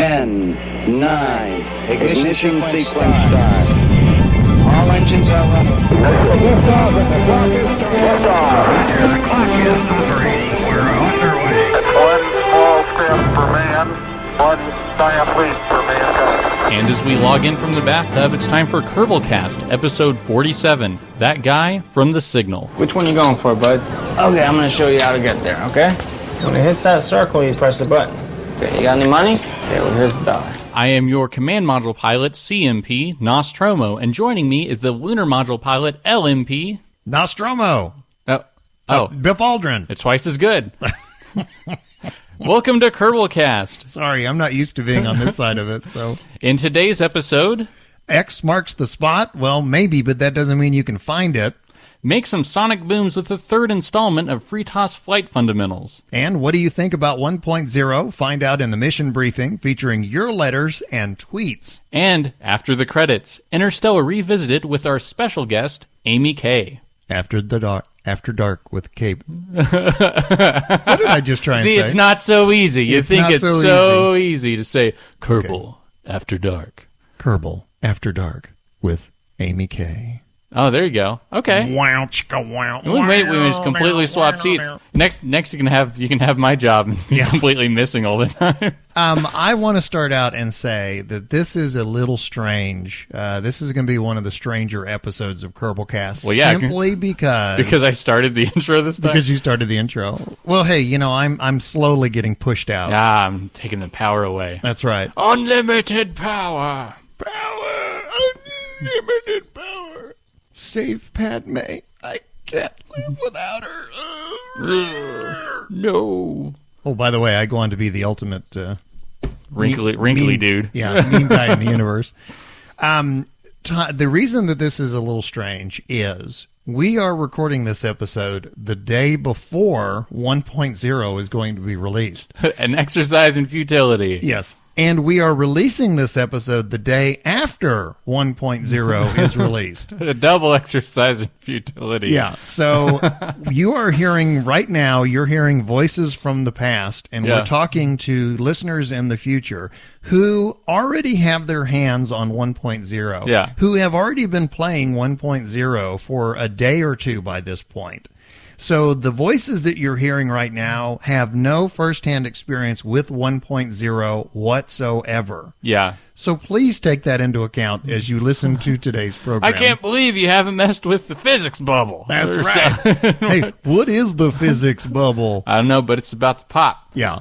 10, 9, ignition sequence start. All engines are running. Liftoff and the clock is starting. Roger, the clock is operating. We're underway. It's one small step for man, one giant leap for mankind. And as we log in from the bathtub, it's time for Kerbalcast, episode 47. That guy from the Signal. Which one you going for, bud? Okay, I'm gonna show you how to get there, okay? When it hits that circle, you press the button. Okay, you got any money? Okay, well, here's the dollar. I am your command module pilot, CMP, Nostromo, and joining me is the lunar module pilot, LMP. Nostromo. Biff Aldrin. It's twice as good. Welcome to Kerbalcast. Sorry, I'm not used to being on this side of it. So, in today's episode, X marks the spot. Well, maybe, but that doesn't mean you can find it. Make some sonic booms with the third installment of Freetoss Flight Fundamentals. And what do you think about 1.0? Find out in the mission briefing featuring your letters and tweets. And after the credits, Interstellar Revisited with our special guest, Amy Kay. After dark with Cape. What did I just try and say? See, it's not so easy. You think it's so easy. easy to say Kerbal After Dark. Kerbal After Dark with Amy Kay. Oh, there you go. Okay. We just completely swap seats. Next, you can have my job and be completely missing all the time. I want to start out and say that this is a little strange. This is going to be one of the stranger episodes of Kerbalcast. Well, yeah, simply because I started the intro this time. Because you started the intro. Well, hey, I'm slowly getting pushed out. Yeah, I'm taking the power away. That's right. Unlimited power. Unlimited power. Save Padme. I can't live without her. No. Oh, by the way, I go on to be the ultimate wrinkly dude. Yeah, mean guy in the universe. The reason that this is a little strange is we are recording this episode the day before 1.0 is going to be released. An exercise in futility. Yes. And we are releasing this episode the day after 1.0 is released. A double exercise in futility. Yeah. So you are hearing right now, you're hearing voices from the past, and we're talking to listeners in the future who already have their hands on 1.0, who have already been playing 1.0 for a day or two by this point. So the voices that you're hearing right now have no firsthand experience with 1.0 whatsoever. Yeah. So please take that into account as you listen to today's program. I can't believe you haven't messed with the physics bubble. That's right. Hey, what is the physics bubble? I don't know, but it's about to pop. Yeah.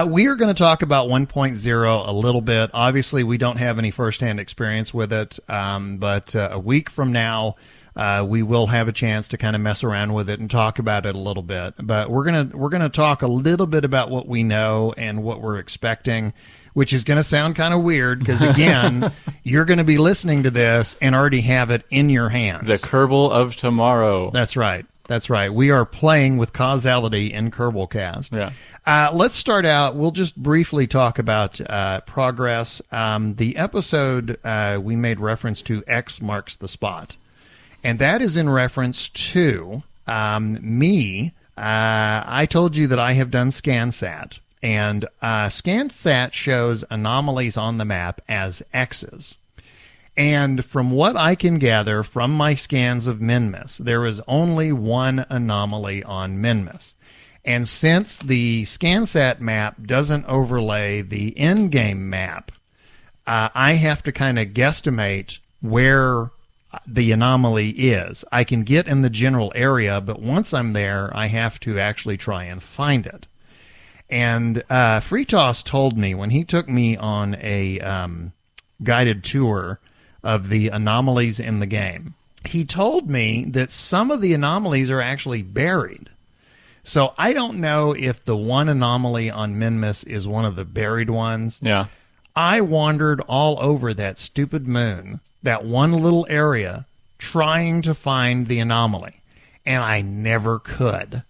We are going to talk about 1.0 a little bit. Obviously, we don't have any firsthand experience with it, but a week from now, we will have a chance to kind of mess around with it and talk about it a little bit. But we're gonna talk a little bit about what we know and what we're expecting, which is going to sound kind of weird because, again, you're going to be listening to this and already have it in your hands. The Kerbal of tomorrow. That's right. That's right. We are playing with causality in Kerbalcast. Yeah. Let's start out. We'll just briefly talk about progress. The episode we made reference to X marks the spot. And that is in reference to me. I told you that I have done ScanSat. And ScanSat shows anomalies on the map as X's. And from what I can gather from my scans of Minmus, there is only one anomaly on Minmus. And since the ScanSat map doesn't overlay the in-game map, I have to kind of guesstimate where the anomaly is. I can get in the general area, but once I'm there, I have to actually try and find it. And Freetoss told me when he took me on a guided tour of the anomalies in the game, he told me that some of the anomalies are actually buried. So I don't know if the one anomaly on Minmus is one of the buried ones. Yeah. I wandered all over that stupid moon, that one little area, trying to find the anomaly. And I never could.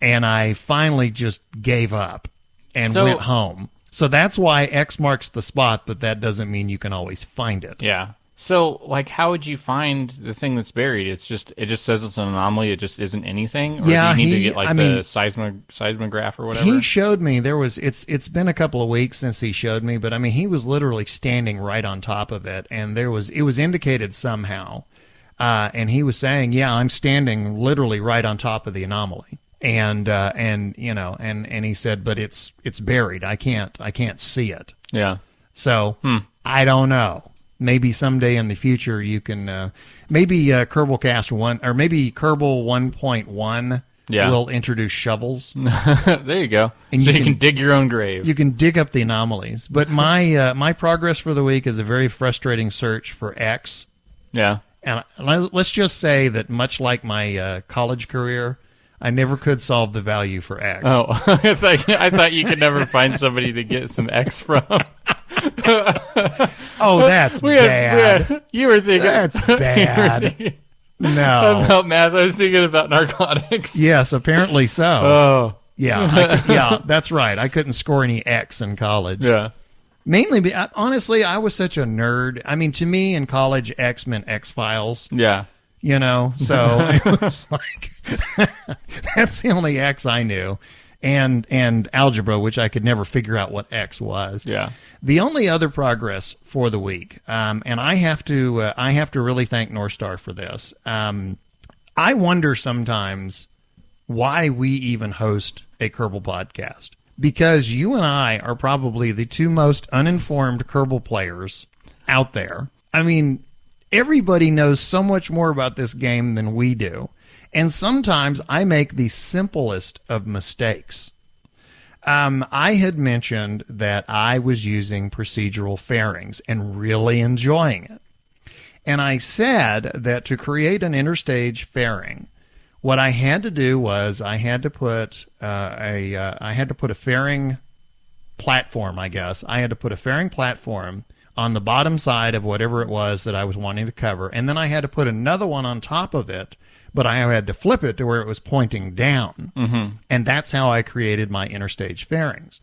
And I finally just gave up and went home. So that's why X marks the spot, but that doesn't mean you can always find it. Yeah. So, like, how would you find the thing that's buried? It just says it's an anomaly. It just isn't anything. Or Yeah, do you need to get the seismograph or whatever? He showed me it's been a couple of weeks since he showed me, but I mean he was literally standing right on top of it, and it was indicated somehow, and he was saying, "Yeah, I'm standing literally right on top of the anomaly," and he said, "But it's buried. I can't see it." Yeah. So I don't know. Maybe someday in the future you can, maybe Kerbalcast 1 or maybe Kerbal 1.1 will introduce shovels. There you go. And so you can dig your own grave. You can dig up the anomalies. But my progress for the week is a very frustrating search for X. Yeah. And let's just say that much like my college career, I never could solve the value for X. Oh, I thought you could never find somebody to get some X from. Oh, that's bad. You were thinking that's bad. No, about math. I was thinking about narcotics. Yes, apparently so. Oh, yeah, that's right. I couldn't score any X in college. Yeah, mainly, honestly, I was such a nerd. I mean, to me in college, X meant X-Files. Yeah. You know, so it was like that's the only X I knew, and algebra, which I could never figure out what X was. Yeah. The only other progress for the week, and I have to really thank North Star for this. I wonder sometimes why we even host a Kerbal podcast, because you and I are probably the two most uninformed Kerbal players out there. I mean, everybody knows so much more about this game than we do. And sometimes I make the simplest of mistakes. I had mentioned that I was using procedural fairings and really enjoying it. And I said that to create an interstage fairing, what I had to do was I had to put a fairing platform, I guess. I had to put a fairing platform on the bottom side of whatever it was that I was wanting to cover. And then I had to put another one on top of it, but I had to flip it to where it was pointing down. Mm-hmm. And that's how I created my interstage fairings.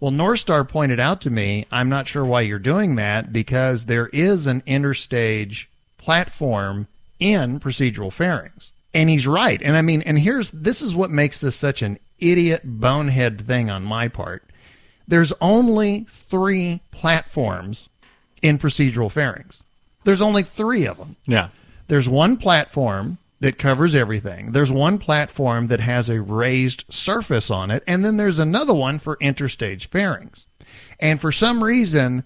Well, North Star pointed out to me, I'm not sure why you're doing that, because there is an interstage platform in procedural fairings. And he's right. And I mean, and this is what makes this such an idiot bonehead thing on my part. There's only 3 platforms in procedural fairings. There's only 3 of them. Yeah. There's one platform that covers everything. There's one platform that has a raised surface on it, and then there's another one for interstage fairings. And for some reason,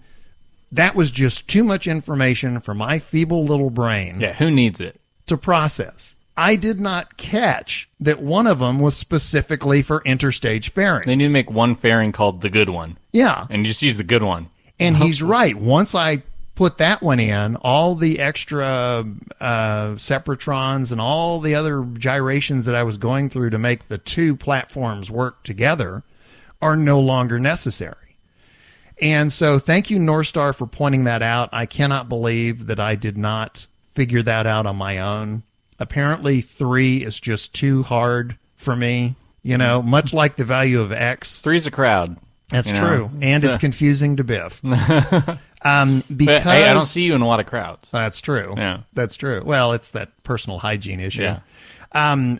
that was just too much information for my feeble little brain. Yeah, who needs it? To process. I did not catch that one of them was specifically for interstage fairings. They need to make one fairing called the good one. Yeah. And you just use the good one. And he's right. Once I put that one in, all the extra separatrons and all the other gyrations that I was going through to make the 2 platforms work together are no longer necessary. And so thank you, North Star, for pointing that out. I cannot believe that I did not figure that out on my own. Apparently 3 is just too hard for me, much like the value of X. 3's a crowd. That's true. And it's confusing to Biff. Because hey, I don't see you in a lot of crowds. That's true. Yeah. That's true. Well, it's that personal hygiene issue. Yeah.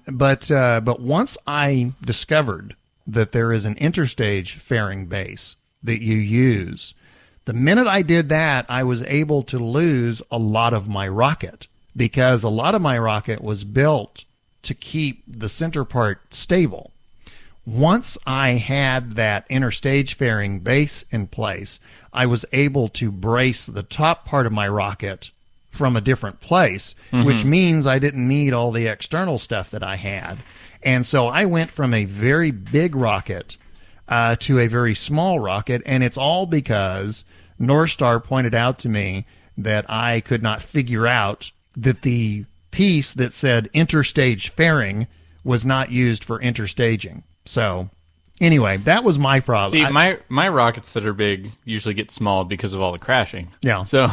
But once I discovered that there is an interstage fairing base that you use, the minute I did that, I was able to lose a lot of my rocket, because a lot of my rocket was built to keep the center part stable. Once I had that interstage fairing base in place, I was able to brace the top part of my rocket from a different place, which means I didn't need all the external stuff that I had. And so I went from a very big rocket to a very small rocket, and it's all because North Star pointed out to me that I could not figure out that the piece that said interstage fairing was not used for interstaging. So, anyway, that was my problem. See, my rockets that are big usually get small because of all the crashing. Yeah. So,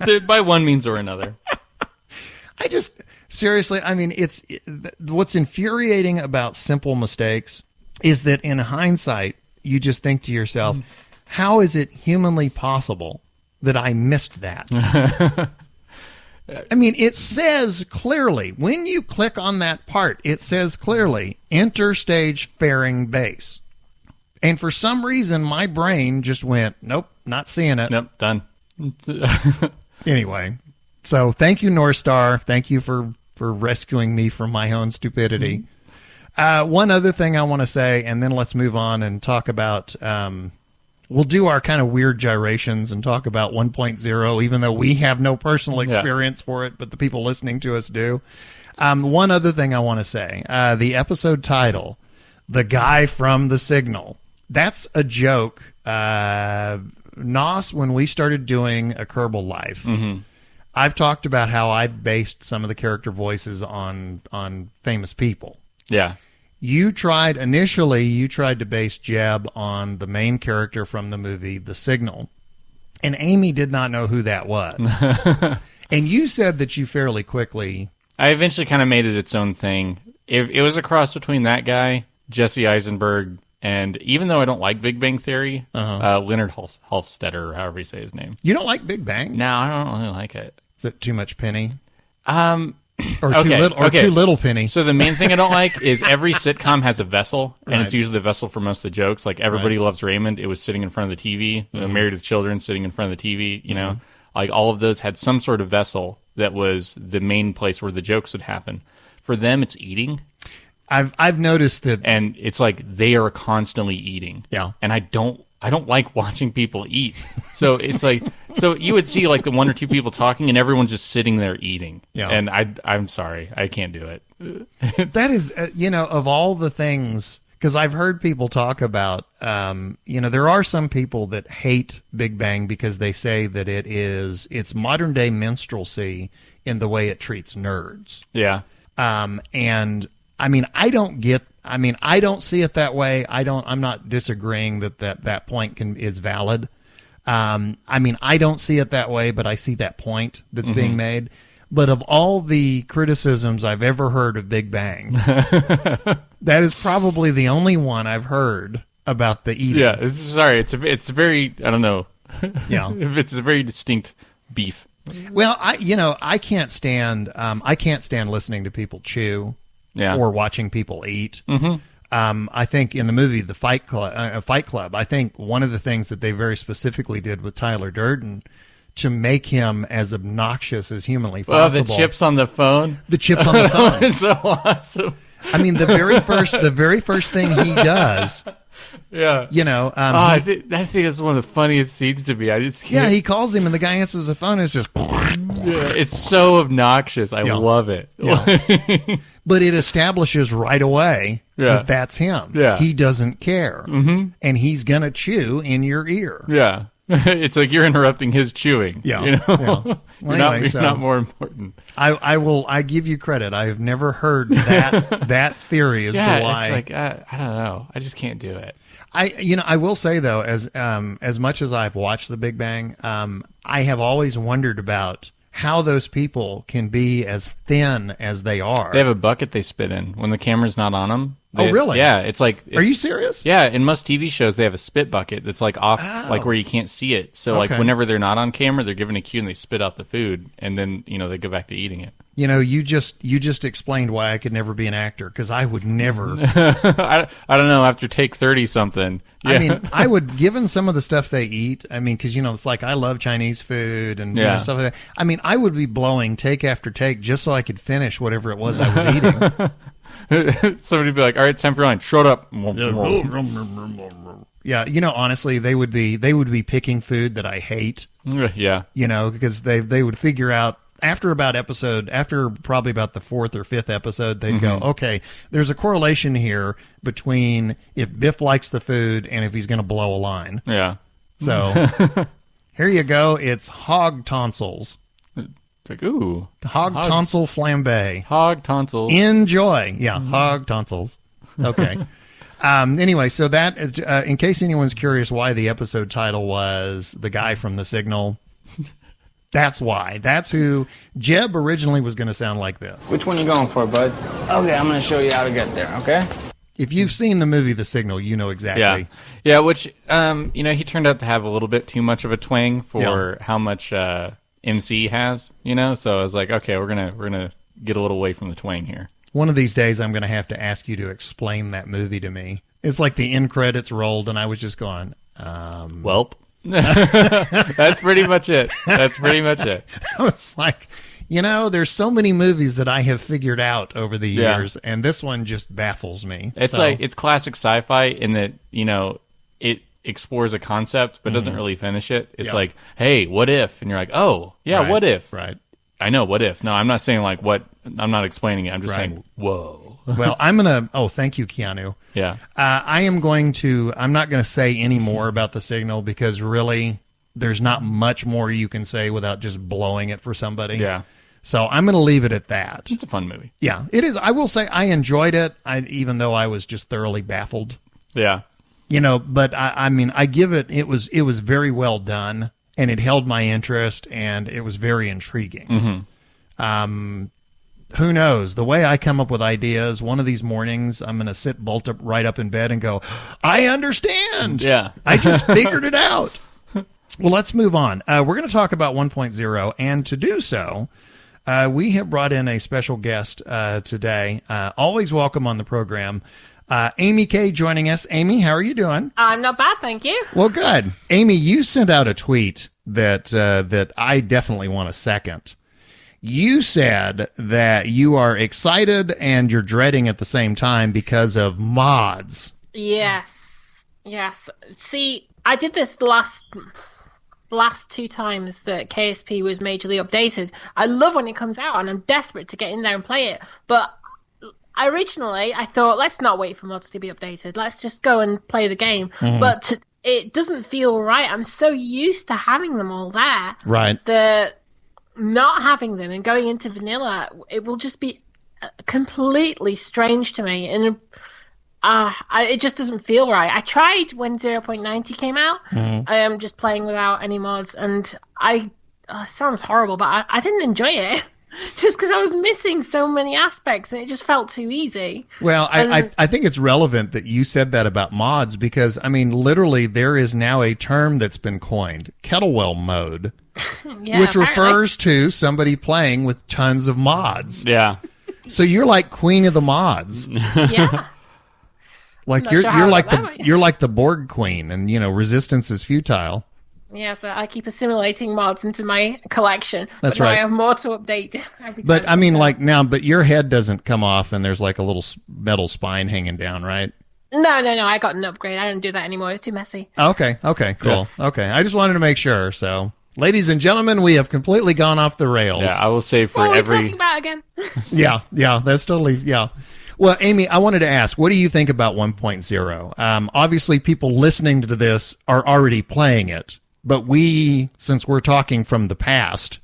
so by one means or another. Seriously, I mean, what's infuriating about simple mistakes is that in hindsight, you just think to yourself, how is it humanly possible that I missed that. I mean, it says clearly, when you click on that part, it says clearly, interstage fairing base. And for some reason, my brain just went, nope, not seeing it. Nope, done. Anyway, so thank you, North Star. Thank you for rescuing me from my own stupidity. One other thing I want to say, and then let's move on and talk about... we'll do our kind of weird gyrations and talk about 1.0, even though we have no personal experience for it, but the people listening to us do. One other thing I want to say, the episode title, The Guy from the Signal, that's a joke. Nos, when we started doing a Kerbal Life, I've talked about how I based some of the character voices on famous people. Yeah. You tried to base Jeb on the main character from the movie The Signal, and Amy did not know who that was. And you said that you fairly quickly... I eventually kind of made it its own thing. It was a cross between that guy, Jesse Eisenberg, and even though I don't like Big Bang Theory, Leonard Hofstadter, or however you say his name. You don't like Big Bang? No, I don't really like it. Is it too much penny? Too little penny. So the main thing I don't like is every sitcom has a vessel, and it's usually the vessel for most of the jokes. Like Everybody Loves Raymond, it was sitting in front of the TV. Married with Children, sitting in front of the TV. You know, like all of those had some sort of vessel that was the main place where the jokes would happen. For them, it's eating. I've noticed that, and it's like they are constantly eating. Yeah, and I don't like watching people eat. So it's like, so you would see like the one or two people talking and everyone's just sitting there eating. Yeah. And I'm sorry, I can't do it. That is, of all the things, because I've heard people talk about, there are some people that hate Big Bang because they say that it's modern day minstrelsy in the way it treats nerds. Yeah. And I mean, I don't see it that way. I'm not disagreeing that point is valid. I mean, I don't see it that way, but I see that point that's being made. But of all the criticisms I've ever heard of Big Bang, that is probably the only one I've heard about the eating. Yeah, it's very, I don't know. Yeah. It's a very distinct beef. Well, I can't stand listening to people chew. Yeah. Or watching people eat. I think in the movie The Fight Club, I think one of the things that they very specifically did with Tyler Durden to make him as obnoxious as humanly possible. Oh, the chips on the phone? The chips on the phone. It's so awesome. I mean, the very first thing he does. Yeah. I think that's one of the funniest scenes to me. I just can't. Yeah, he calls him and the guy answers the phone and it's just. Yeah, it's so obnoxious. I love it. Yeah. But it establishes right away that that's him. Yeah. He doesn't care. And he's going to chew in your ear. Yeah. It's like you're interrupting his chewing. Yeah. Yeah. Well, you're not more important. I give you credit. I have never heard that theory as to why. It's like, I don't know. I just can't do it. I will say though, as much as I've watched The Big Bang, I have always wondered about how those people can be as thin as they are. They have a bucket they spit in when the camera's not on them. Oh, really? Yeah, it's like... Are you serious? Yeah, in most TV shows, they have a spit bucket that's like off, like where you can't see it. So like whenever they're not on camera, they're given a cue and they spit out the food, and then, they go back to eating it. You just explained why I could never be an actor, because I would never... I don't know, after take 30-something... Yeah. I mean, I would, given some of the stuff they eat, I mean, because, it's like I love Chinese food and stuff like that. I mean, I would be blowing take after take just so I could finish whatever it was I was eating. Somebody would be like, all right, it's time for lunch. Shut up. Yeah, honestly, they would be picking food that I hate. Yeah. Because they would figure out, after probably about the fourth or fifth episode, they'd go, okay, there's a correlation here between if Biff likes the food and if he's going to blow a line. Yeah. So here you go. It's hog tonsils. It's like, ooh. Hog tonsil flambe. Hog tonsils. Enjoy. Yeah, hog tonsils. Okay. Anyway, so that, in case anyone's curious why the episode title was The Guy from the Signal, that's why. That's who Jeb originally was going to sound like this. Which one you going for, bud? Okay, I'm going to show you how to get there, okay? If you've seen the movie The Signal, you know exactly. Yeah, which, he turned out to have a little bit too much of a twang for how much MC has, So I was like, okay, we're gonna get a little away from the twang here. One of these days, I'm going to have to ask you to explain that movie to me. It's like the end credits rolled, and I was just going, Welp. That's pretty much it. I was like, there's so many movies that I have figured out over the years, and this one just baffles me. It's classic sci-fi in that, it explores a concept but doesn't really finish it. It's like, hey, what if? And you're like, oh, yeah, right. What if? Right. I know, what if? No, I'm not saying like what. I'm not explaining it. I'm just saying, whoa. Well, I'm going to... Oh, thank you, Keanu. Yeah. I'm not going to say any more about The Signal because really there's not much more you can say without just blowing it for somebody. Yeah. So I'm going to leave it at that. It's a fun movie. Yeah, it is. I will say I enjoyed it, even though I was just thoroughly baffled. Yeah. But I give it... It was very well done, and it held my interest, and it was very intriguing. Mm-hmm. Who knows? The way I come up with ideas, one of these mornings, I'm going to sit bolt up right up in bed and go, I understand. Yeah. I just figured it out. Well, let's move on. We're going to talk about 1.0, and to do so, we have brought in a special guest today. Always welcome on the program. Amy Kay joining us. Amy, how are you doing? I'm not bad, thank you. Well, good. Amy, you sent out a tweet that I definitely want to second. You said that you are excited and you're dreading at the same time because of mods. Yes. See, I did this the last 2 times that KSP was majorly updated. I love when it comes out and I'm desperate to get in there and play it. But originally I thought, let's not wait for mods to be updated. Let's just go and play the game. Mm-hmm. But it doesn't feel right. I'm so used to having them all there. Right. Not having them and going into vanilla, it will just be completely strange to me, and it just doesn't feel right. I tried when 0.90 came out, just playing without any mods, and sounds horrible, but I didn't enjoy it just because I was missing so many aspects, and it just felt too easy. Well, I think it's relevant that you said that about mods because, literally there is now a term that's been coined, kettlewell mode. Yeah, which refers to somebody playing with tons of mods. Yeah. So you're like queen of the mods. Yeah. Like you're like the Borg queen, and resistance is futile. Yeah, so I keep assimilating mods into my collection. That's but now right. I have more to update every time. But but your head doesn't come off, and there's like a little metal spine hanging down, right? No. I got an upgrade. I don't do that anymore. It's too messy. Okay, cool. Yeah. Okay, I just wanted to make sure. So. Ladies and gentlemen, we have completely gone off the rails. Yeah, I will say for what are we every... talking about again? Yeah, that's totally... Yeah. Well, Amy, I wanted to ask, what do you think about 1.0? Obviously, people listening to this are already playing it, but since we're talking from the past,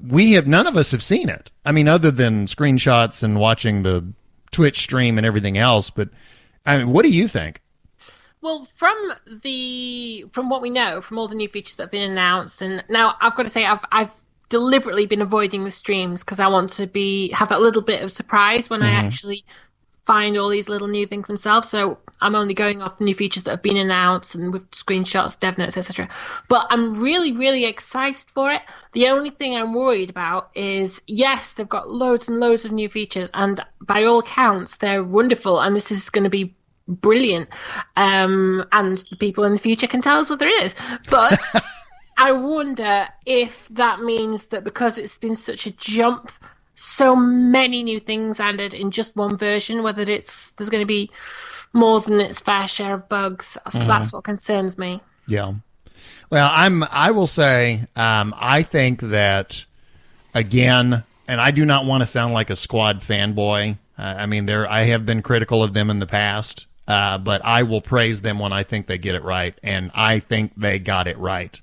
none of us have seen it. Other than screenshots and watching the Twitch stream and everything else, but what do you think? Well, from what we know, from all the new features that have been announced, and now I've got to say I've deliberately been avoiding the streams because I want to have that little bit of surprise when I actually find all these little new things themselves. So I'm only going off new features that have been announced and with screenshots, dev notes, etc. But I'm really, really excited for it. The only thing I'm worried about is, yes, they've got loads and loads of new features, and by all accounts, they're wonderful, and this is going to be brilliant, and the people in the future can tell us what there is. But I wonder if that means that because it's been such a jump, so many new things added in just one version, whether there's going to be more than its fair share of bugs. So that's what concerns me. Yeah. Well, I will say, I think that, again, and I do not want to sound like a Squad fanboy. I have been critical of them in the past. But I will praise them when I think they get it right, and I think they got it right.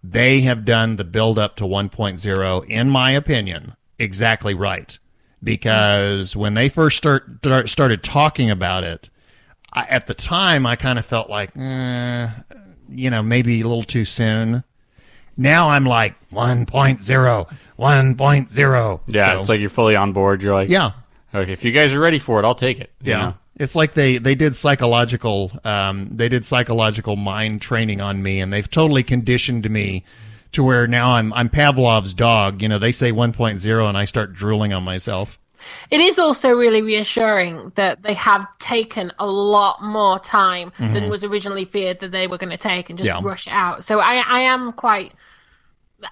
They have done the build-up to 1.0, in my opinion, exactly right. Because when they first started talking about it, at the time I kind of felt like, maybe a little too soon. Now I'm like, 1.0. Yeah, So, it's like you're fully on board. You're like, yeah. Okay, if you guys are ready for it, I'll take it. Yeah. It's like they did psychological mind training on me, and they've totally conditioned me to where now I'm Pavlov's dog. You know, they say 1.0 and I start drooling on myself. It is also really reassuring that they have taken a lot more time than was originally feared that they were going to take and just rush it out. So I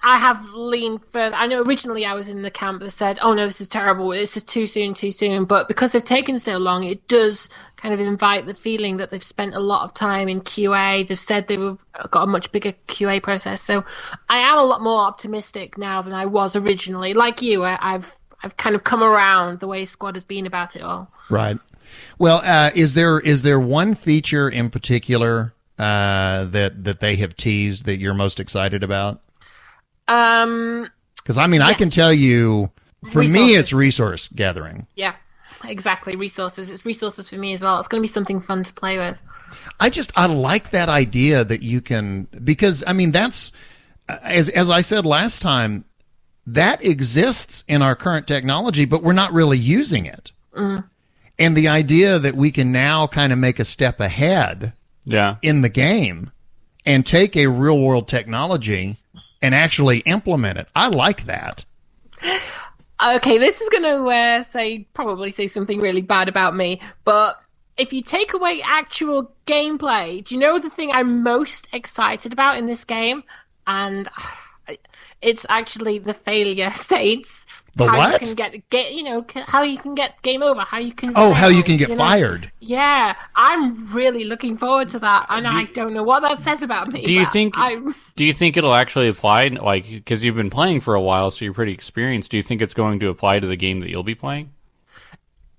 have leaned further. I know originally I was in the camp that said, oh no, this is terrible, this is too soon. But because they've taken so long, it does kind of invite the feeling that they've spent a lot of time in QA. They've said they've got a much bigger QA process. So I am a lot more optimistic now than I was originally. Like you, I've kind of come around the way Squad has been about it all. Right. Well, is there one feature in particular that they have teased that you're most excited about? Because I mean, yes. I can tell you, for me, it's resource gathering. Yeah, exactly. Resources. It's resources for me as well. It's going to be something fun to play with. I like that idea that you can, because I mean, that's as I said last time, that exists in our current technology, but we're not really using it. And the idea that we can now kind of make a step ahead in the game and take a real world technology and actually implement it. I like that. Okay, this is going to probably say something really bad about me, but if you take away actual gameplay, do you know the thing I'm most excited about in this game? And it's actually the failure states. The how what? You can how you can get game over, how you can how you can get fired. Yeah, I'm really looking forward to that, and I don't know what that says about me. Do you think it'll actually apply? Like, because you've been playing for a while, so you're pretty experienced. Do you think it's going to apply to the game that you'll be playing?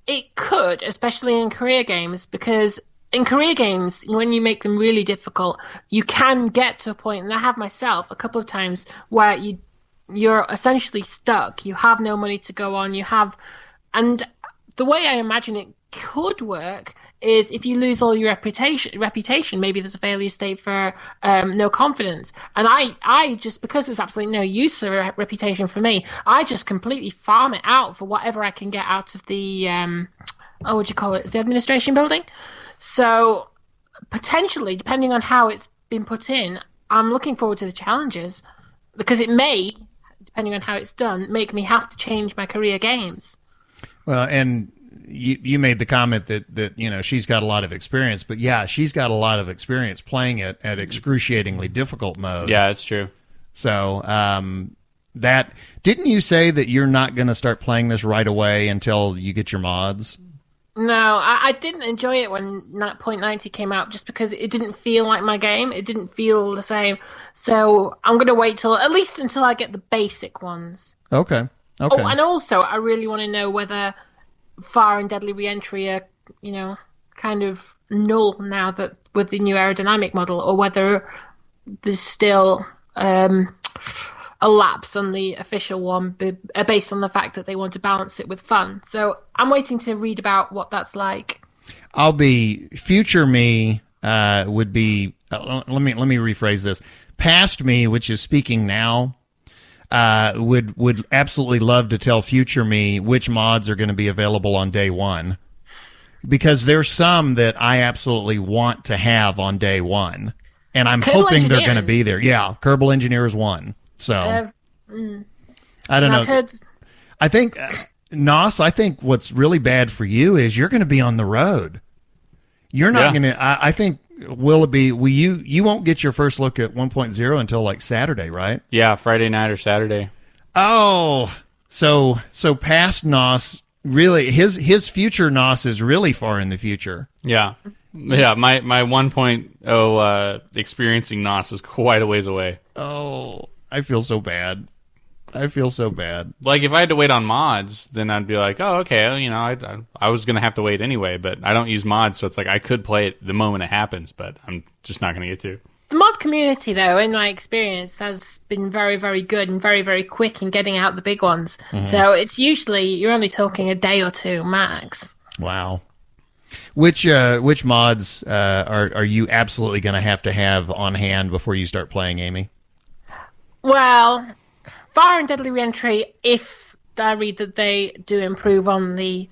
It could, especially in career games, because in career games, when you make them really difficult, you can get to a point, and I have myself a couple of times, where you're essentially stuck. You have no money to go on. And the way I imagine it could work is if you lose all your reputation, maybe there's a failure state for no confidence. And I just, because there's absolutely no use for reputation for me, I just completely farm it out for whatever I can get out of the, what do you call it? It's the administration building. So potentially, depending on how it's been put in, I'm looking forward to the challenges, because it may, depending on how it's done, make me have to change my career games. Well, and you made the comment that she's got a lot of experience, but yeah, she's got a lot of experience playing it at excruciatingly difficult mode. Yeah, it's true. So that didn't you say that you're not going to start playing this right away until you get your mods? No, I didn't enjoy it when Point 90 came out, just because it didn't feel like my game. It didn't feel the same. So I'm going to wait at least until I get the basic ones. Okay. Oh, and also I really want to know whether Fire and Deadly Reentry are, kind of null now that with the new aerodynamic model, or whether there's still a lapse on the official one based on the fact that they want to balance it with fun. So I'm waiting to read about what that's like. Future me would be, let me rephrase this. Past me, which is speaking now, would absolutely love to tell future me which mods are going to be available on day one. Because there's some that I absolutely want to have on day one. And I'm hoping they're going to be there. Yeah, Kerbal Engineers 1. So, I don't know. I think, Nos, what's really bad for you is you're going to be on the road. You're not going to, I think, you won't get your first look at 1.0 until like Saturday, right? Yeah, Friday night or Saturday. Oh, so past Nos, really, his future Nos is really far in the future. Yeah. Yeah, my 1.0 experiencing Nos is quite a ways away. Oh, I feel so bad. Like, if I had to wait on mods, then I'd be like, oh, okay, I was going to have to wait anyway, but I don't use mods, so it's like I could play it the moment it happens, but I'm just not going to get to. The mod community, though, in my experience, has been very, very good and very, very quick in getting out the big ones. Mm-hmm. So it's usually, you're only talking a day or two max. Wow. Which mods are you absolutely going to have on hand before you start playing, Amy? Well, Fire and Deadly Reentry, if I read that they do improve on the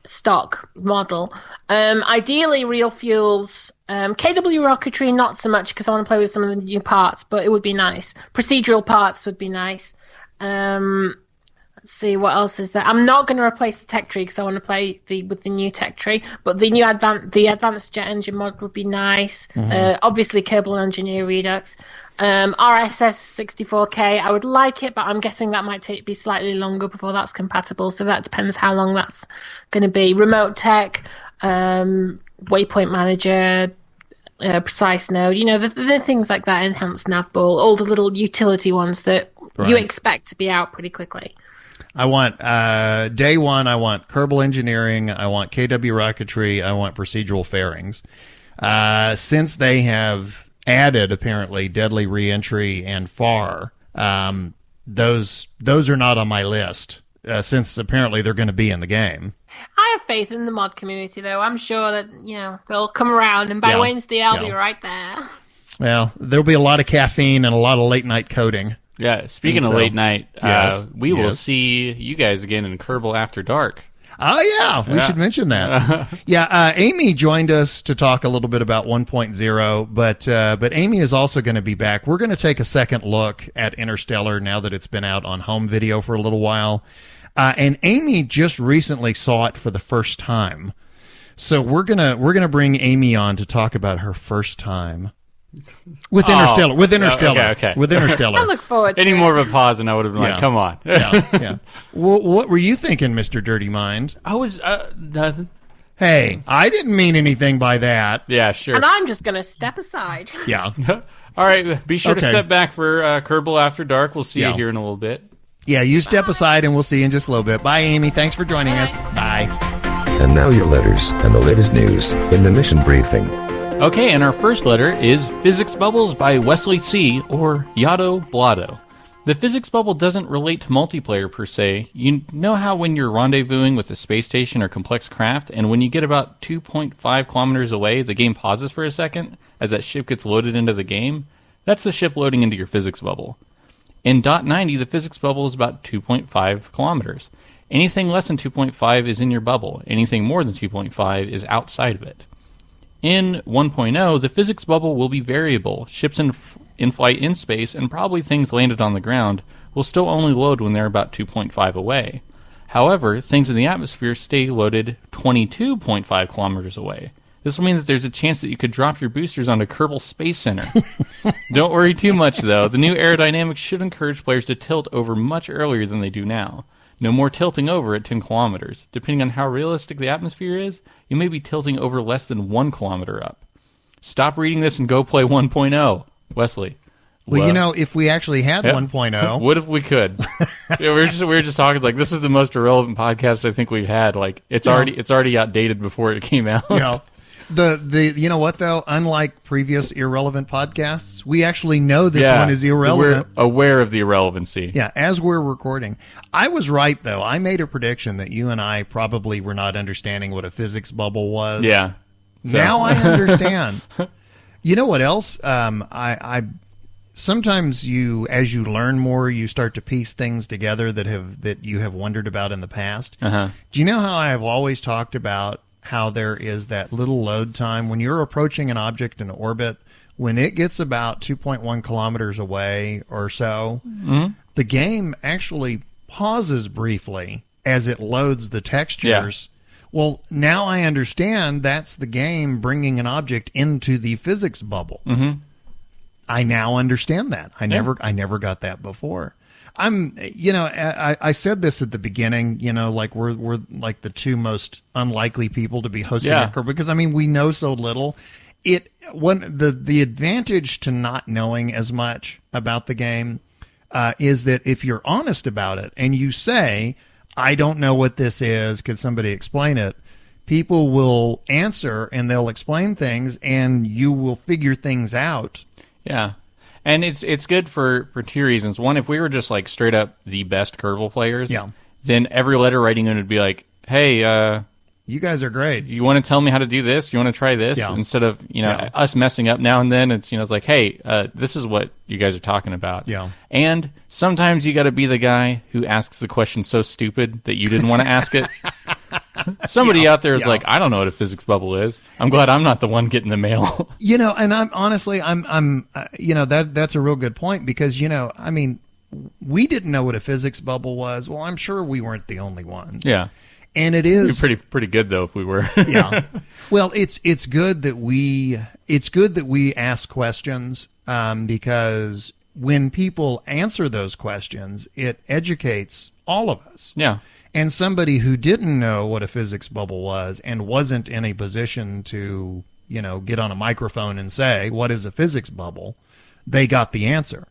stock model. Ideally, real fuels. KW rocketry, not so much because I want to play with some of the new parts, but it would be nice. Procedural parts would be nice. Let's see, what else is there? I'm not going to replace the tech tree because I want to play with the new tech tree, but the new advanced jet engine mod would be nice. Obviously, Kerbal Engineer Redux. RSS 64K, I would like it, but I'm guessing that might be slightly longer before that's compatible, so that depends how long that's going to be. Remote tech, waypoint manager, precise node, the things like that, enhanced navball, all the little utility ones that you expect to be out pretty quickly. I want, day one, I want Kerbal Engineering, I want KW Rocketry, I want procedural fairings. Since they have added, apparently, Deadly Reentry and FAR, those are not on my list, since apparently they're going to be in the game. I have faith in the mod community, though. I'm sure that, they'll come around, and by Wednesday I'll be right there. Well, there'll be a lot of caffeine and a lot of late-night coding. Yeah, speaking of late night, we will see you guys again in Kerbal After Dark. Oh, yeah, we should mention that. Amy joined us to talk a little bit about 1.0, but Amy is also going to be back. We're going to take a second look at Interstellar now that it's been out on home video for a little while. And Amy just recently saw it for the first time. So we're gonna bring Amy on to talk about her first time. With Interstellar. Okay. With Interstellar. I look forward to Any it. more of a pause and I would have been like, come on. Yeah. Well, what were you thinking, Mr. Dirty Mind? I was, nothing. Hey, I didn't mean anything by that. Yeah, sure. And I'm just going to step aside. Yeah. All right, be sure to step back for Kerbal After Dark. We'll see you here in a little bit. Yeah, you step aside and we'll see you in just a little bit. Bye, Amy. Thanks for joining us. Bye. And now your letters and the latest news in the mission briefing. Okay, and our first letter is Physics Bubbles by Wesley C., or Yado Blotto. The physics bubble doesn't relate to multiplayer per se. You know how when you're rendezvousing with a space station or complex craft, and when you get about 2.5 kilometers away, the game pauses for a second as that ship gets loaded into the game? That's the ship loading into your physics bubble. In .90, the physics bubble is about 2.5 kilometers. Anything less than 2.5 is in your bubble. Anything more than 2.5 is outside of it. In 1.0, the physics bubble will be variable. Ships in flight in space, and probably things landed on the ground, will still only load when they're about 2.5 away. However, things in the atmosphere stay loaded 22.5 kilometers away. This will mean that there's a chance that you could drop your boosters onto Kerbal Space Center. Don't worry too much, though. The new aerodynamics should encourage players to tilt over much earlier than they do now. No more tilting over at 10 kilometers. Depending on how realistic the atmosphere is, you may be tilting over less than 1 kilometer up. Stop reading this and go play 1.0. Wesley. Well, if we actually had 1.0. What if we could? we were just talking like this is the most irrelevant podcast I think we've had. Like it's already outdated before it came out. The you know what though? Unlike previous irrelevant podcasts, we actually know this one is irrelevant. We're aware of the irrelevancy. Yeah, as we're recording. I was right though. I made a prediction that you and I probably were not understanding what a physics bubble was. Yeah. So. Now I understand. You know what else? I sometimes as you learn more, you start to piece things together that you have wondered about in the past. Uh-huh. Do you know how I have always talked about how there is that little load time when you're approaching an object in orbit, when it gets about 2.1 kilometers away or so, the game actually pauses briefly as it loads the textures. Yeah. Well, now I understand that's the game bringing an object into the physics bubble. Mm-hmm. I now understand that. I never got that before. I said this at the beginning, like we're like the two most unlikely people to be hosting a Kerbal because we know so little. The advantage to not knowing as much about the game is that if you're honest about it and you say, I don't know what this is, could somebody explain it? People will answer and they'll explain things and you will figure things out. Yeah. And it's good for two reasons. One, if we were just like straight up the best Kerbal players, then every letter writing in would be like, hey, you guys are great. You want to tell me how to do this? You want to try this? Yeah. Instead of, us messing up now and then, it's like, hey, this is what you guys are talking about. Yeah. And sometimes you got to be the guy who asks the question so stupid that you didn't want to ask it. Somebody out there is like, I don't know what a physics bubble is. I'm glad I'm not the one getting the mail. And I'm honestly, that's a real good point because, we didn't know what a physics bubble was. Well, I'm sure we weren't the only ones. Yeah. And it is pretty good though if we were. Yeah. Well, it's good that we ask questions because when people answer those questions, it educates all of us. Yeah. And somebody who didn't know what a physics bubble was and wasn't in a position to, get on a microphone and say, what is a physics bubble? They got the answer.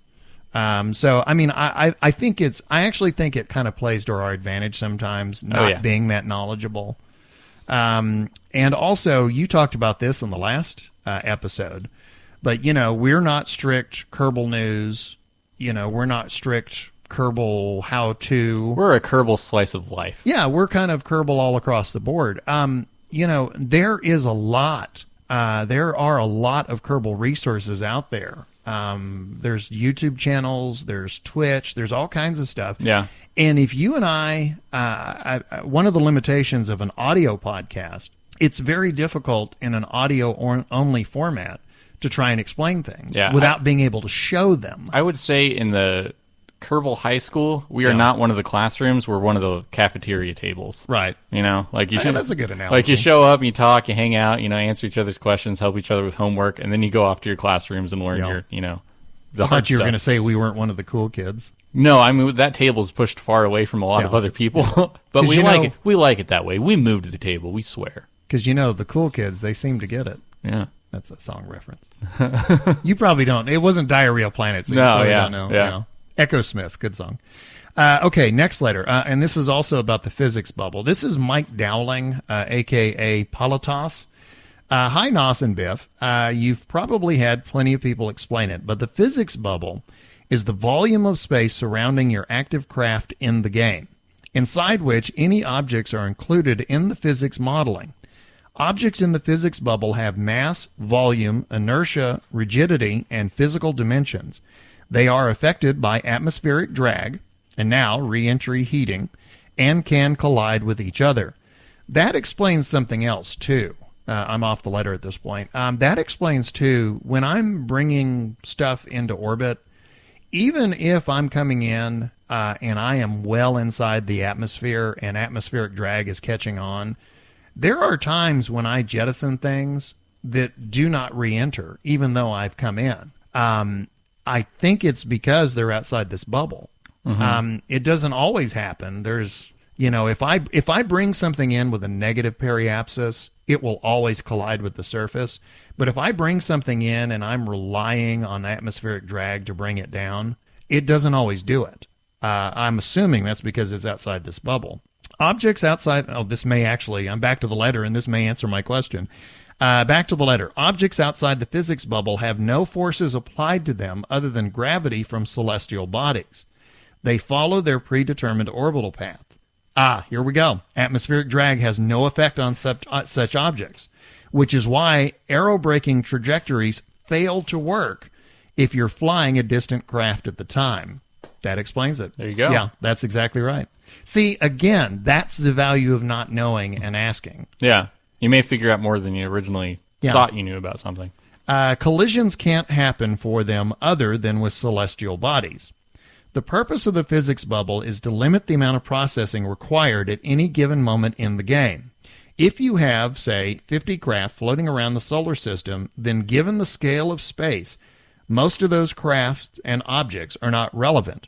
So, I actually think it kind of plays to our advantage sometimes, not being that knowledgeable. And also, you talked about this in the last episode, but, we're not strict Kerbal news. We're not strict Kerbal how-to. We're a Kerbal slice of life. Yeah, we're kind of Kerbal all across the board. There is a lot. There are a lot of Kerbal resources out there. There's YouTube channels, there's Twitch, there's all kinds of stuff. Yeah. And if you and I one of the limitations of an audio podcast, it's very difficult in an audio only format to try and explain things without being able to show them. I would say in the Kerbal High School, we are not one of the classrooms. We're one of the cafeteria tables. Right. Like you should. That's a good analogy. Like you show up, you talk, you hang out, answer each other's questions, help each other with homework, and then you go off to your classrooms and learn your, the I hard thought you were stuff. going to say we weren't one of the cool kids. No, that table's pushed far away from a lot of other people, but we like it. We like it that way. We moved to the table. We swear. Because the cool kids, they seem to get it. Yeah. That's a song reference. You probably don't. It wasn't Diarrhea Planet, so you probably don't know. Yeah. Echo Smith, good song. Okay, next letter. And this is also about the physics bubble. This is Mike Dowling, a.k.a. Politos. Hi, Nos and Biff. You've probably had plenty of people explain it, but the physics bubble is the volume of space surrounding your active craft in the game, inside which any objects are included in the physics modeling. Objects in the physics bubble have mass, volume, inertia, rigidity, and physical dimensions. They are affected by atmospheric drag, and now re-entry heating, and can collide with each other. That explains something else, too. I'm off the letter at this point. That explains, too, when I'm bringing stuff into orbit, even if I'm coming in and I am well inside the atmosphere and atmospheric drag is catching on, there are times when I jettison things that do not re-enter, even though I've come in. I think it's because they're outside this bubble. Mm-hmm. It doesn't always happen. There's, if I bring something in with a negative periapsis, it will always collide with the surface. But if I bring something in and I'm relying on atmospheric drag to bring it down, it doesn't always do it. I'm assuming that's because it's outside this bubble. Objects outside, I'm back to the letter, and this may answer my question. Back to the letter. Objects outside the physics bubble have no forces applied to them other than gravity from celestial bodies. They follow their predetermined orbital path. Here we go. Atmospheric drag has no effect on such objects, which is why aerobraking trajectories fail to work if you're flying a distant craft at the time. That explains it. There you go. Yeah, that's exactly right. See, again, that's the value of not knowing and asking. Yeah. You may figure out more than you originally thought you knew about something. Collisions can't happen for them other than with celestial bodies. The purpose of the physics bubble is to limit the amount of processing required at any given moment in the game. If you have, say, 50 craft floating around the solar system, then given the scale of space, most of those crafts and objects are not relevant.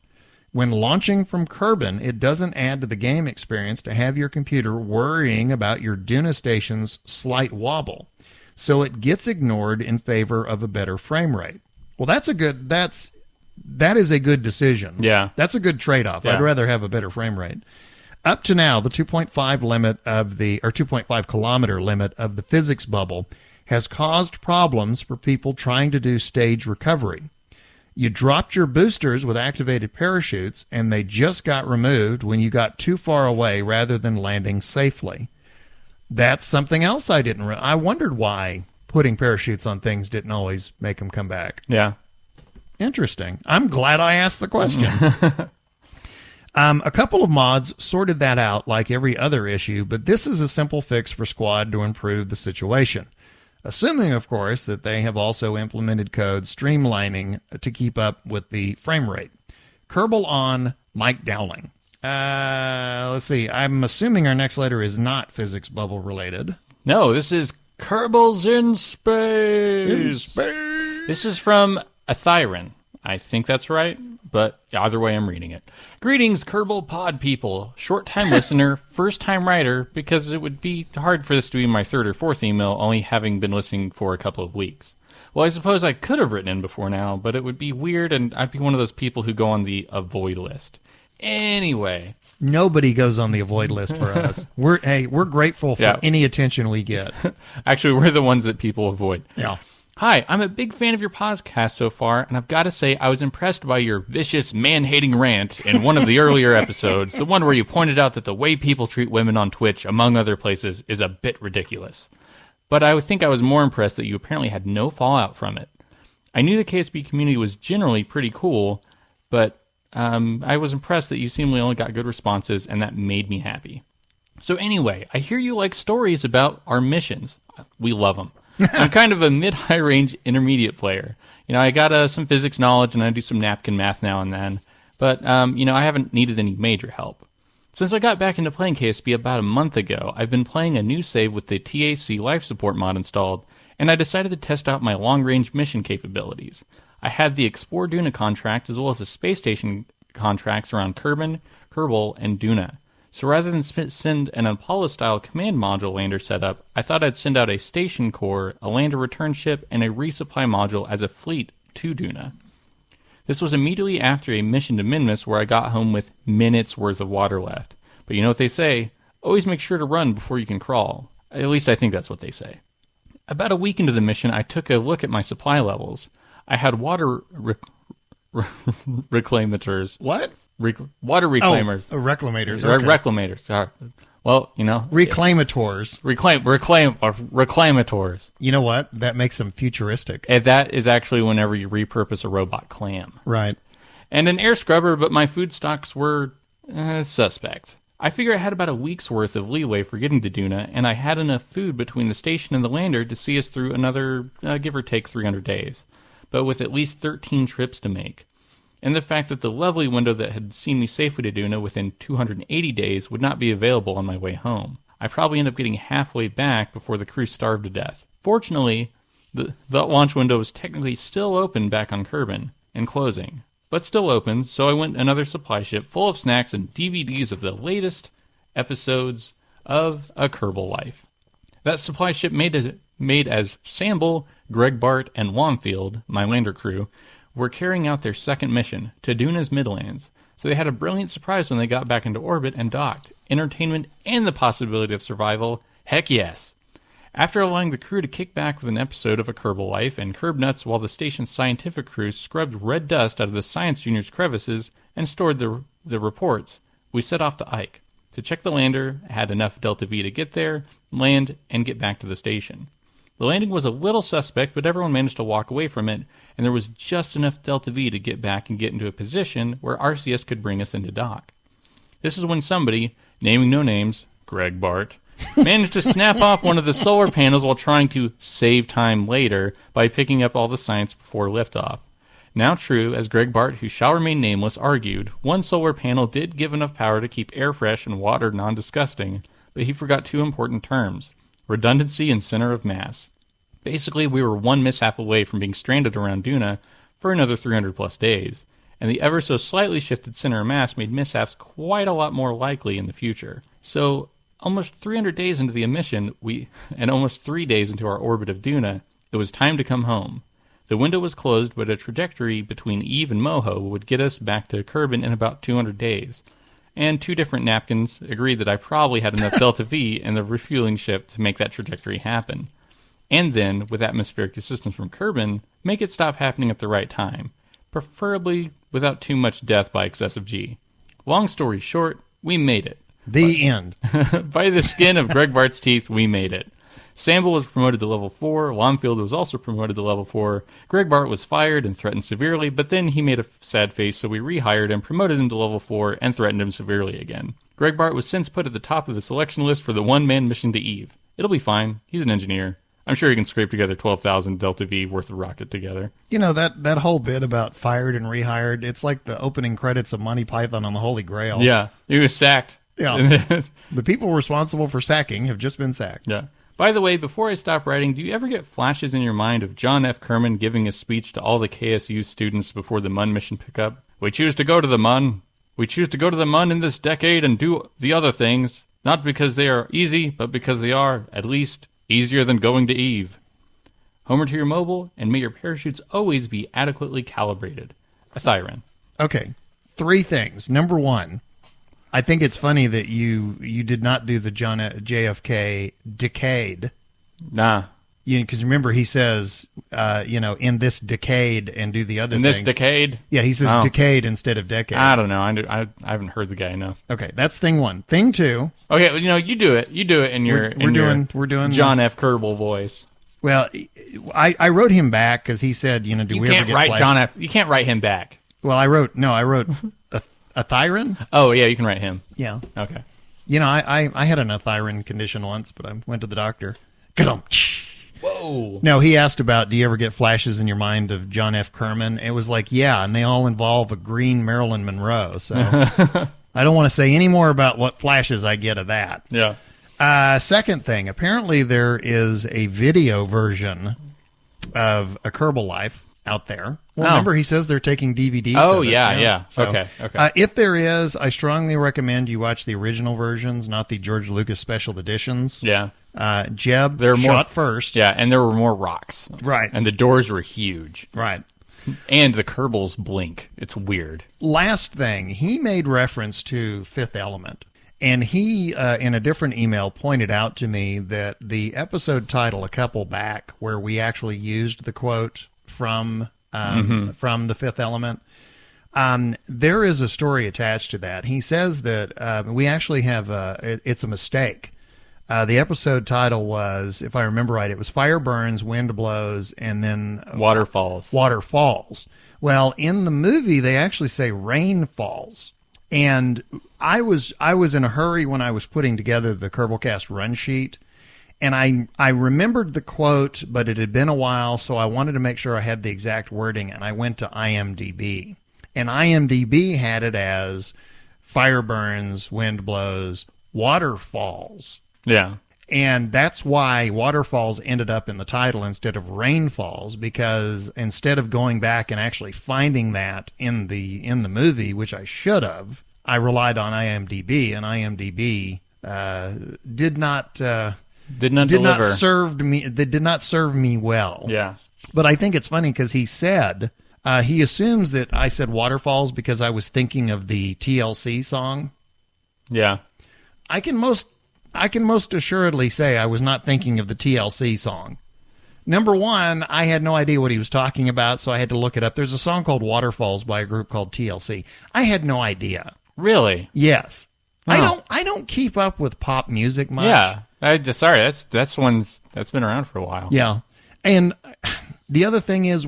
When launching from Kerbin, it doesn't add to the game experience to have your computer worrying about your Duna station's slight wobble, so it gets ignored in favor of a better frame rate. Well, that is a good decision. Yeah. That's a good trade-off. Yeah. I'd rather have a better frame rate. Up to now, the 2.5 kilometer limit of the physics bubble has caused problems for people trying to do stage recovery. You dropped your boosters with activated parachutes, and they just got removed when you got too far away rather than landing safely. That's something else I didn't I wondered why putting parachutes on things didn't always make them come back. Yeah. Interesting. I'm glad I asked the question. A couple of mods sorted that out like every other issue, but this is a simple fix for Squad to improve the situation. Assuming, of course, that they have also implemented code streamlining to keep up with the frame rate. Kerbal on Mike Dowling. Let's see. I'm assuming our next letter is not physics bubble related. No, this is Kerbal's in space. This is from a Thyron. I think that's right, but either way, I'm reading it. Greetings, Kerbal Pod people. Short-time listener, first-time writer, because it would be hard for this to be my third or fourth email, only having been listening for a couple of weeks. Well, I suppose I could have written in before now, but it would be weird, and I'd be one of those people who go on the avoid list. Anyway. Nobody goes on the avoid list for us. We're grateful for any attention we get. Actually, we're the ones that people avoid. Yeah. Hi, I'm a big fan of your podcast so far, and I've got to say I was impressed by your vicious man-hating rant in one of the earlier episodes, the one where you pointed out that the way people treat women on Twitch, among other places, is a bit ridiculous. But I think I was more impressed that you apparently had no fallout from it. I knew the KSB community was generally pretty cool, but I was impressed that you seemingly only got good responses, and that made me happy. So anyway, I hear you like stories about our missions. We love them. I'm kind of a mid-high range intermediate player. I got some physics knowledge and I do some napkin math now and then, but I haven't needed any major help. Since I got back into playing KSB about a month ago, I've been playing a new save with the TAC life support mod installed, and I decided to test out my long-range mission capabilities. I had the Explore Duna contract as well as the space station contracts around Kerbal, and Duna. So rather than send an Apollo-style command module lander setup, I thought I'd send out a station core, a lander return ship, and a resupply module as a fleet to Duna. This was immediately after a mission to Minmus where I got home with minutes worth of water left. But you know what they say, always make sure to run before you can crawl. At least I think that's what they say. About a week into the mission, I took a look at my supply levels. I had water reclamators. What? Water reclaimers. Oh, reclamators. Okay. Reclamators. Sorry. Well, Reclamators. Reclamators. You know what? That makes them futuristic. And that is actually whenever you repurpose a robot clam. Right. And an air scrubber, but my food stocks were suspect. I figure I had about a week's worth of leeway for getting to Duna, and I had enough food between the station and the lander to see us through another, give or take, 300 days. But with at least 13 trips to make. And the fact that the lovely window that had seen me safely to Duna within 280 days would not be available on my way home. I probably end up getting halfway back before the crew starved to death. Fortunately, the launch window was technically still open back on Kerbin, and closing. But still open, so I went another supply ship full of snacks and DVDs of the latest episodes of A Kerbal Life. That supply ship made as Samble, Greg Bart, and Wanfield, my lander crew, were carrying out their second mission, to Duna's Midlands, so they had a brilliant surprise when they got back into orbit and docked. Entertainment and the possibility of survival, heck yes! After allowing the crew to kick back with an episode of A Kerbal Life and curb nuts while the station's scientific crew scrubbed red dust out of the Science Junior's crevices and stored the reports, we set off to Ike. To check the lander, had enough Delta V to get there, land, and get back to the station. The landing was a little suspect, but everyone managed to walk away from it, and there was just enough Delta V to get back and get into a position where RCS could bring us into dock. This is when somebody, naming no names, Greg Bart, managed to snap off one of the solar panels while trying to save time later by picking up all the science before liftoff. Now true, as Greg Bart, who shall remain nameless, argued, one solar panel did give enough power to keep air fresh and water non-disgusting, but he forgot two important terms, redundancy and center of mass. Basically, we were one mishap away from being stranded around Duna for another 300-plus days, and the ever so slightly shifted center of mass made mishaps quite a lot more likely in the future. So, almost 300 days into the mission, and almost 3 days into our orbit of Duna, it was time to come home. The window was closed, but a trajectory between Eve and Moho would get us back to Kerbin in about 200 days. And two different napkins agreed that I probably had enough Delta V in the refueling ship to make that trajectory happen. And then, with atmospheric assistance from Kerbin, make it stop happening at the right time, preferably without too much death by excessive G. Long story short, we made it. The end. By the skin of Greg Bart's teeth, we made it. Samble was promoted to level 4. Lomfield was also promoted to level 4. Greg Bart was fired and threatened severely, but then he made a sad face, so we rehired him, promoted him to level 4, and threatened him severely again. Greg Bart was since put at the top of the selection list for the one-man mission to Eve. It'll be fine. He's an engineer. I'm sure he can scrape together 12,000 Delta V worth of rocket together. You know, that whole bit about fired and rehired, it's like the opening credits of Monty Python on the Holy Grail. Yeah, he was sacked. Yeah. The people responsible for sacking have just been sacked. Yeah. By the way, before I stop writing, do you ever get flashes in your mind of John F. Kerman giving a speech to all the KSU students before the MUN mission pickup? We choose to go to the MUN. We choose to go to the MUN in this decade and do the other things, not because they are easy, but because they are, at least, easier than going to Eve. Homer to your mobile, and may your parachutes always be adequately calibrated. A siren. Okay. 3 things. Number 1, I think it's funny that you did not do the John JFK decade. Nah. Because remember, he says, in this decade, and do the other things. In this decade? Yeah, he says decade instead of decade. I don't know. I haven't heard the guy enough. Okay, that's thing 1. Thing 2. Okay, you do it. You do it in your we're doing John F. Kerbal voice. Well, I wrote him back because he said, do we ever get write John F. You can't write him back. Well, I wrote a thyron. Oh yeah, you can write him. Yeah. Okay. I had an athyron condition once, but I went to the doctor. Whoa. No, he asked about, do you ever get flashes in your mind of John F. Kerman? It was like, yeah, and they all involve a green Marilyn Monroe. So I don't want to say any more about what flashes I get of that. Yeah. Second thing, apparently there is a video version of A Kerbal Life out there. Well, remember, he says they're taking DVDs. Oh, of it, yeah. So, okay. If there is, I strongly recommend you watch the original versions, not the George Lucas special editions. Yeah. Jeb shot first. Yeah, and there were more rocks. Right. And the doors were huge. Right. And the Kerbals blink. It's weird. Last thing, he made reference to Fifth Element. And he, in a different email, pointed out to me that the episode title a couple back, where we actually used the quote from the Fifth Element, there is a story attached to that. He says that we actually have it's a mistake. The episode title was, if I remember right, it was Fire Burns, Wind Blows, and then Water Falls. Water Falls. Well, in the movie, they actually say Rain Falls. And I was in a hurry when I was putting together the Kerbalcast run sheet, and I remembered the quote, but it had been a while, so I wanted to make sure I had the exact wording, and I went to IMDb. And IMDb had it as Fire Burns, Wind Blows, Water Falls. Yeah. And that's why Waterfalls ended up in the title instead of Rainfalls, because instead of going back and actually finding that in the movie, which I should have, I relied on IMDb, and IMDb did not serve me well. Yeah. But I think it's funny because he said he assumes that I said Waterfalls because I was thinking of the TLC song. Yeah. I can most assuredly say I was not thinking of the TLC song. Number one, I had no idea what he was talking about, so I had to look it up. There's a song called Waterfalls by a group called TLC. I had no idea. Really? Yes. Oh. I don't keep up with pop music much. Yeah. That's one that's been around for a while. Yeah. And the other thing is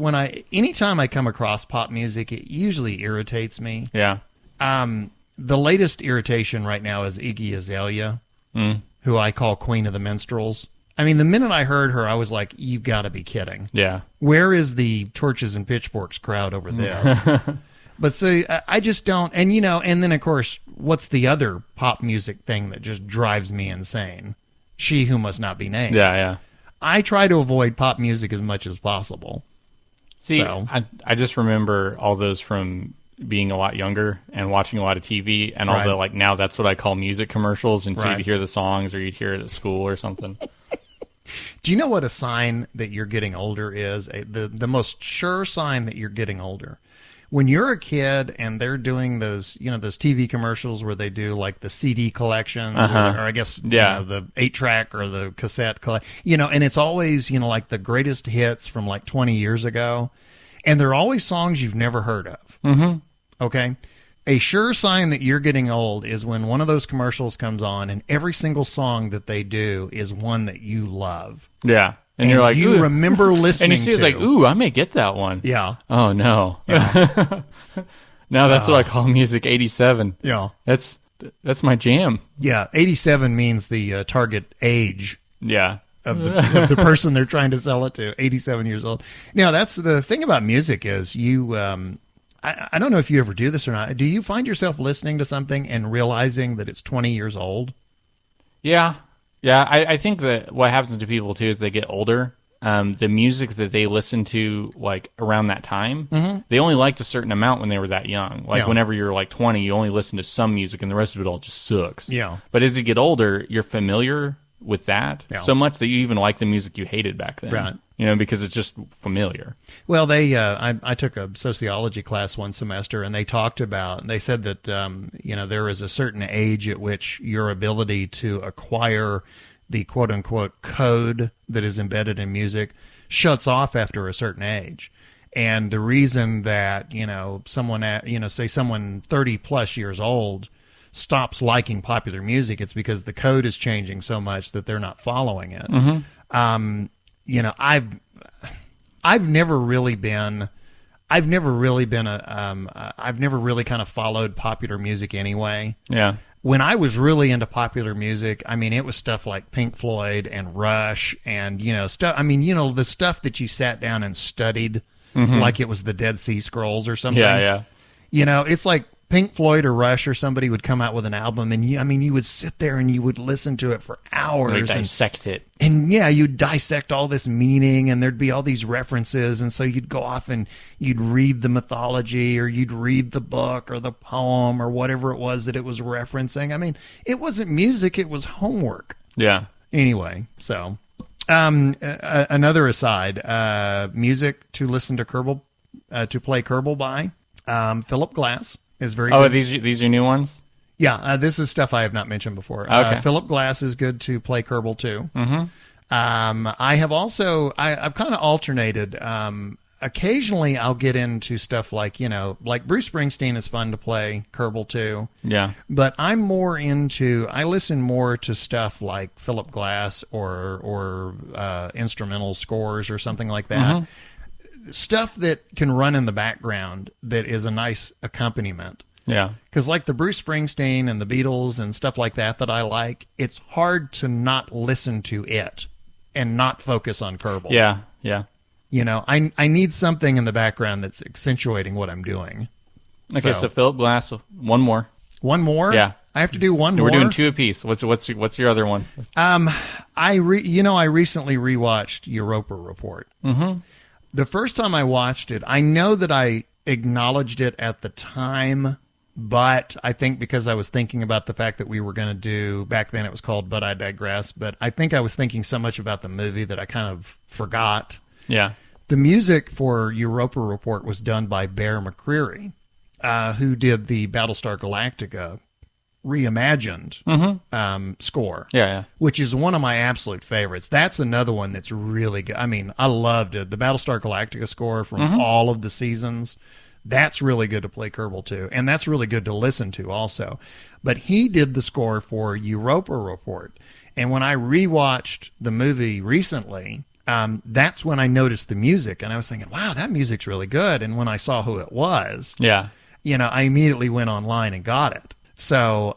anytime I come across pop music, it usually irritates me. Yeah. The latest irritation right now is Iggy Azalea. Who I call Queen of the Minstrels. I mean, the minute I heard her, I was like, you've got to be kidding. Yeah. Where is the torches and pitchforks crowd over this? But see, I just don't. And, and then, of course, what's the other pop music thing that just drives me insane? She Who Must Not Be Named. Yeah, yeah. I try to avoid pop music as much as possible. See, so. I just remember all those from being a lot younger and watching a lot of TV, and all the, now that's what I call music commercials, and so you'd hear the songs or you'd hear it at school or something. Do you know what a sign that you're getting older is? The most sure sign that you're getting older. When you're a kid and they're doing those, those TV commercials where they do like the CD collections, or I guess, the 8-track or the cassette and it's always, like the greatest hits from like 20 years ago. And they're always songs you've never heard of. Mm-hmm. Okay? A sure sign that you're getting old is when one of those commercials comes on and every single song that they do is one that you love. Yeah. And you're like, you ooh. remember listening and you see it's like, ooh, I may get that one. Yeah. Oh, no. Yeah. Now that's what I call music 87. Yeah. That's my jam. Yeah. 87 means the target age. Yeah. Of the person they're trying to sell it to, 87 years old. Now, that's the thing about music is you, I don't know if you ever do this or not. Do you find yourself listening to something and realizing that it's 20 years old? Yeah. Yeah. I think that what happens to people, too, is they get older. The music that they listen to, like, around that time, they only liked a certain amount when they were that young. Like, whenever you're, like, 20, you only listen to some music, and the rest of it all just sucks. Yeah. But as you get older, you're familiar with that so much that you even like the music you hated back then. Right. You know, because it's just familiar. Well, I took a sociology class one semester, and they talked about, they said that, there is a certain age at which your ability to acquire the quote-unquote code that is embedded in music shuts off after a certain age. And the reason that, say someone 30-plus years old stops liking popular music, it's because the code is changing so much that they're not following it. I've never really kind of followed popular music anyway. Yeah. When I was really into popular music, I mean, it was stuff like Pink Floyd and Rush and, stuff. I mean, the stuff that you sat down and studied like it was the Dead Sea Scrolls or something. Yeah, yeah. It's like Pink Floyd or Rush or somebody would come out with an album, and you would sit there and you would listen to it for hours. Like dissect it. And yeah, you'd dissect all this meaning, and there'd be all these references, and so you'd go off and you'd read the mythology, or you'd read the book or the poem or whatever it was that it was referencing. I mean, it wasn't music, it was homework. Yeah. Anyway, so another aside, music to listen to to play Kerbal by Philip Glass. Is very good. These are new ones? Yeah, this is stuff I have not mentioned before. Okay. Philip Glass is good to play Kerbal too. Mm-hmm. I have also I've kind of alternated. Occasionally I'll get into stuff like Bruce Springsteen is fun to play Kerbal too. Yeah. But I listen more to stuff like Philip Glass or instrumental scores or something like that. Mm-hmm. Stuff that can run in the background that is a nice accompaniment. Yeah. Because like the Bruce Springsteen and the Beatles and stuff like that I like, it's hard to not listen to it and not focus on Kerbal. Yeah, yeah. I need something in the background that's accentuating what I'm doing. Okay, so Philip Glass, one more. One more? Yeah. I have to do one more? We're doing two apiece. What's your other one? I recently rewatched Europa Report. Mm-hmm. The first time I watched it, I know that I acknowledged it at the time, but I think because I was thinking about the fact that we were going to do, back then it was called But I Digress, but I think I was thinking so much about the movie that I kind of forgot. Yeah. The music for Europa Report was done by Bear McCreary, who did the Battlestar Galactica reimagined score. Yeah. Which is one of my absolute favorites. That's another one that's really good. I mean, I loved it. The Battlestar Galactica score from all of the seasons. That's really good to play Kerbal to, and that's really good to listen to also. But he did the score for Europa Report, and when I rewatched the movie recently, that's when I noticed the music, and I was thinking, wow, that music's really good. And when I saw who it was, I immediately went online and got it. So,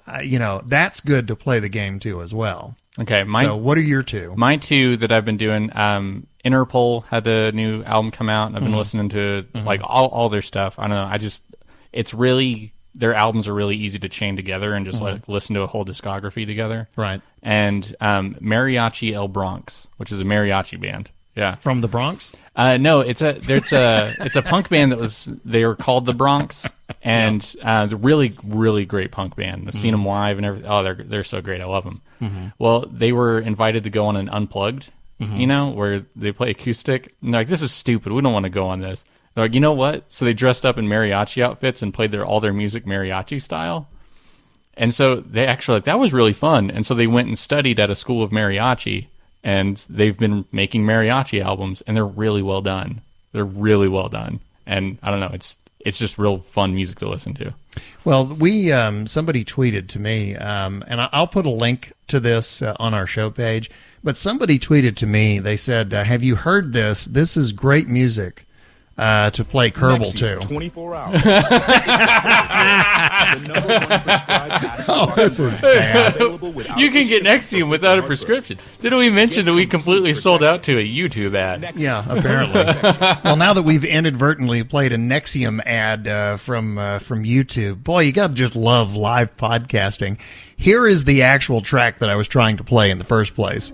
that's good to play the game too as well. Okay. So what are your two? My two that I've been doing, Interpol had a new album come out, and I've been listening to like all their stuff. I don't know. It's really, their albums are really easy to chain together and just like listen to a whole discography together. Right. And Mariachi El Bronx, which is a mariachi band. Yeah. From the Bronx? No, it's a punk band they were called the Bronx, and it's a really, really great punk band. I've seen them live and everything. Oh, they're so great. I love them. Mm-hmm. Well, they were invited to go on an Unplugged, where they play acoustic. And they're like, this is stupid. We don't want to go on this. They're like, you know what? So they dressed up in mariachi outfits and played all their music mariachi style. And so they actually, that was really fun. And so they went and studied at a school of mariachi. And they've been making mariachi albums, and they're really well done. They're really well done. And I don't know, it's just real fun music to listen to. Well, somebody tweeted to me, and I'll put a link to this on our show page. But somebody tweeted to me. They said, "Have you heard this? This is great music to play Kerbal to." 24 hours. Oh, this is bad. You can get Nexium without a prescription. Didn't we mention that we completely sold out to a YouTube ad? Yeah, apparently. Well, now that we've inadvertently played a Nexium ad from YouTube, boy, you got to just love live podcasting. Here is the actual track that I was trying to play in the first place.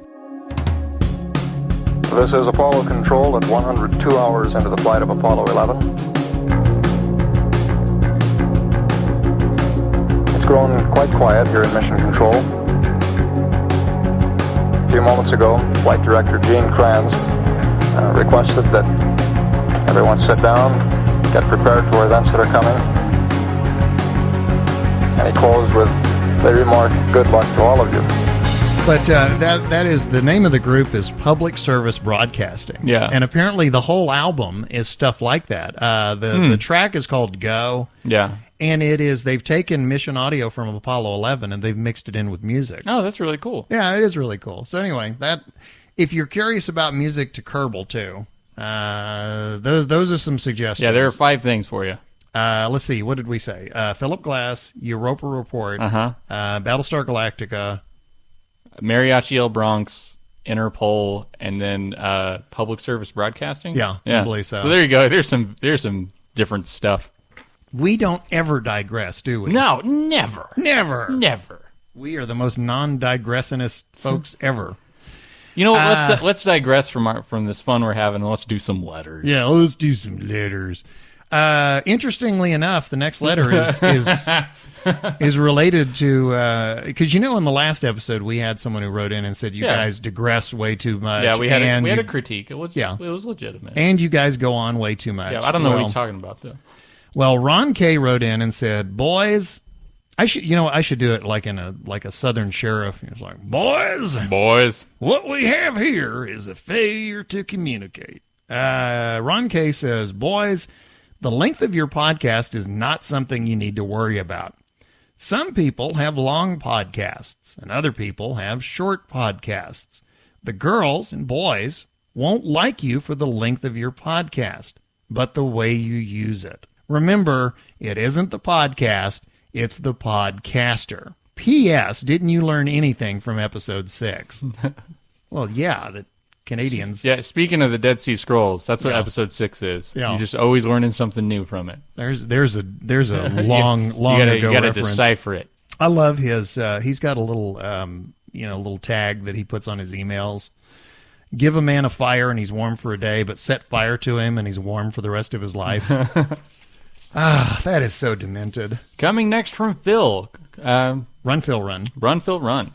This is Apollo Control at 102 hours into the flight of Apollo 11. It's grown quite quiet here in Mission Control. A few moments ago, Flight Director Gene Kranz requested that everyone sit down, get prepared for events that are coming. And he closed with the remark, "Good luck to all of you." But that is the name of the group is Public Service Broadcasting. Yeah. And apparently the whole album is stuff like that. The track is called Go. Yeah. And they've taken mission audio from Apollo 11 and they've mixed it in with music. Oh, that's really cool. Yeah, it is really cool. So anyway, if you're curious about music to Kerbal too, those are some suggestions. Yeah, there are 5 things for you. Let's see. What did we say? Philip Glass, Europa Report, Battlestar Galactica, Mariachi El Bronx, Interpol, and then Public Service Broadcasting. Yeah, I believe so. So there you go. There's some different stuff. We don't ever digress, do we? No, never. We are the most non-digressionist folks ever. You know what? Let's digress from this fun we're having. And let's do some letters. Yeah, let's do some letters. Interestingly enough, the next letter is related to because in the last episode we had someone who wrote in and said you guys digress way too much. Yeah, we had a critique. It was legitimate. And you guys go on way too much. Yeah, I don't know what he's talking about though. Well, Ron K wrote in and said, "Boys, I should do it like a Southern sheriff. He was like, boys, what we have here is a failure to communicate." Ron K says, "Boys, the length of your podcast is not something you need to worry about. Some people have long podcasts, and other people have short podcasts. The girls and boys won't like you for the length of your podcast, but the way you use it. Remember, it isn't the podcast, it's the podcaster. P.S. Didn't you learn anything from episode 6? Well, yeah, that Canadians. Yeah, speaking of the Dead Sea Scrolls, that's what episode 6 is. Yeah. You're just always learning something new from it. There's a long ago you gotta reference. Decipher it. I love his. He's got a little little tag that he puts on his emails. Give a man a fire and he's warm for a day, but set fire to him and he's warm for the rest of his life. That is so demented. Coming next from Phil. Run, Phil, run. Run, Phil, run.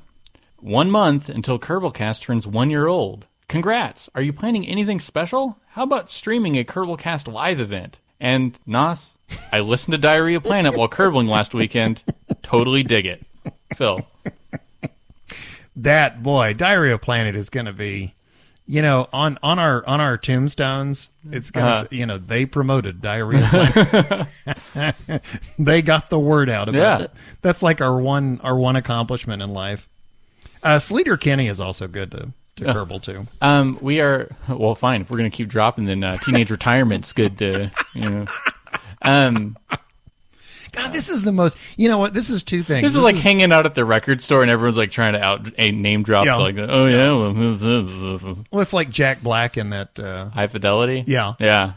1 month until Kerbalcast turns 1 year old. Congrats! Are you planning anything special? How about streaming a Kerbalcast live event? And, Nos, I listened to Diarrhea Planet while Kerbling last weekend. Totally dig it. Phil. That, boy, Diarrhea Planet is going to be, on our tombstones, it's going to, they promoted Diarrhea Planet. They got the word out about it. That's like our one accomplishment in life. Sleater Kenny is also good to Kerbal too. We are fine. If we're going to keep dropping, then teenage retirement's good to God, this is the most. You know what? This is two things. This is like hanging out at the record store and everyone's like trying to name drop like, oh yeah, well, who's this? Well, it's like Jack Black in that High Fidelity. Yeah.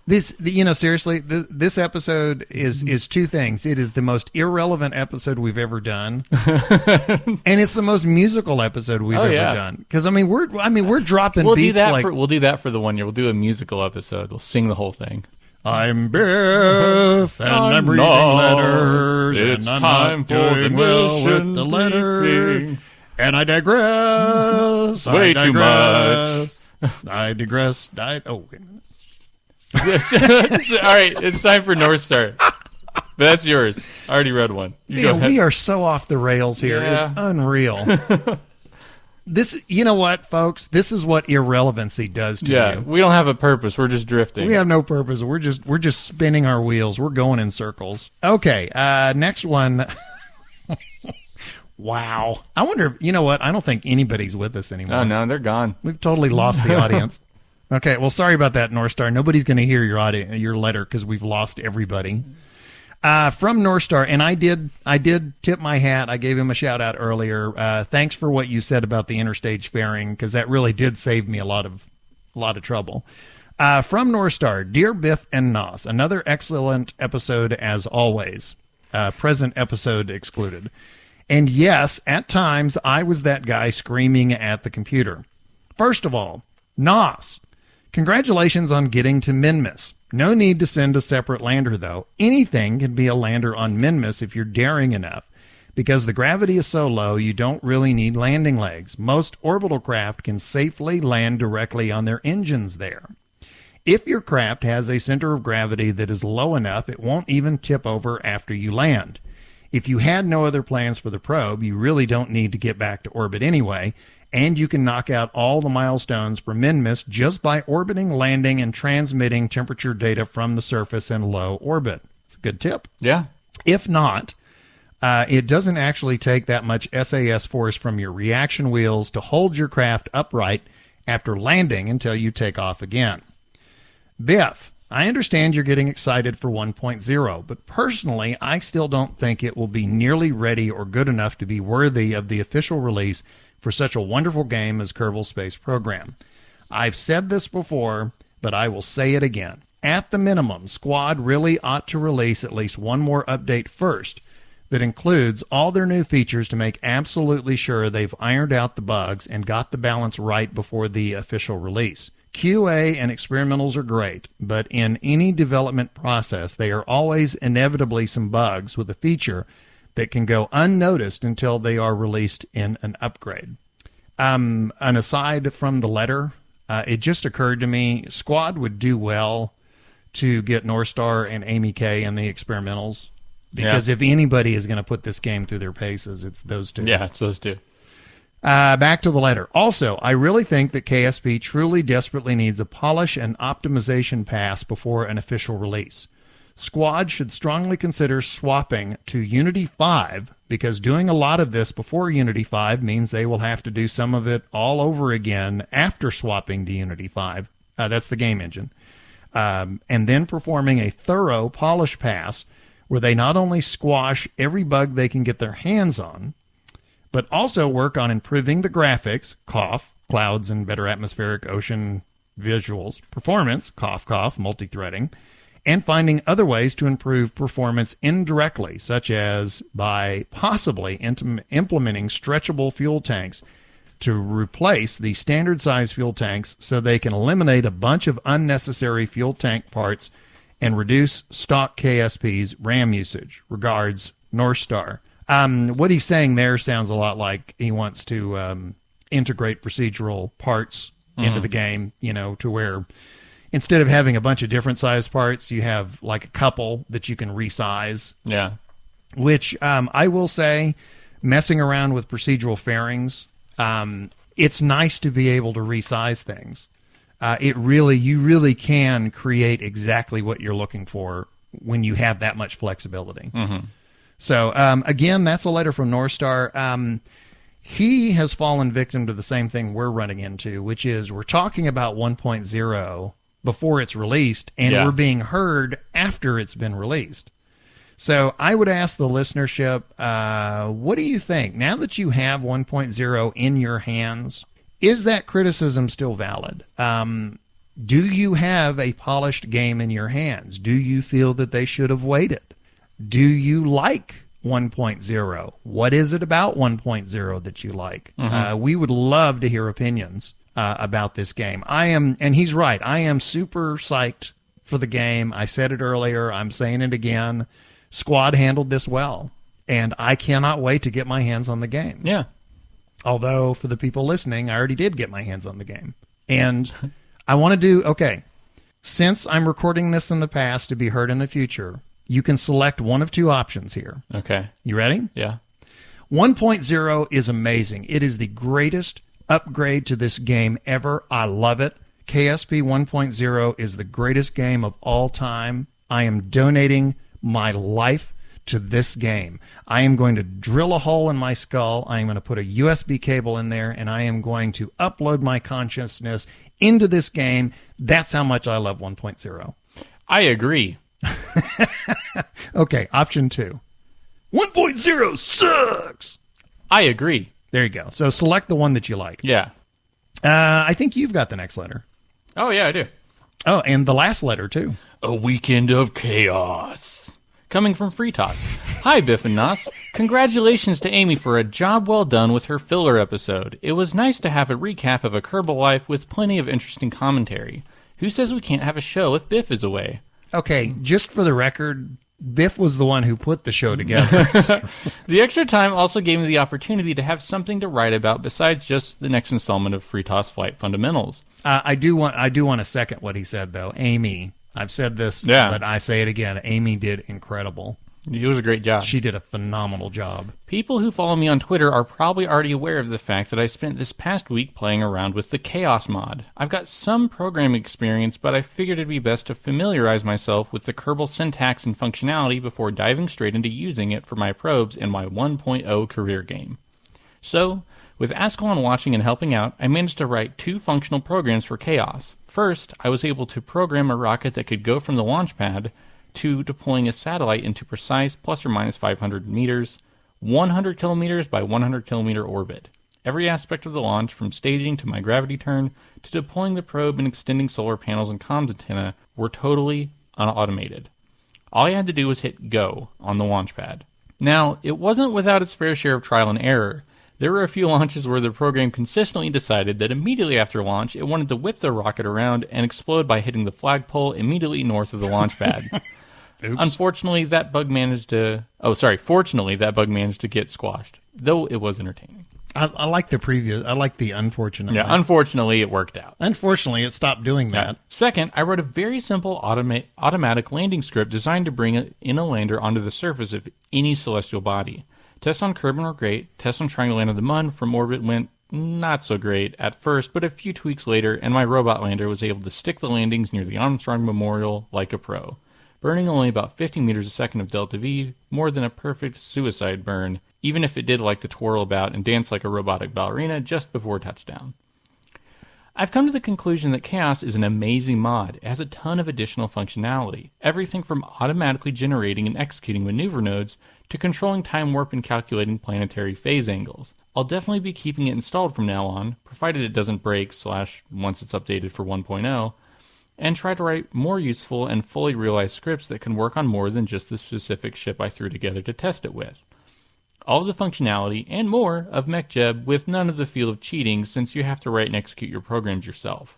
This, seriously, this episode is two things. It is the most irrelevant episode we've ever done, and it's the most musical episode we've ever done. Because we're dropping beats we'll do that for the 1 year. We'll do a musical episode. We'll sing the whole thing. I'm Biff, and I'm reading letters. It's and I'm time not for doing the well mission with the letter. And I digress. Way too much. I digress. Oh. All right, it's time for North Star. That's yours. I already read one. We are so off the rails here. Yeah. It's unreal. This, you know what, folks? This is what irrelevancy does to you. We don't have a purpose. We're just drifting. We have no purpose. We're just spinning our wheels. We're going in circles. Okay, next one. Wow. I wonder, you know what? I don't think anybody's with us anymore. Oh, no, they're gone. We've totally lost the audience. Okay, well, sorry about that, North Star. Nobody's going to hear your letter because we've lost everybody. From North Star, and I did tip my hat. I gave him a shout out earlier. Thanks for what you said about the interstage fairing, because that really did save me a lot of trouble. From North Star, dear Biff and Nos, another excellent episode as always. Present episode excluded. And yes, at times I was that guy screaming at the computer. First of all, Nos, congratulations on getting to Minmus. No need to send a separate lander, though. Anything can be a lander on Minmus if you're daring enough. Because the gravity is so low, you don't really need landing legs. Most orbital craft can safely land directly on their engines there. If your craft has a center of gravity that is low enough, it won't even tip over after you land. If you had no other plans for the probe, you really don't need to get back to orbit anyway, and you can knock out all the milestones for Minmus just by orbiting, landing, and transmitting temperature data from the surface in low orbit. It's a good tip. Yeah. If not, it doesn't actually take that much SAS force from your reaction wheels to hold your craft upright after landing until you take off again. Biff, I understand you're getting excited for 1.0, but personally, I still don't think it will be nearly ready or good enough to be worthy of the official release for such a wonderful game as Kerbal Space Program. I've said this before, but I will say it again. At the minimum, Squad really ought to release at least one more update first that includes all their new features to make absolutely sure they've ironed out the bugs and got the balance right before the official release. QA and experimentals are great, but in any development process, they are always inevitably some bugs with a feature that can go unnoticed until they are released in an upgrade. An aside from the letter, it just occurred to me, Squad would do well to get North Star and Amy K and the experimentals, because if anybody is going to put this game through their paces, it's those two. Yeah, it's those two. Back to the letter. Also, I really think that KSP truly desperately needs a polish and optimization pass before an official release. Squad should strongly consider swapping to Unity 5, because doing a lot of this before Unity 5 means they will have to do some of it all over again after swapping to Unity 5. That's the game engine. And then performing a thorough polish pass where they not only squash every bug they can get their hands on, but also work on improving the graphics, cough, clouds and better atmospheric ocean visuals, performance, cough, cough, multi-threading, and finding other ways to improve performance indirectly, such as by possibly implementing stretchable fuel tanks to replace the standard size fuel tanks so they can eliminate a bunch of unnecessary fuel tank parts and reduce stock KSP's RAM usage. Regards, North Star. What he's saying there sounds a lot like he wants to integrate procedural parts into the game, to where instead of having a bunch of different size parts, you have like a couple that you can resize. Yeah. Which I will say, messing around with procedural fairings, it's nice to be able to resize things. You really can create exactly what you're looking for when you have that much flexibility. Mm-hmm. So, again, that's a letter from North Star. He has fallen victim to the same thing we're running into, which is we're talking about 1.0 before it's released, and we're being heard after it's been released. So I would ask the listenership, what do you think? Now that you have 1.0 in your hands, is that criticism still valid? Do you have a polished game in your hands? Do you feel that they should have waited? Do you like 1.0? What is it about 1.0 that you like? Mm-hmm. We would love to hear opinions about this game. And he's right, I am super psyched for the game. I said it earlier, I'm saying it again. Squad handled this well, and I cannot wait to get my hands on the game. Yeah. Although, for the people listening, I already did get my hands on the game. And I want to since I'm recording this in the past to be heard in the future, you can select one of two options here. Okay. You ready? Yeah. 1.0 is amazing. It is the greatest upgrade to this game ever. I love it. KSP 1.0 is the greatest game of all time. I am donating my life to this game. I am going to drill a hole in my skull. I am going to put a USB cable in there, and I am going to upload my consciousness into this game. That's how much I love 1.0. I agree. Okay, option 2. 1.0 sucks. I agree. There you go. So select the one that you like. Yeah. I think you've got the next letter. Oh, yeah, I do. Oh, and the last letter, too. A weekend of chaos. Coming from Freetoss. Hi, Biff and Nos. Congratulations to Amy for a job well done with her filler episode. It was nice to have a recap of a Kerbal life with plenty of interesting commentary. Who says we can't have a show if Biff is away? Okay, just for the record, Biff was the one who put the show together. The extra time also gave me the opportunity to have something to write about besides just the next installment of Freetoss Flight Fundamentals. I do want to second what he said, though. Amy, I've said this, but I say it again. Amy did incredible. It was a great job. She did a phenomenal job. People who follow me on Twitter are probably already aware of the fact that I spent this past week playing around with the Chaos mod. I've got some programming experience, but I figured it'd be best to familiarize myself with the Kerbal syntax and functionality before diving straight into using it for my probes in my 1.0 career game. So, with Ascalon watching and helping out, I managed to write 2 functional programs for Chaos. First, I was able to program a rocket that could go from the launch pad to deploying a satellite into precise plus or minus 500 meters, 100 kilometers by 100 kilometer orbit. Every aspect of the launch, from staging to my gravity turn to deploying the probe and extending solar panels and comms antenna, were totally unautomated. All I had to do was hit go on the launch pad. Now, it wasn't without its fair share of trial and error. There were a few launches where the program consistently decided that immediately after launch it wanted to whip the rocket around and explode by hitting the flagpole immediately north of the launch pad. Fortunately, that bug managed to get squashed, though it was entertaining. I like the previous. I like the unfortunately. Yeah, unfortunately, it worked out. Unfortunately, it stopped doing that. Second, I wrote a very simple automatic landing script designed to bring in a lander onto the surface of any celestial body. Tests on Kerbin were great. Tests on trying to land on the Mun from orbit went not so great at first, but a few tweaks later, and my robot lander was able to stick the landings near the Armstrong Memorial like a pro. Burning only about 50 meters a second of delta V, more than a perfect suicide burn, even if it did like to twirl about and dance like a robotic ballerina just before touchdown. I've come to the conclusion that Chaos is an amazing mod. It has a ton of additional functionality, everything from automatically generating and executing maneuver nodes to controlling time warp and calculating planetary phase angles. I'll definitely be keeping it installed from now on, provided it doesn't break / once it's updated for 1.0, and try to write more useful and fully realized scripts that can work on more than just the specific ship I threw together to test it with. All of the functionality, and more, of MechJeb with none of the feel of cheating since you have to write and execute your programs yourself.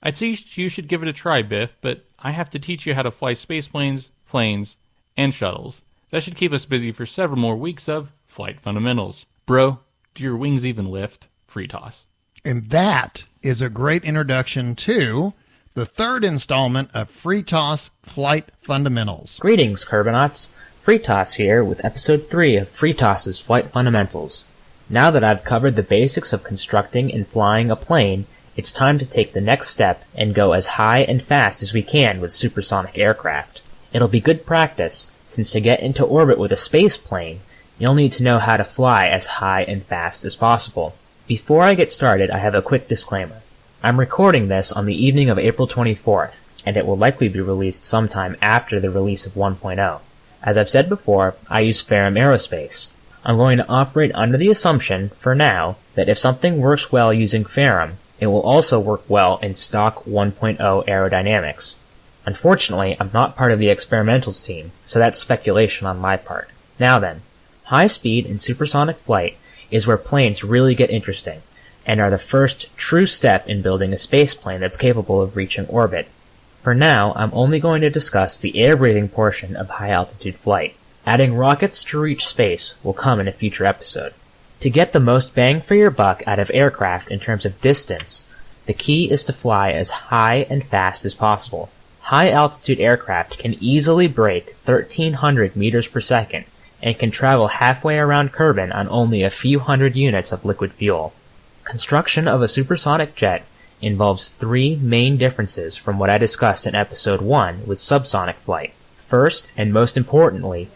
I'd say you should give it a try, Biff, but I have to teach you how to fly space planes, and shuttles. That should keep us busy for several more weeks of Flight Fundamentals. Bro, do your wings even lift? Freetoss. And that is a great introduction to the 3rd installment of Freetoss Flight Fundamentals. Greetings, Kerbonauts. Freetoss here with Episode 3 of Freetoss's Flight Fundamentals. Now that I've covered the basics of constructing and flying a plane, it's time to take the next step and go as high and fast as we can with supersonic aircraft. It'll be good practice, since to get into orbit with a space plane, you'll need to know how to fly as high and fast as possible. Before I get started, I have a quick disclaimer. I'm recording this on the evening of April 24th, and it will likely be released sometime after the release of 1.0. As I've said before, I use Ferrum Aerospace. I'm going to operate under the assumption, for now, that if something works well using Ferrum, it will also work well in stock 1.0 aerodynamics. Unfortunately, I'm not part of the experimentals team, so that's speculation on my part. Now then, high speed and supersonic flight is where planes really get interesting, and are the first true step in building a spaceplane that's capable of reaching orbit. For now, I'm only going to discuss the air-breathing portion of high-altitude flight. Adding rockets to reach space will come in a future episode. To get the most bang for your buck out of aircraft in terms of distance, the key is to fly as high and fast as possible. High-altitude aircraft can easily break 1,300 meters per second and can travel halfway around Kerbin on only a few hundred units of liquid fuel. Construction of a supersonic jet involves three main differences from what I discussed in episode 1 with subsonic flight. First, and most importantly,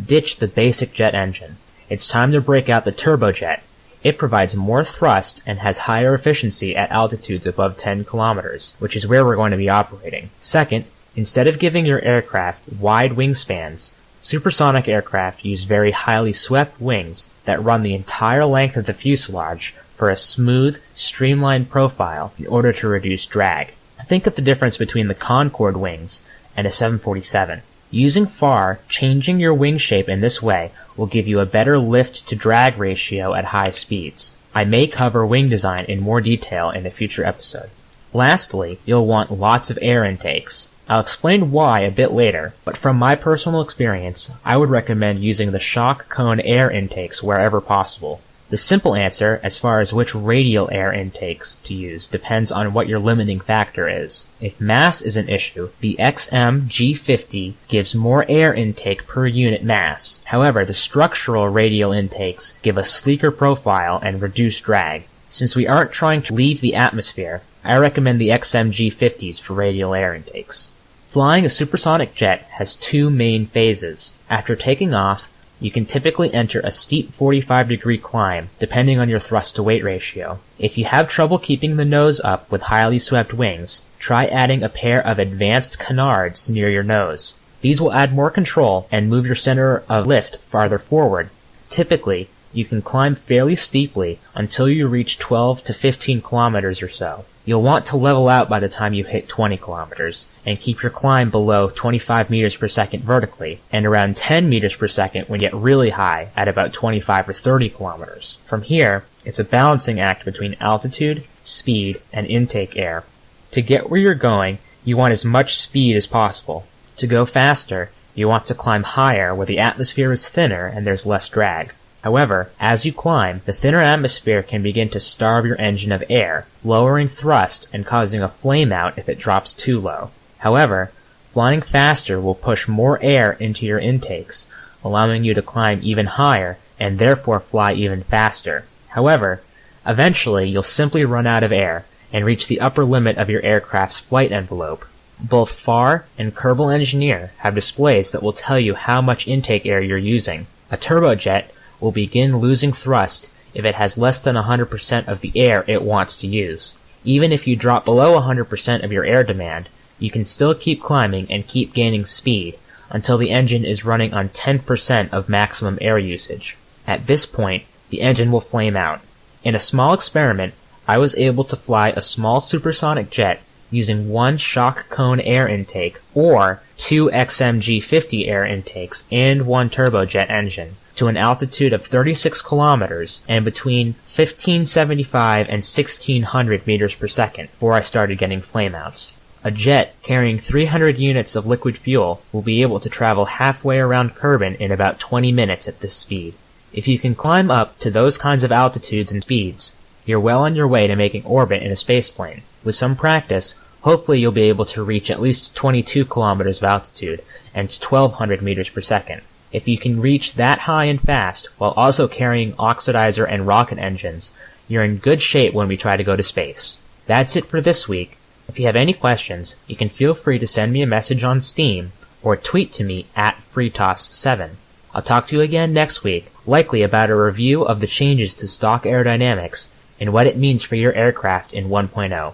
ditch the basic jet engine. It's time to break out the turbojet. It provides more thrust and has higher efficiency at altitudes above 10 kilometers, which is where we're going to be operating. Second, instead of giving your aircraft wide wingspans, supersonic aircraft use very highly swept wings that run the entire length of the fuselage for a smooth, streamlined profile in order to reduce drag. Think of the difference between the Concorde wings and a 747. Using FAR, changing your wing shape in this way will give you a better lift-to-drag ratio at high speeds. I may cover wing design in more detail in a future episode. Lastly, you'll want lots of air intakes. I'll explain why a bit later, but from my personal experience, I would recommend using the shock cone air intakes wherever possible. The simple answer, as far as which radial air intakes to use, depends on what your limiting factor is. If mass is an issue, the XM G50 gives more air intake per unit mass. However, the structural radial intakes give a sleeker profile and reduce drag. Since we aren't trying to leave the atmosphere, I recommend the XM G50s for radial air intakes. Flying a supersonic jet has two main phases. After taking off, you can typically enter a steep 45-degree climb, depending on your thrust-to-weight ratio. If you have trouble keeping the nose up with highly swept wings, try adding a pair of advanced canards near your nose. These will add more control and move your center of lift farther forward. Typically, you can climb fairly steeply until you reach 12 to 15 kilometers or so. You'll want to level out by the time you hit 20 kilometers, and keep your climb below 25 meters per second vertically, and around 10 meters per second when you get really high at about 25 or 30 kilometers. From here, it's a balancing act between altitude, speed, and intake air. To get where you're going, you want as much speed as possible. To go faster, you want to climb higher where the atmosphere is thinner and there's less drag. However, as you climb, the thinner atmosphere can begin to starve your engine of air, lowering thrust and causing a flame out if it drops too low. However, flying faster will push more air into your intakes, allowing you to climb even higher and therefore fly even faster. However, eventually you'll simply run out of air and reach the upper limit of your aircraft's flight envelope. Both FAR and Kerbal Engineer have displays that will tell you how much intake air you're using. A turbojet will begin losing thrust if it has less than 100% of the air it wants to use. Even if you drop below 100% of your air demand, you can still keep climbing and keep gaining speed until the engine is running on 10% of maximum air usage. At this point, the engine will flame out. In a small experiment, I was able to fly a small supersonic jet using one shock cone air intake or two XMG-50 air intakes and one turbojet engine to an altitude of 36 kilometers and between 1575 and 1600 meters per second before I started getting flameouts. A jet carrying 300 units of liquid fuel will be able to travel halfway around Kerbin in about 20 minutes at this speed. If you can climb up to those kinds of altitudes and speeds, you're well on your way to making orbit in a spaceplane. With some practice, hopefully you'll be able to reach at least 22 kilometers of altitude and 1200 meters per second. If you can reach that high and fast, while also carrying oxidizer and rocket engines, you're in good shape when we try to go to space. That's it for this week. If you have any questions, you can feel free to send me a message on Steam, or tweet to me at Freetoss7. I'll talk to you again next week, likely about a review of the changes to stock aerodynamics, and what it means for your aircraft in 1.0.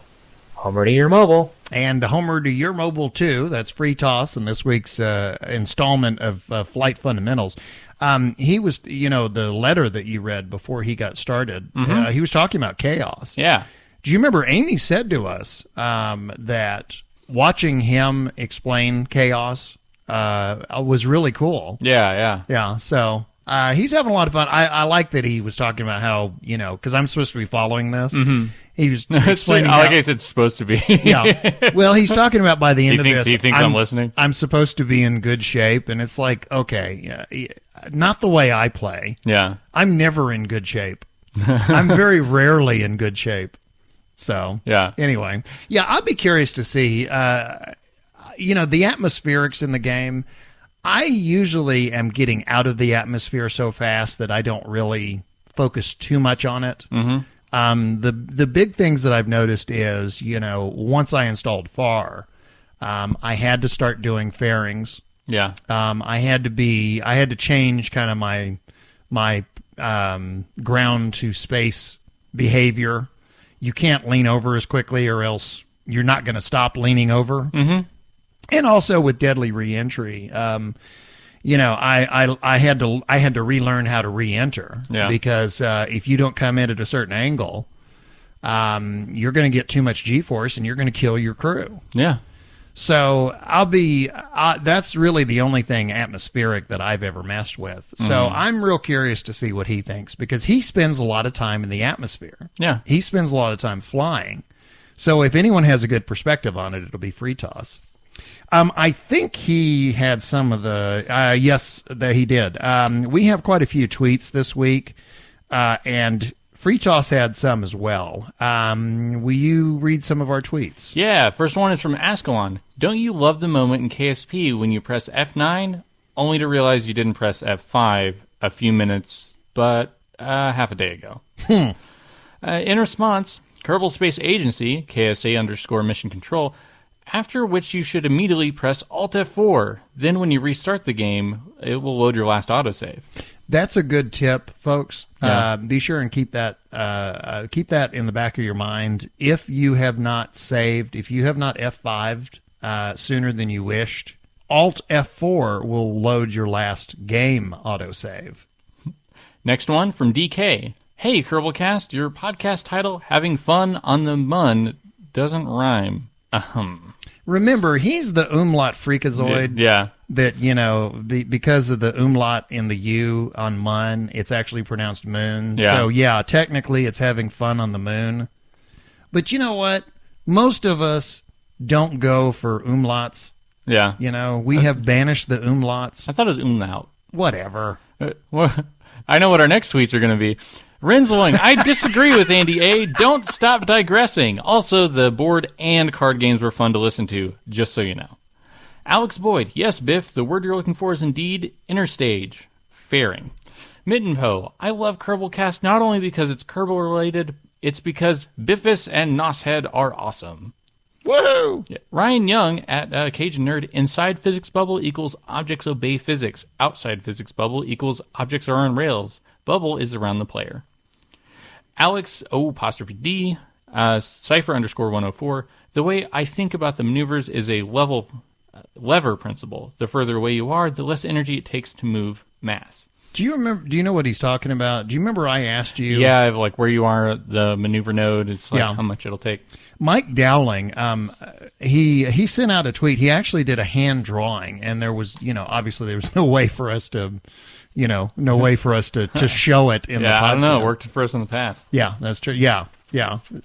Homer to your mobile. And Homer to your mobile, too. That's Freetoss in this week's installment of Flight Fundamentals. He was, the letter that you read before he got started, he was talking about chaos. Yeah. Do you remember Amy said to us that watching him explain chaos was really cool? Yeah. Yeah, so he's having a lot of fun. I like that he was talking about how, because I'm supposed to be following this. Mm-hmm. He was explaining I guess it's supposed to be. Yeah. Well, he's talking about by the end of this. He thinks I'm listening? I'm supposed to be in good shape, and it's like, okay, not the way I play. Yeah. I'm never in good shape. I'm very rarely in good shape. So, yeah. Anyway, yeah, I'd be curious to see, the atmospherics in the game. I usually am getting out of the atmosphere so fast that I don't really focus too much on it. Mm-hmm. The big things that I've noticed is, once I installed FAR, I had to start doing fairings. Yeah. I had to change kind of my ground to space behavior. You can't lean over as quickly, or else you're not going to stop leaning over. Mm-hmm. And also with deadly reentry, I had to relearn how to reenter, because if you don't come in at a certain angle, you're going to get too much G-force and you're going to kill your crew. Yeah. So that's really the only thing atmospheric that I've ever messed with. So I'm real curious to see what he thinks, because he spends a lot of time in the atmosphere. Yeah. He spends a lot of time flying. So if anyone has a good perspective on it, it'll be Freetoss. I think he had some of the, yes, that he did. We have quite a few tweets this week, and Freetoss had some as well. Will you read some of our tweets? Yeah, first one is from Ascalon. Don't you love the moment in KSP when you press F9, only to realize you didn't press F5 a few minutes, but half a day ago? In response, Kerbal Space Agency, KSA _mission control, after which you should immediately press Alt F4. Then when you restart the game, it will load your last autosave. That's a good tip, folks. Yeah. Be sure and keep that in the back of your mind. If you have not saved, if you have not F5'd sooner than you wished, Alt F4 will load your last game autosave. Next one from DK. Hey, Kerbalcast, your podcast title, Having Fun on the Mun, doesn't rhyme. Remember, he's the umlaut freakazoid. Yeah. That, because of the umlaut in the U on mun, it's actually pronounced moon. Yeah. So, yeah, technically it's having fun on the moon. But you know what? Most of us don't go for umlauts. Yeah. We have banished the umlauts. I thought it was umlaut. Whatever. Well, I know what our next tweets are going to be. Rinsling, I disagree with Andy A. Don't stop digressing. Also, the board and card games were fun to listen to, just so you know. Alex Boyd, yes, Biff, the word you're looking for is indeed interstage. Fairing. Mittenpo, I love Kerbalcast not only because it's Kerbal related, it's because Biffus and Noshead are awesome. Woohoo! Yeah. Ryan Young at Cajun Nerd, inside physics bubble equals objects obey physics. Outside physics bubble equals objects are on rails. Bubble is around the player. Alex O''D, Cypher _104. The way I think about the maneuvers is a lever principle. The further away you are, the less energy it takes to move mass. Do you know what he's talking about? Do you remember I asked you? Yeah, like where you are at the maneuver node, it's like how much it'll take. Mike Dowling, he sent out a tweet. He actually did a hand drawing, and there was, obviously there was no way for us to to show it in the podcast. I don't know. It worked for us in the past. Yeah, that's true. Yeah.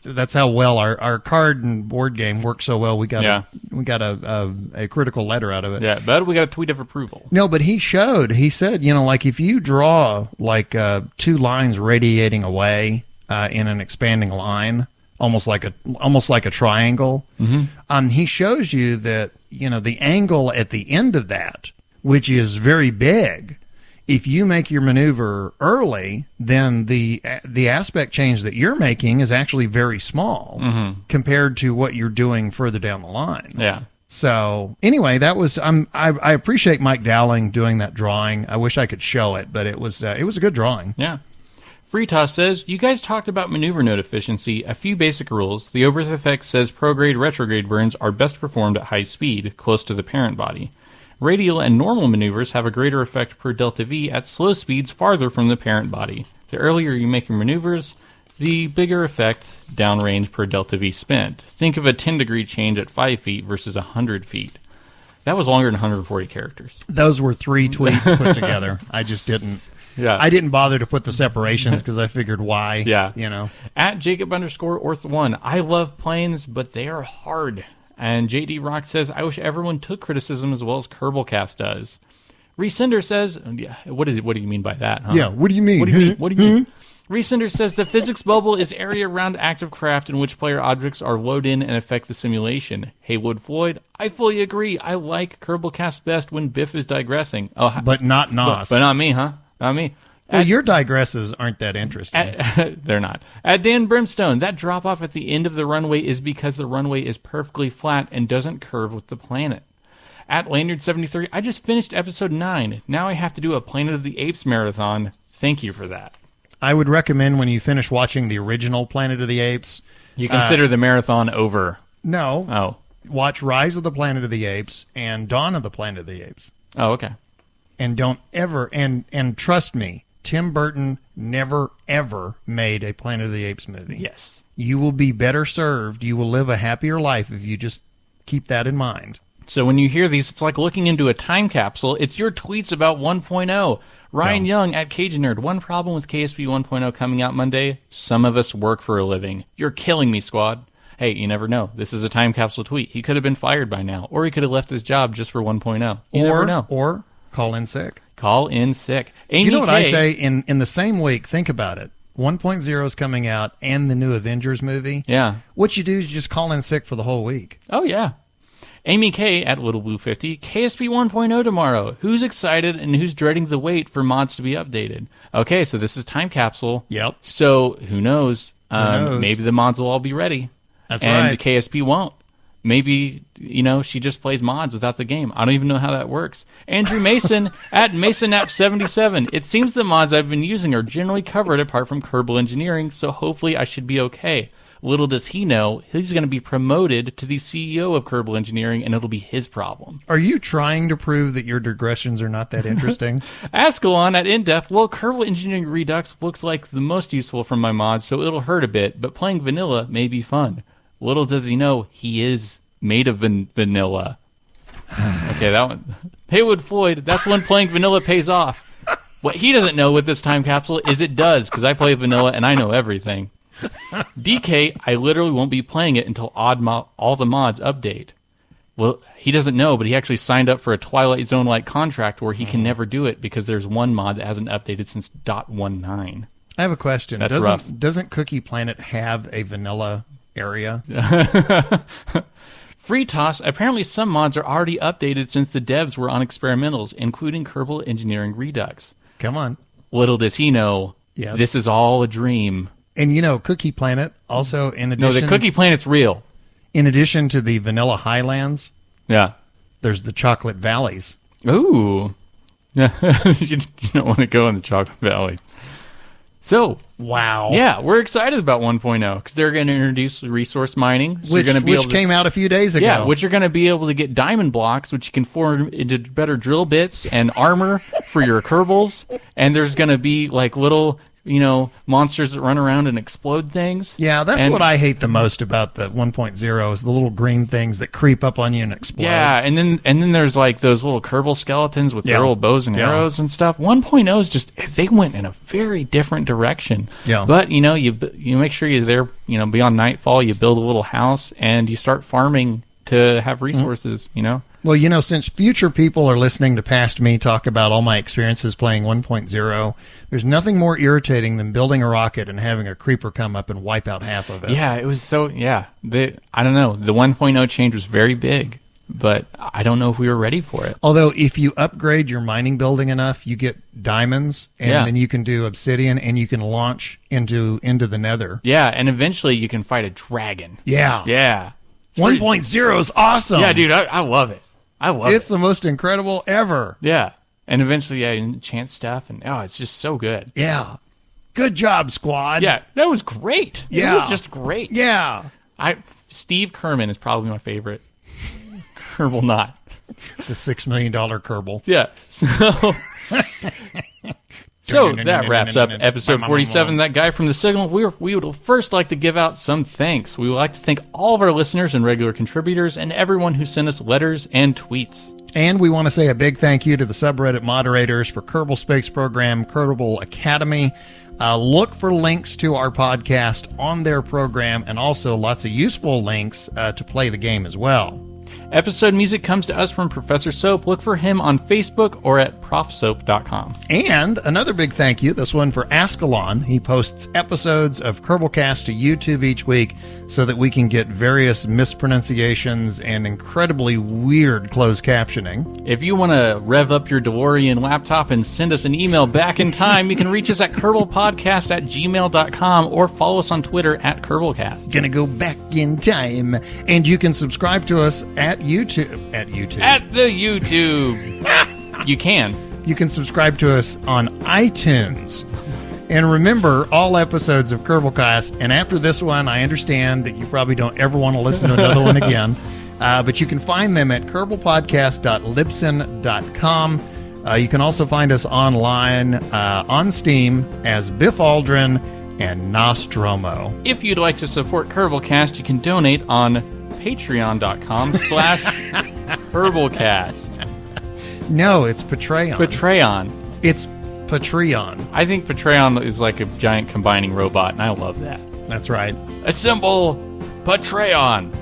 That's how well our card and board game works so well. We got a critical letter out of it. Yeah, but we got a tweet of approval. No, but he said, like if you draw like two lines radiating away in an expanding line, almost like a triangle, he shows you that, the angle at the end of that, which is very big. If you make your maneuver early, then the aspect change that you're making is actually very small compared to what you're doing further down the line. Yeah. So anyway, that was I appreciate Mike Dowling doing that drawing. I wish I could show it, but it was a good drawing. Yeah. Freetoss says, you guys talked about maneuver node efficiency. A few basic rules. The Oberth effect says prograde retrograde burns are best performed at high speed, close to the parent body. Radial and normal maneuvers have a greater effect per delta V at slow speeds farther from the parent body. The earlier you make your maneuvers, the bigger effect downrange per delta V spent. Think of a 10-degree change at 5 feet versus 100 feet. That was longer than 140 characters. Those were 3 tweets put together. I just didn't. Yeah. I didn't bother to put the separations because I figured why. Yeah. At Jacob _Orth1, I love planes, but they are hard. And JD Rock says, I wish everyone took criticism as well as Kerbalcast does. Resender says, what do you mean by that? Huh? Yeah, what do you mean? What do you mean? Resender says, the physics bubble is area around active craft in which player objects are loaded in and affect the simulation. Haywood Floyd, I fully agree. I like Kerbalcast best when Biff is digressing. But not Nos. But not me, huh? Not me. Well, your digresses aren't that interesting. They're not. At Dan Brimstone, that drop-off at the end of the runway is because the runway is perfectly flat and doesn't curve with the planet. At Lanyard73, I just finished episode 9. Now I have to do a Planet of the Apes marathon. Thank you for that. I would recommend when you finish watching the original Planet of the Apes... You consider the marathon over. No. Oh. Watch Rise of the Planet of the Apes and Dawn of the Planet of the Apes. Oh, okay. And don't ever... And trust me, Tim Burton never, ever made a Planet of the Apes movie. Yes. You will be better served. You will live a happier life if you just keep that in mind. So when you hear these, it's like looking into a time capsule. It's your tweets about 1.0. Ryan Young at Cajun Nerd. One problem with KSP 1.0 coming out Monday, some of us work for a living. You're killing me, squad. Hey, you never know. This is a time capsule tweet. He could have been fired by now, or he could have left his job just for 1.0. You never know. Or call in sick. Call in sick. Amy you know what K, I say? In the same week, think about it. 1.0 is coming out and the new Avengers movie. Yeah. What you do is you just call in sick for the whole week. Oh, yeah. Amy K at Little Blue 50, KSP 1.0 tomorrow. Who's excited and who's dreading the wait for mods to be updated? Okay, so this is time capsule. Yep. So who knows? knows? Maybe the mods will all be ready. That's and right. KSP won't. Maybe, she just plays mods without the game. I don't even know how that works. Andrew Mason at MasonApp77. It seems the mods I've been using are generally covered apart from Kerbal Engineering, so hopefully I should be okay. Little does he know, he's going to be promoted to the CEO of Kerbal Engineering, and it'll be his problem. Are you trying to prove that your digressions are not that interesting? Ascalon at InDef, well, Kerbal Engineering Redux looks like the most useful from my mods, so it'll hurt a bit, but playing vanilla may be fun. Little does he know, he is made of vanilla. Okay, that one. Haywood Floyd, that's when playing vanilla pays off. What he doesn't know with this time capsule is it does, because I play vanilla and I know everything. DK, I literally won't be playing it until all the mods update. Well, he doesn't know, but he actually signed up for a Twilight Zone-like contract where he can never do it because there's one mod that hasn't updated since .19. I have a question. That's rough. Doesn't Cookie Planet have a vanilla area? Freetoss, apparently some mods are already updated since the devs were on experimentals, including Kerbal Engineering Redux. Come on. Little does he know, yes. This is all a dream. And Cookie Planet also, in addition... No, the Cookie Planet's real. In addition to the Vanilla Highlands, yeah, there's the Chocolate Valleys. Ooh. you don't want to go in the Chocolate Valley. So, wow. Yeah, we're excited about 1.0 because they're going to introduce resource mining. So which came out a few days ago. Yeah, which you're going to be able to get diamond blocks, which you can form into better drill bits and armor for your Kerbals. And there's going to be like little... monsters that run around and explode things. Yeah, that's what I hate the most about the 1.0 is the little green things that creep up on you and explode. Yeah, and then there's like those little Kerbal skeletons with their little bows and arrows and stuff. 1.0 is just, they went in a very different direction. Yeah. But, you make sure you're there, beyond nightfall, you build a little house and you start farming to have resources, Well, since future people are listening to past me talk about all my experiences playing 1.0, there's nothing more irritating than building a rocket and having a creeper come up and wipe out half of it. Yeah, it was so, I don't know. The 1.0 change was very big, but I don't know if we were ready for it. Although, if you upgrade your mining building enough, you get diamonds, and then you can do obsidian, and you can launch into the nether. Yeah, and eventually you can fight a dragon. Yeah. Yeah. 1.0 is awesome. Yeah, dude, I love it. It's the most incredible ever. Yeah. And eventually, you enchant stuff, and it's just so good. Yeah. Good job, squad. Yeah, that was great. Yeah. It was just great. Yeah. Steve Kerman is probably my favorite. Kerbal not. The $6 million Kerbal. Yeah. So that wraps up episode 47. That guy from The Signal. We would first like to give out some thanks. We would like to thank all of our listeners and regular contributors and everyone who sent us letters and tweets. And we want to say a big thank you to the subreddit moderators for Kerbal Space Program, Kerbal Academy. Look for links to our podcast on their program and also lots of useful links to play the game as well. Episode music comes to us from Professor Soap. Look for him on Facebook or at profsoap.com. And another big thank you, this one for Ascalon. He posts episodes of Kerbalcast to YouTube each week so that we can get various mispronunciations and incredibly weird closed captioning. If you want to rev up your DeLorean laptop and send us an email back in time, you can reach us at kerbalpodcast@gmail.com or follow us on Twitter at Kerbalcast. Gonna go back in time. And you can subscribe to us at YouTube. At the YouTube. You can. You can subscribe to us on iTunes. And remember, all episodes of Kerbalcast, and after this one, I understand that you probably don't ever want to listen to another one again, but you can find them at kerbalpodcast.libsyn.com. You can also find us online on Steam as Biff Aldrin and Nostromo. If you'd like to support Kerbalcast, you can donate on patreon.com/Kerbalcast. No, it's Patreon. Patreon. It's Patreon. I think Patreon is like a giant combining robot, and I love that. That's right. Assemble Patreon.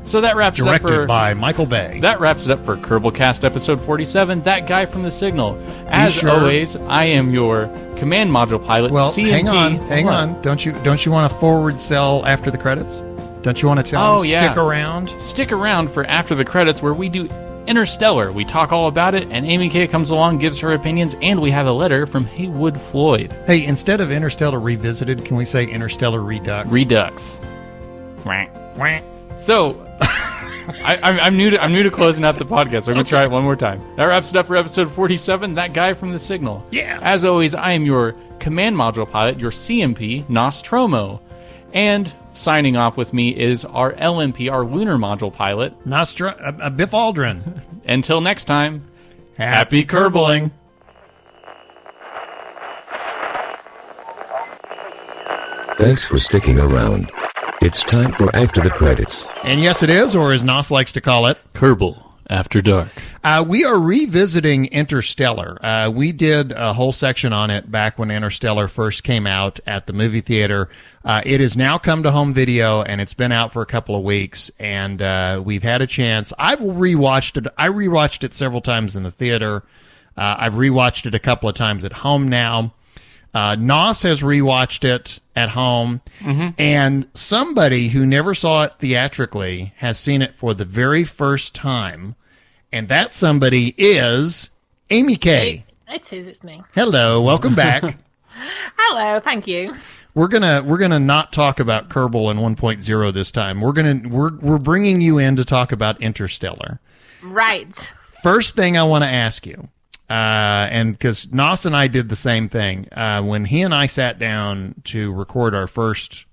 So that wraps it up for... Directed by Michael Bay. That wraps it up for Kerbalcast episode 47, That Guy from the Signal. As always, I am your command module pilot, CMP. Hang on. Don't you want to forward sell after the credits? Don't you want to tell them stick around? Stick around for after the credits where we do Interstellar. We talk all about it, and Amy Kay comes along, gives her opinions, and we have a letter from Haywood Floyd. Hey, instead of Interstellar Revisited, can we say Interstellar Redux? Redux. So, I'm new to closing out the podcast, so I'm going to try it one more time. That wraps it up for episode 47, That Guy from the Signal. Yeah. As always, I am your command module pilot, your CMP, Nostromo. And signing off with me is our LMP, our lunar module pilot, Biff Aldrin. Until next time, happy Kerbaling. Thanks for sticking around. It's time for After the Credits. And yes, it is, or as Nos likes to call it, Kerbal After Dark. We are revisiting Interstellar. We did a whole section on it back when Interstellar first came out at the movie theater. It has now come to home video, and it's been out for a couple of weeks, and we've had a chance. I've rewatched it. I rewatched it several times in the theater. I've rewatched it a couple of times at home now. Nos has rewatched it at home, and somebody who never saw it theatrically has seen it for the very first time, and that somebody is Amy Kay. It's me. Hello, welcome back. Hello, thank you. We're gonna not talk about Kerbal and 1.0 this time. We're bringing you in to talk about Interstellar. Right. First thing I want to ask you. And because Nos and I did the same thing. When he and I sat down to record our first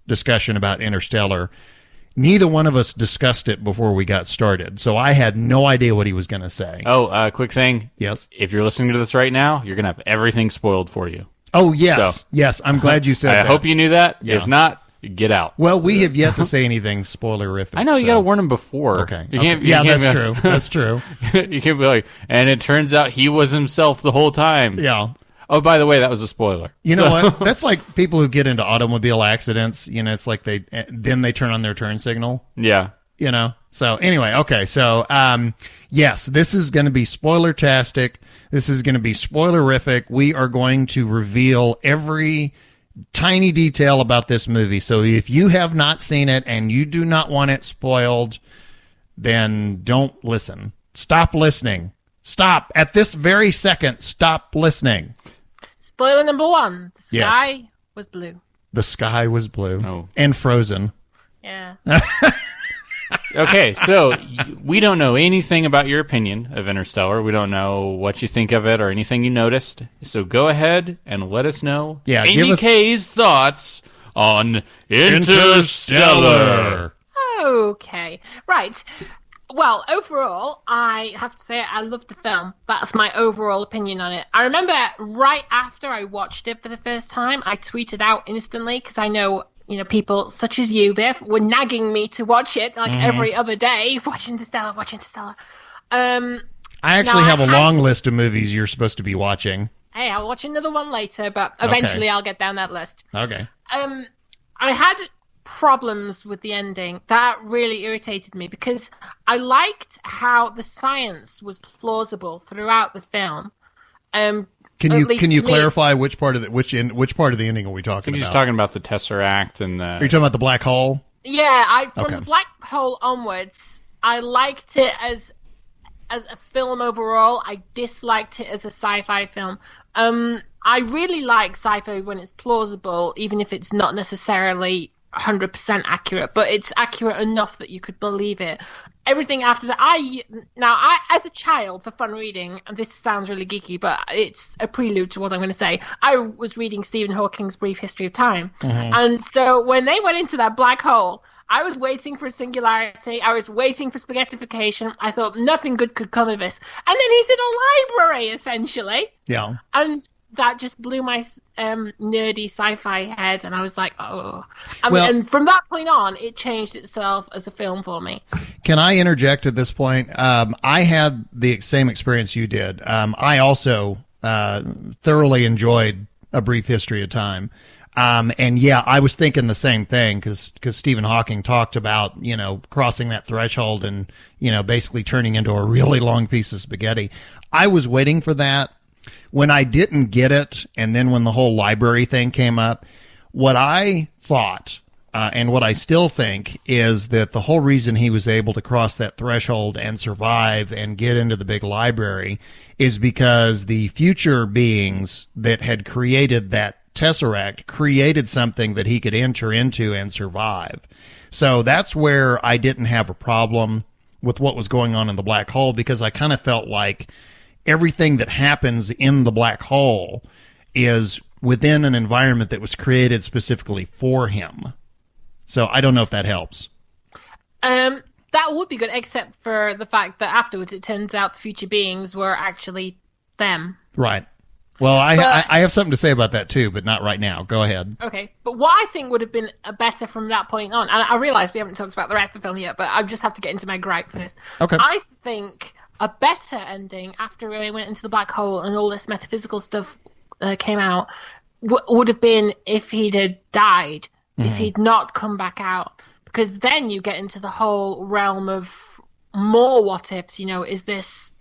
discussion about Interstellar, neither one of us discussed it before we got started. So I had no idea what he was going to say. Oh, quick thing. Yes. If you're listening to this right now, you're going to have everything spoiled for you. Oh, yes. So, yes, I'm glad you said that. I hope you knew that. Yeah. If not, get out. Well, we have yet to say anything spoilerific. I know, you got to warn him before. Okay. That's true. That's true. You can't be like, and it turns out he was himself the whole time. Yeah. Oh, by the way, that was a spoiler. You know what? That's like people who get into automobile accidents. You know, it's like they turn on their turn signal. Yeah. You know? So anyway, okay. So, yes, this is going to be spoiler-tastic. This is going to be spoilerific. We are going to reveal every tiny detail about this movie. So if you have not seen it and you do not want it spoiled, then don't listen. Stop listening. Stop. At this very second, stop listening. Spoiler number 1. The sky was blue. The sky was blue. Oh. And frozen. Yeah. Okay, so we don't know anything about your opinion of Interstellar. We don't know what you think of it or anything you noticed. So go ahead and let us know Amy Kay's thoughts on Interstellar. Okay, right. Well, overall, I have to say I loved the film. That's my overall opinion on it. I remember right after I watched it for the first time, I tweeted out instantly because I know, people such as you, Biff, were nagging me to watch it every other day. Watch Interstellar. I actually have a long list of movies you're supposed to be watching. Hey, I'll watch another one later, but eventually I'll get down that list. Okay. I had problems with the ending. That really irritated me because I liked how the science was plausible throughout the film. Can you clarify which part of the ending are we talking about? I think you're just talking about the Tesseract and the... Are you talking about the black hole? Yeah, from the black hole onwards, I liked it as a film overall. I disliked it as a sci-fi film. I really like sci-fi when it's plausible, even if it's not necessarily 100% accurate, but it's accurate enough that you could believe it. Everything after that, I as a child, for fun reading, and this sounds really geeky, but it's a prelude to what I'm going to say. I was reading Stephen Hawking's Brief History of Time, and so when they went into that black hole, I was waiting for singularity. I was waiting for spaghettification. I thought nothing good could come of this, and then he's in a library essentially. Yeah, and that just blew my nerdy sci-fi head, and I was like, oh. And from that point on, it changed itself as a film for me. Can I interject at this point? I had the same experience you did. I also thoroughly enjoyed A Brief History of Time. And yeah, I was thinking the same thing because Stephen Hawking talked about, crossing that threshold and, basically turning into a really long piece of spaghetti. I was waiting for that. When I didn't get it, and then when the whole library thing came up, what I thought, and what I still think, is that the whole reason he was able to cross that threshold and survive and get into the big library is because the future beings that had created that Tesseract created something that he could enter into and survive. So that's where I didn't have a problem with what was going on in the black hole, because I kind of felt like everything that happens in the black hole is within an environment that was created specifically for him. So I don't know if that helps. That would be good, except for the fact that afterwards it turns out the future beings were actually them. Right. Well, I have something to say about that too, but not right now. Go ahead. Okay. But what I think would have been better from that point on, and I realize we haven't talked about the rest of the film yet, but I just have to get into my gripe first. Okay. I think a better ending after we went into the black hole and all this metaphysical stuff came out would have been if he'd had died, if he'd not come back out, because then you get into the whole realm of more what ifs. Is this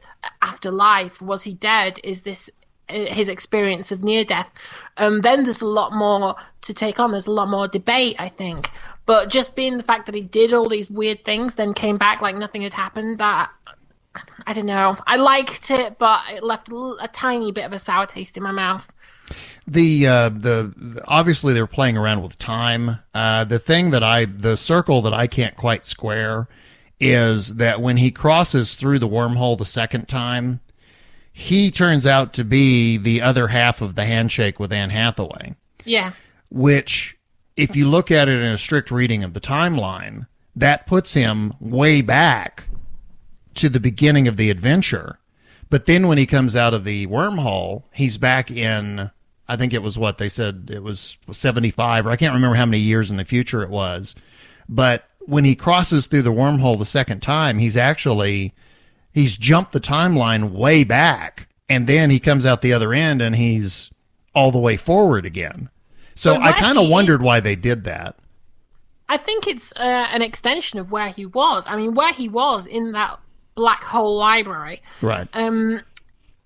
afterlife? Was he dead? Is this his experience of near death? Then there's a lot more to take on. There's a lot more debate, I think. But just being the fact that he did all these weird things, then came back like nothing had happened, that, I don't know. I liked it, but it left a tiny bit of a sour taste in my mouth. The obviously they're playing around with time. The circle that I can't quite square is that when he crosses through the wormhole the second time, he turns out to be the other half of the handshake with Anne Hathaway. Yeah. Which, if you look at it in a strict reading of the timeline, that puts him way back to the beginning of the adventure. But then when he comes out of the wormhole, he's back in, I think it was what they said, it was 75, or I can't remember how many years in the future it was. But when he crosses through the wormhole the second time, he's jumped the timeline way back, and then he comes out the other end and he's all the way forward again. So I kind of wondered why they did that. I think it's an extension of where he was. I mean, where he was in that black hole library, right?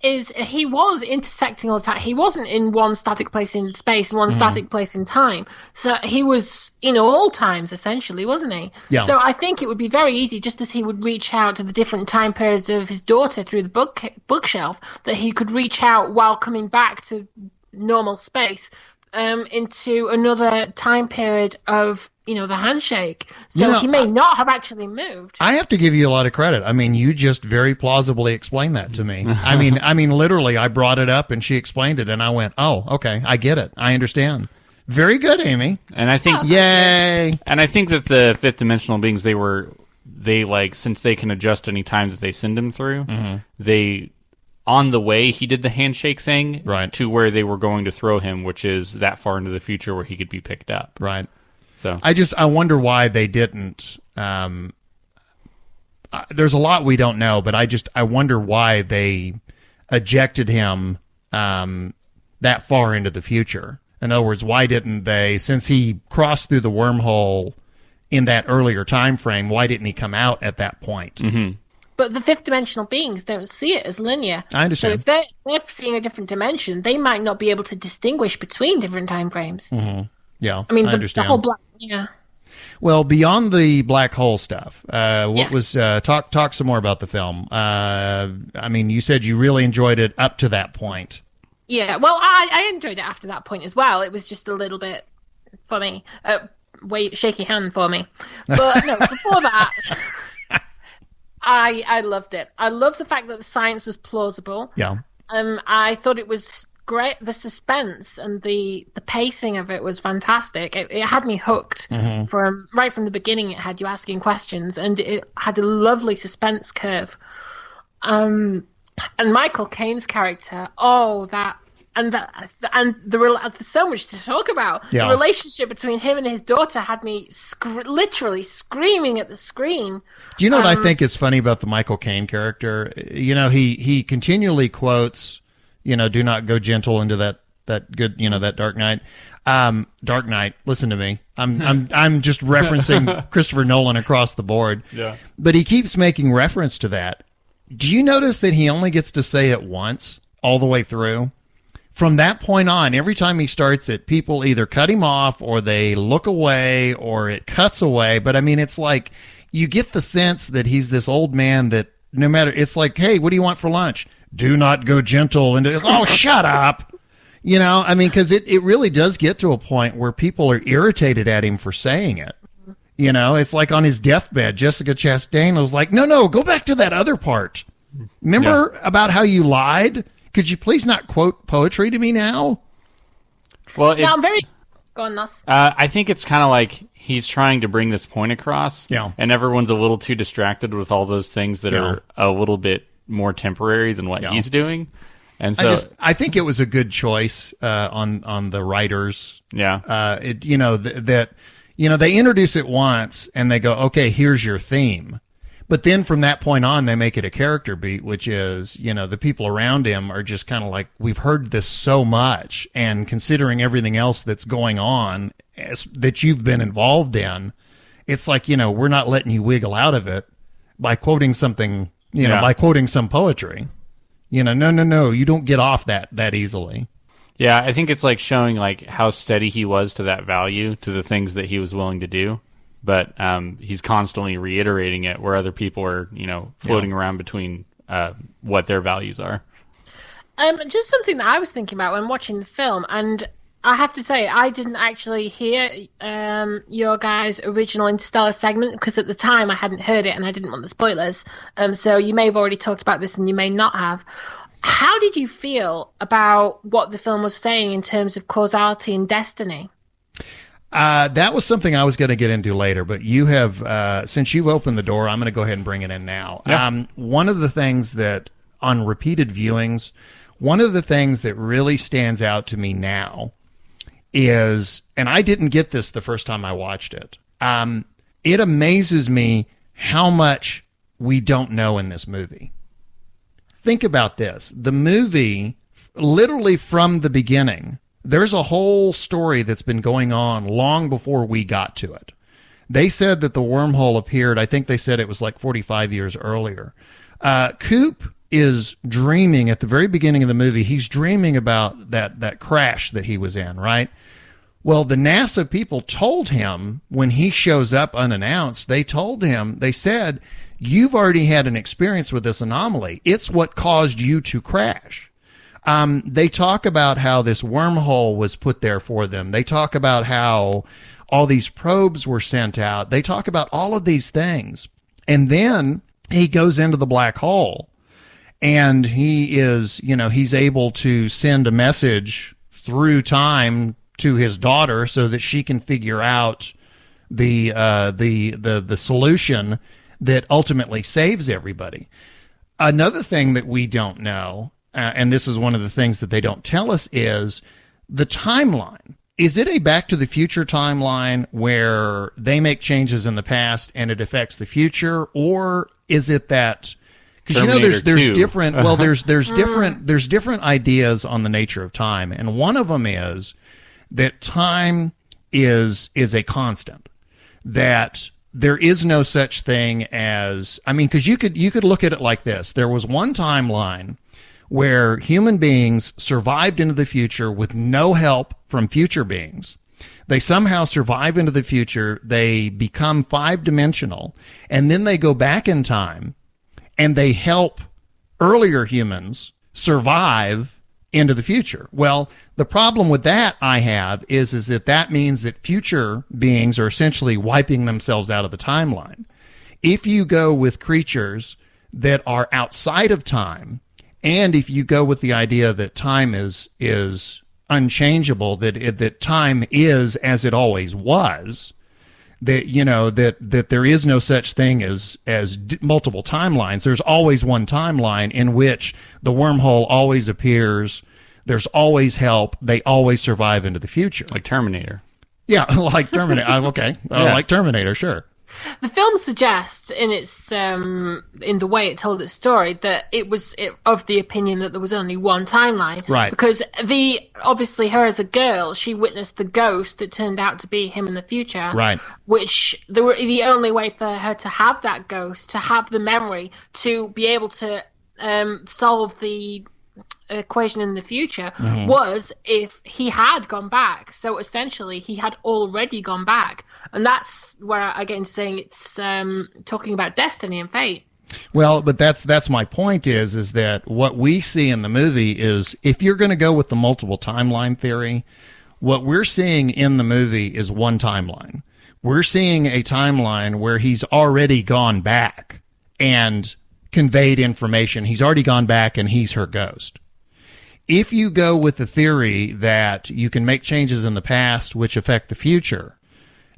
Is he was intersecting all the time. He wasn't in one static place in space and one static place in time. So he was in all times, essentially, wasn't he? Yeah. So I think it would be very easy, just as he would reach out to the different time periods of his daughter through the bookshelf, that he could reach out while coming back to normal space into another time period of, the handshake. So he may not have actually moved. I have to give you a lot of credit. I mean, you just very plausibly explained that to me. I mean, literally, I brought it up and she explained it, and I went, "Oh, okay, I get it. I understand." Very good, Amy. And I think, yay! And I think that the fifth dimensional beings, since they can adjust any time that they send him through, on the way, he did the handshake thing, right, to where they were going to throw him, which is that far into the future where he could be picked up. Right. So I wonder why they didn't. There's a lot we don't know, but I wonder why they ejected him that far into the future. In other words, why didn't they, since he crossed through the wormhole in that earlier time frame, why didn't he come out at that point? Mm-hmm. But the fifth dimensional beings don't see it as linear. I understand. So if they're seeing a different dimension, they might not be able to distinguish between different time frames. Mm-hmm. Yeah, I mean, the understand. whole black. Yeah. Well, beyond the black hole stuff, Yes. was talk some more about the film? I mean, you said you really enjoyed it up to that point. Yeah. Well, I enjoyed it after that point as well. It was just a little bit for me, shaky hand for me. But no, before that. I loved it. I loved the fact that the science was plausible. Yeah. I thought it was great. The suspense and the pacing of it was fantastic. It had me hooked from right from the beginning. It had you asking questions, and it had a lovely suspense curve. And Michael Caine's character, there's so much to talk about. Yeah. The relationship between him and his daughter had me literally screaming at the screen. Do you know what I think is funny about the Michael Caine character? You know, he continually quotes, you know, do not go gentle into that good, you know, that Dark Knight. Dark Knight, listen to me. I'm just referencing Christopher Nolan across the board. Yeah. But he keeps making reference to that. Do you notice that he only gets to say it once all the way through? From that point on, every time he starts it, people either cut him off or they look away or it cuts away. But I mean, it's like you get the sense that he's this old man that no matter, it's like, hey, what do you want for lunch? Do not go gentle. And it's, oh, shut up. You know, I mean, because it really does get to a point where people are irritated at him for saying it. You know, it's like on his deathbed, Jessica Chastain was like, no, go back to that other part. Remember about how you lied? Could you please not quote poetry to me now? Well, I'm very... Go on, Nuss. I think it's kind of like he's trying to bring this point across. Yeah. And everyone's a little too distracted with all those things that are a little bit more temporary than what he's doing. And so I think it was a good choice on the writers. Yeah. You know, that they introduce it once and they go, okay, here's your theme. But then from that point on, they make it a character beat, which is, you know, the people around him are just kind of like, we've heard this so much. And considering everything else that's going on that you've been involved in, it's like, you know, we're not letting you wiggle out of it by quoting something, you know, by quoting some poetry. You know, no, you don't get off that easily. Yeah, I think it's like showing like how steady he was to that value, to the things that he was willing to do. But he's constantly reiterating it where other people are, you know, floating around between what their values are. Just something that I was thinking about when watching the film, and I have to say, I didn't actually hear your guys' original Interstellar segment, because at the time I hadn't heard it and I didn't want the spoilers. So you may have already talked about this and you may not have. How did you feel about what the film was saying in terms of causality and destiny? That was something I was going to get into later, but you have, since you've opened the door, I'm going to go ahead and bring it in now. Yeah. One of the things that, on repeated viewings, one of the things that really stands out to me now is, and I didn't get this the first time I watched it, it amazes me how much we don't know in this movie. Think about this. The movie, literally from the beginning, there's a whole story that's been going on long before we got to it. They said that the wormhole appeared, I think they said it was like 45 years earlier. Coop is dreaming at the very beginning of the movie. He's dreaming about that crash that he was in, right? Well, the NASA people told him when he shows up unannounced, they said, you've already had an experience with this anomaly. It's what caused you to crash. They talk about how this wormhole was put there for them. They talk about how all these probes were sent out. They talk about all of these things. And then he goes into the black hole and he is, you know, he's able to send a message through time to his daughter so that she can figure out the solution that ultimately saves everybody. Another thing that we don't know, and this is one of the things that they don't tell us, is the timeline. Is it a Back to the Future timeline where they make changes in the past and it affects the future, or is it that? Because you know, there's different. Well, there's different ideas on the nature of time, and one of them is that time is a constant, that there is no such thing as, I mean, because you could look at it like this. There was one timeline where human beings survived into the future with no help from future beings. They somehow survive into the future, they become 5-dimensional, and then they go back in time and they help earlier humans survive into the future. Well, the problem with that I have is that means that future beings are essentially wiping themselves out of the timeline. If you go with creatures that are outside of time, and if you go with the idea that time is unchangeable, that time is as it always was, that there is no such thing as multiple timelines. There's always one timeline in which the wormhole always appears. There's always help. They always survive into the future. Like Terminator. Yeah, like Terminator. Okay, like Terminator, sure. The film suggests, in its in the way it told its story, that it was of the opinion that there was only one timeline. Right. Because obviously her as a girl, she witnessed the ghost that turned out to be him in the future. Right. Which the only way for her to have that ghost, to have the memory, to be able to solve the equation in the future, was if he had gone back. So essentially he had already gone back, and that's where again saying it's talking about destiny and fate. Well, but that's my point is that what we see in the movie is, if you're going to go with the multiple timeline theory, what we're seeing in the movie is one timeline. We're seeing a timeline where he's already gone back and conveyed information. He's already gone back and he's her ghost. If you go with the theory that you can make changes in the past which affect the future,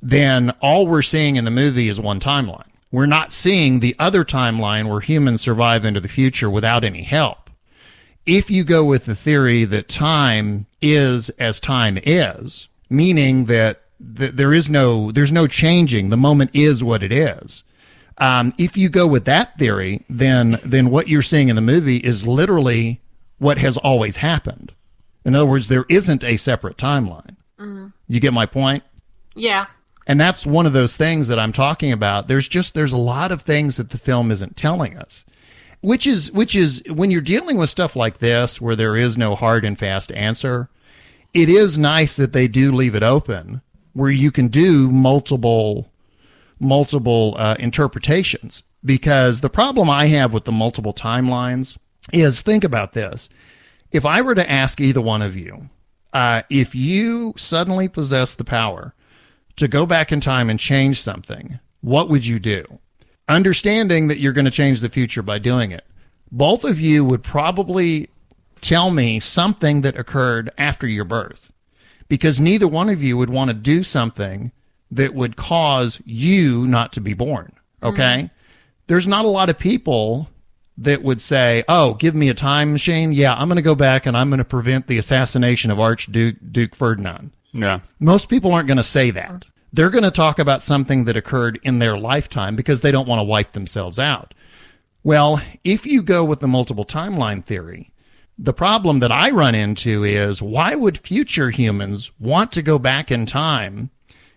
then all we're seeing in the movie is one timeline. We're not seeing the other timeline where humans survive into the future without any help. If you go with the theory that time is as time is, meaning that there's no changing, the moment is what it is. If you go with that theory, then what you're seeing in the movie is literally what has always happened. In other words, there isn't a separate timeline. You get my point? Yeah. And that's one of those things that I'm talking about. There's a lot of things that the film isn't telling us, which is when you're dealing with stuff like this, where there is no hard and fast answer, it is nice that they do leave it open where you can do multiple interpretations. Because the problem I have with the multiple timelines is, think about this. If I were to ask either one of you, if you suddenly possess the power to go back in time and change something, what would you do? Understanding that you're going to change the future by doing it, both of you would probably tell me something that occurred after your birth, because neither one of you would want to do something that would cause you not to be born. Okay? There's not a lot of people that would say, oh, give me a time machine. Yeah, I'm going to go back and I'm going to prevent the assassination of Archduke Ferdinand. Yeah. Most people aren't going to say that. They're going to talk about something that occurred in their lifetime because they don't want to wipe themselves out. Well, if you go with the multiple timeline theory, the problem that I run into is, why would future humans want to go back in time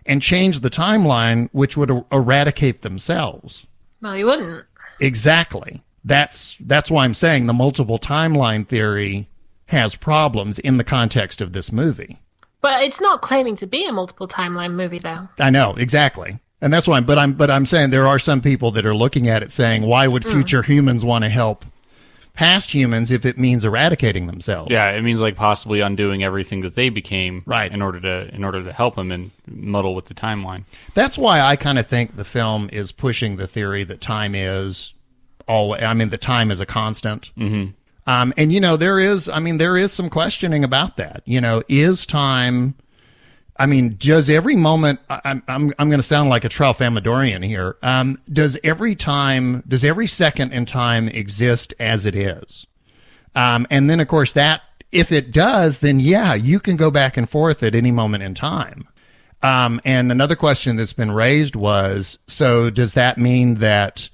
and change the timeline, which would eradicate themselves? Well, you wouldn't. Exactly. That's why I'm saying the multiple timeline theory has problems in the context of this movie. But it's not claiming to be a multiple timeline movie, though. I know, exactly. And that's why I'm saying there are some people that are looking at it saying, why would future humans want to help past humans if it means eradicating themselves? Yeah, it means like possibly undoing everything that they became, right, in order to help them and muddle with the timeline. That's why I kind of think the film is pushing the theory that time is that time is a constant. Mm-hmm. And there is some questioning about that. Is time? Does every moment? I'm going to sound like a Tralfamadorian here. Does every second in time exist as it is? And then, of course, that if it does, then yeah, you can go back and forth at any moment in time. And another question that's been raised was, so does that mean that,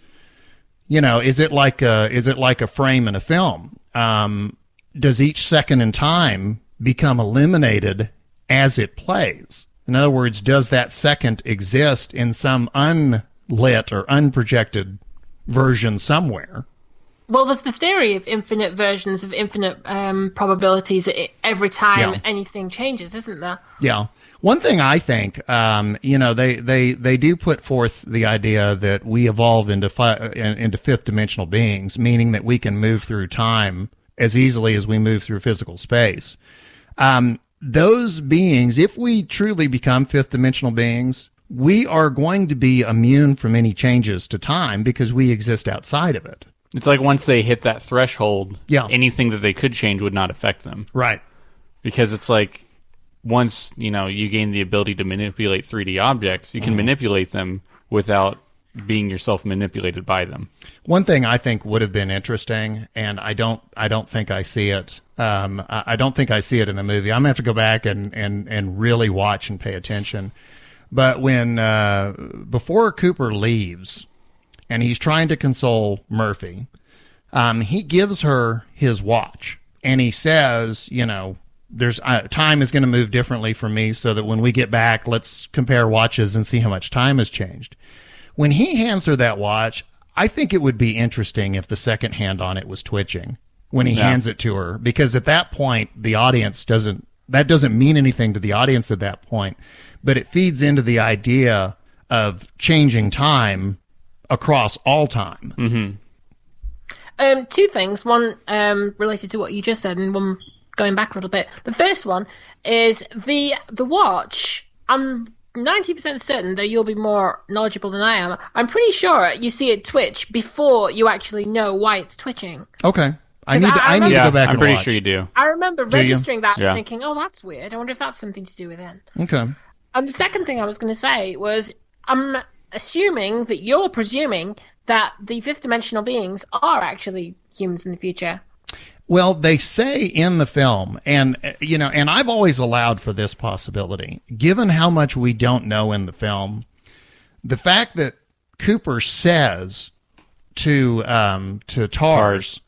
is it like a frame in a film? Does each second in time become eliminated as it plays. In other words, does that second exist in some unlit or unprojected version somewhere? Well, there's the theory of infinite versions of infinite probabilities every time anything changes, isn't there? Yeah. One thing I think, they do put forth the idea that we evolve into fifth dimensional beings, meaning that we can move through time as easily as we move through physical space. Those beings, if we truly become fifth dimensional beings, we are going to be immune from any changes to time because we exist outside of it. It's like once they hit that threshold, yeah, anything that they could change would not affect them. Right. Because it's like once, you gain the ability to manipulate 3D objects, you can manipulate them without being yourself manipulated by them. One thing I think would have been interesting, and I don't think I see it. I don't think I see it in the movie. I'm gonna have to go back and really watch and pay attention. But when before Cooper leaves, and he's trying to console Murphy, he gives her his watch, and he says, there's time is going to move differently for me, so that when we get back, let's compare watches and see how much time has changed. When he hands her that watch, I think it would be interesting if the second hand on it was twitching when he hands it to her, because at that point, the audience doesn't mean anything to the audience at that point, but it feeds into the idea of changing time across all time. Mm-hmm. Two things. One related to what you just said, and one going back a little bit. The first one is the watch. I'm 90% certain that you'll be more knowledgeable than I am. I'm pretty sure you see it twitch before you actually know why it's twitching. Okay. I need to go back and watch. I'm pretty sure you do. I remember registering that and thinking, oh, that's weird. I wonder if that's something to do with it. Okay. And the second thing I was going to say was, I'm assuming that you're presuming that the fifth dimensional beings are actually humans in the future. Well, they say in the film, and I've always allowed for this possibility, given how much we don't know in the film, the fact that Cooper says to Tars,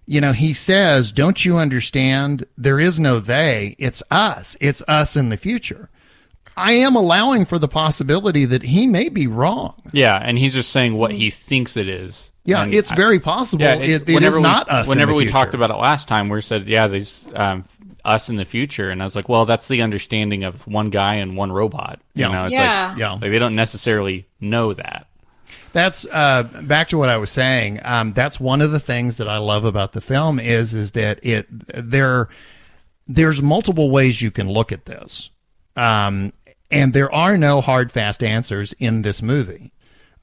he says, "Don't you understand? There is no they. It's us. It's us in the future." I am allowing for the possibility that he may be wrong. Yeah, and he's just saying what he thinks it is. Yeah, and it's very possible. It is not us. Whenever we future. talked about it last time, we said, there's us in the future. And I was like, well, that's the understanding of one guy and one robot. Like they don't necessarily know that. That's back to what I was saying. That's one of the things that I love about the film is that there's multiple ways you can look at this. And there are no hard, fast answers in this movie.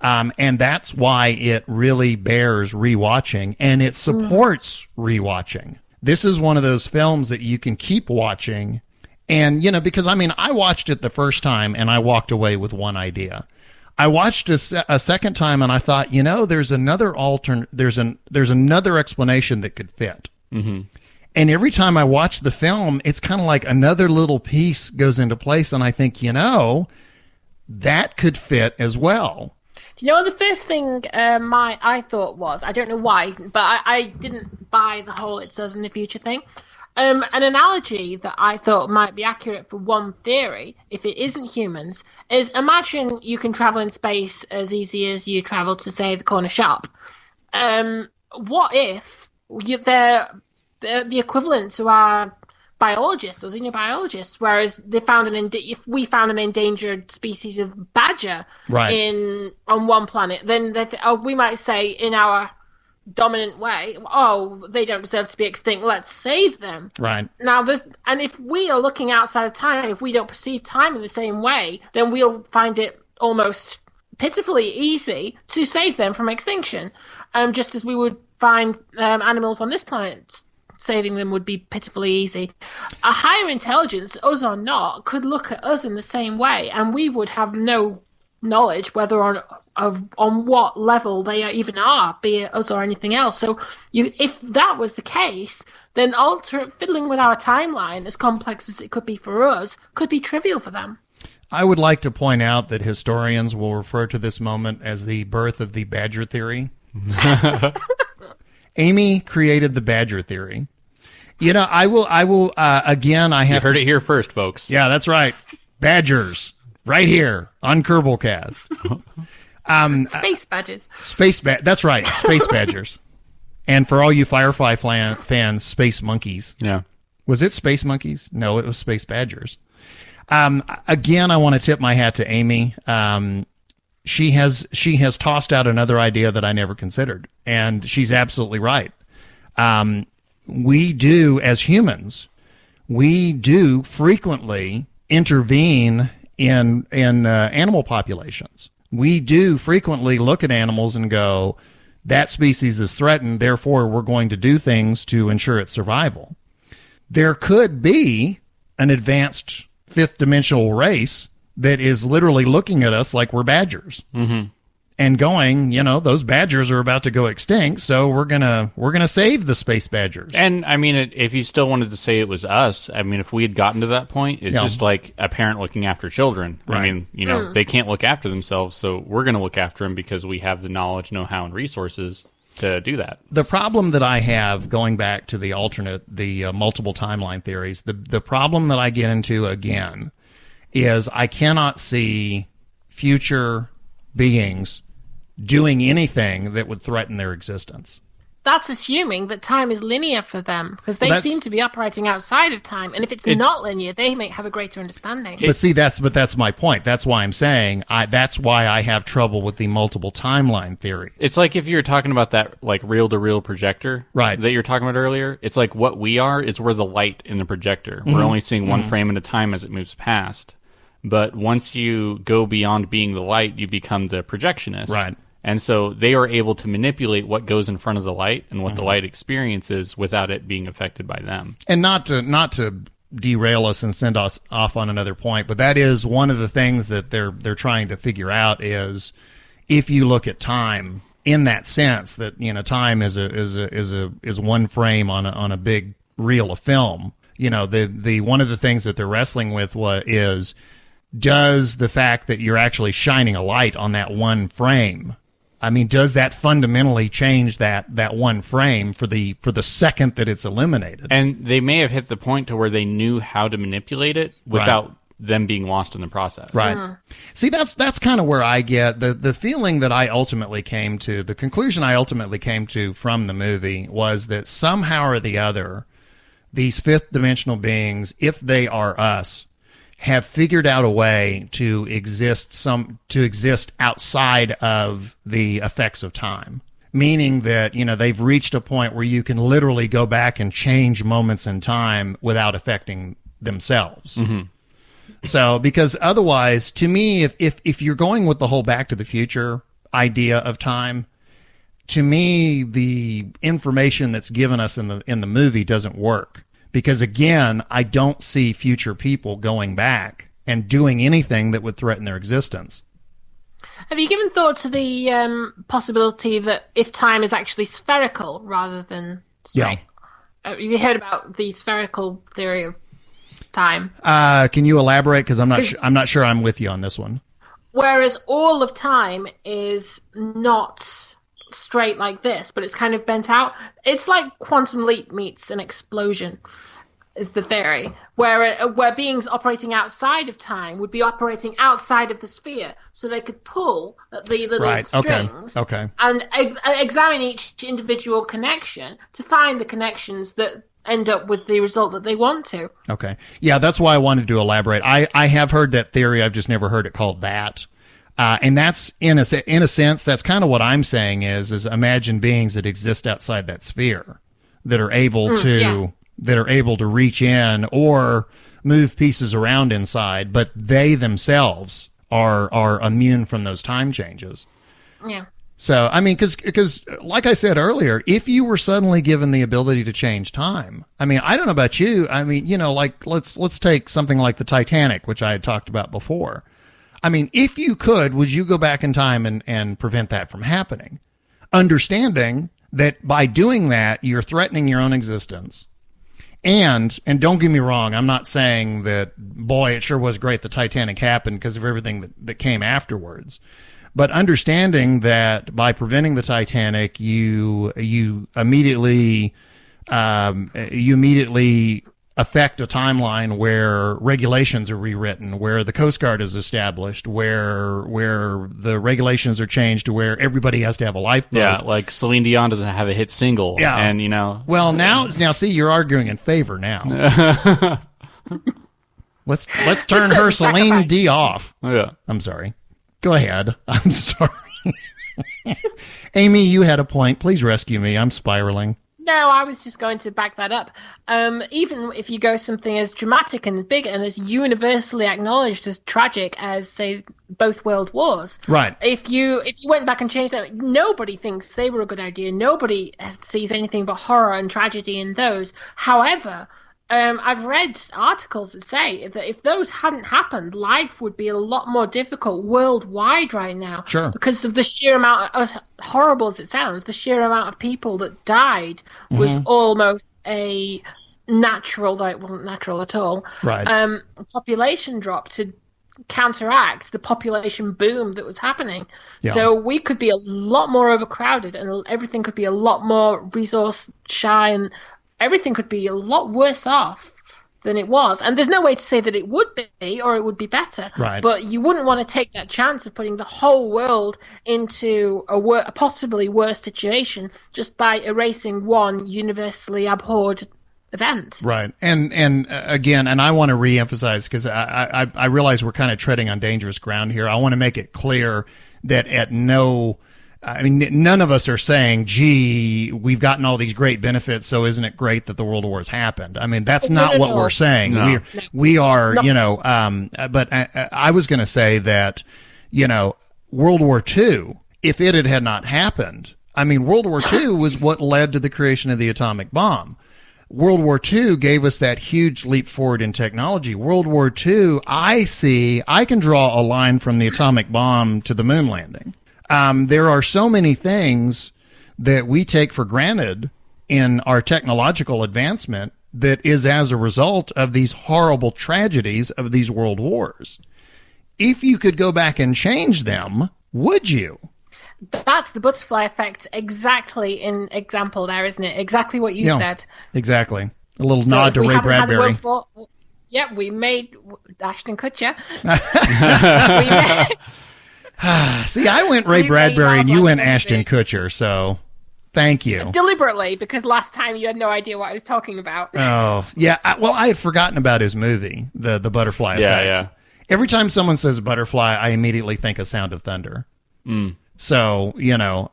And that's why it really bears rewatching, and it supports rewatching. This is one of those films that you can keep watching. And, because I watched it the first time and I walked away with one idea. I watched a second time and I thought, there's another there's another explanation that could fit. Mm-hmm. And every time I watch the film, it's kind of like another little piece goes into place, and I think, that could fit as well. Do you know what the first thing I thought was? I don't know why, but I didn't buy the whole "it's us in the future" thing. An analogy that I thought might be accurate for one theory, if it isn't humans, is imagine you can travel in space as easy as you travel to, say, the corner shop. What if they're the equivalent to our biologists or xenobiologists, whereas they found if we found an endangered species of badger on one planet, then we might say in our dominant way, they don't deserve to be extinct, let's save them. Right. Now, and if we are looking outside of time, if we don't perceive time in the same way, then we'll find it almost pitifully easy to save them from extinction, just as we would find animals on this planet. Saving them would be pitifully easy. A higher intelligence, us or not, could look at us in the same way, and we would have no knowledge whether on what level they even are, be it us or anything else. So, if that was the case, then fiddling with our timeline, as complex as it could be for us, could be trivial for them. I would like to point out that historians will refer to this moment as the birth of the badger theory. Amy created the badger theory, I will, again, I have You heard it here first, folks. Yeah, that's right. Badgers. Right here on Kerbalcast. Space badgers. That's right. Space badgers. And for all you Firefly fans, space monkeys. Yeah. Was it space monkeys? No, it was space badgers. Again, I want to tip my hat to Amy. She has tossed out another idea that I never considered, and she's absolutely right. We do, as humans, frequently intervene in animal populations. We do frequently look at animals and go, that species is threatened, therefore we're going to do things to ensure its survival. There could be an advanced fifth dimensional race that is literally looking at us like we're badgers. Mm-hmm. And going, those badgers are about to go extinct, so we're gonna save the space badgers. And I mean, if you still wanted to say it was us, I mean, if we had gotten to that point, it's just like a parent looking after children. Right. I mean, they can't look after themselves, so we're going to look after them because we have the knowledge, know-how, and resources to do that. The problem that I have, going back to the multiple timeline theories, the problem that I get into again is I cannot see future beings doing anything that would threaten their existence. That's assuming that time is linear for them, because they seem to be operating outside of time. And if it's not linear, they may have a greater understanding. But see, that's my point. That's why I'm saying that's why I have trouble with the multiple timeline theory. It's like if you're talking about that like reel-to-reel projector, right, that you were talking about earlier. It's like what we are is we're the light in the projector. Mm-hmm. We're only seeing one frame at a time as it moves past. But once you go beyond being the light, you become the projectionist. Right. And so they are able to manipulate what goes in front of the light and what the light experiences without it being affected by them. And not to derail us and send us off on another point, but that is one of the things that they're trying to figure out is if you look at time in that sense that time is one frame on a big reel of film. The one of the things that they're wrestling with is does the fact that you're actually shining a light on that one frame, I mean, does that fundamentally change that one frame for the second that it's eliminated? And they may have hit the point to where they knew how to manipulate it without them being lost in the process. Right. Mm. See, that's kind of where I get the feeling that I ultimately came to, the conclusion I ultimately came to from the movie was that somehow or the other, these fifth dimensional beings, if they are us, have figured out a way to exist outside of the effects of time. Meaning that, they've reached a point where you can literally go back and change moments in time without affecting themselves. Mm-hmm. So, because otherwise, to me, if you're going with the whole Back to the Future idea of time, to me, the information that's given us in the movie doesn't work. Because again, I don't see future people going back and doing anything that would threaten their existence. Have you given thought to the possibility that if time is actually spherical rather than straight? Yeah. Have you heard about the spherical theory of time? Can you elaborate? Because I'm not sure I'm with you on this one. Whereas all of time is not straight like this, but it's kind of bent out. It's like quantum leap meets an explosion, is the theory, where beings operating outside of time would be operating outside of the sphere, so they could pull the little strings and examine each individual connection to find the connections that end up with the result that they want to. Okay. Yeah, that's why I wanted to elaborate. I have heard that theory. I've just never heard it called that. And that's, in a sense, that's kind of what I'm saying is imagine beings that exist outside that sphere that are able to reach in or move pieces around inside, but they themselves are immune from those time changes. Yeah. So, I mean, because like I said earlier, if you were suddenly given the ability to change time, I mean, I don't know about you. I mean, like let's take something like the Titanic, which I had talked about before. I mean, if you could, would you go back in time and prevent that from happening? Understanding that by doing that, you're threatening your own existence. And don't get me wrong, I'm not saying that, boy, it sure was great the Titanic happened because of everything that came afterwards. But understanding that by preventing the Titanic, you immediately you immediately affect a timeline where regulations are rewritten, where the Coast Guard is established, where the regulations are changed to where everybody has to have a lifeboat. Yeah, like Celine Dion doesn't have a hit single. Yeah. And, Well, now see, you're arguing in favor now. Let's turn her Celine D off. Yeah. I'm sorry. Go ahead. I'm sorry. Amy, you had a point. Please rescue me. I'm spiraling. No, I was just going to back that up. Even if you go something as dramatic and big and as universally acknowledged as tragic as, say, both world wars. Right. If you went back and changed that, nobody thinks they were a good idea. Nobody sees anything but horror and tragedy in those. However, I've read articles that say that if those hadn't happened, life would be a lot more difficult worldwide right now. Sure. Because of the sheer amount, as horrible as it sounds, the sheer amount of people that died was almost a natural, though it wasn't natural at all, right. Population drop to counteract the population boom that was happening. Yeah. So we could be a lot more overcrowded and everything could be a lot more resource shy and everything could be a lot worse off than it was. And there's no way to say that it would be or it would be better. Right. But you wouldn't want to take that chance of putting the whole world into a possibly worse situation just by erasing one universally abhorred event. Right. And again, and I want to reemphasize because I realize we're kind of treading on dangerous ground here. I want to make it clear that none of us are saying, gee, we've gotten all these great benefits, so isn't it great that the world wars happened? I mean, that's not what we're saying. No. We are, but I was going to say that, World War II, if it had not happened, World War II was what led to the creation of the atomic bomb. World War II gave us that huge leap forward in technology. World War II, I can draw a line from the atomic bomb to the moon landing. There are so many things that we take for granted in our technological advancement that is as a result of these horrible tragedies of these world wars. If you could go back and change them, would you? That's the butterfly effect exactly in example there, isn't it? Exactly what you said. Exactly. A little nod to Ray Bradbury. We made Ashton Kutcher. See, I went Ray Bradbury and you went Ashton Kutcher, so thank you. Deliberately, because last time you had no idea what I was talking about. Oh, yeah. I had forgotten about his movie, the Butterfly Effect. Yeah. Every time someone says butterfly, I immediately think of Sound of Thunder. So,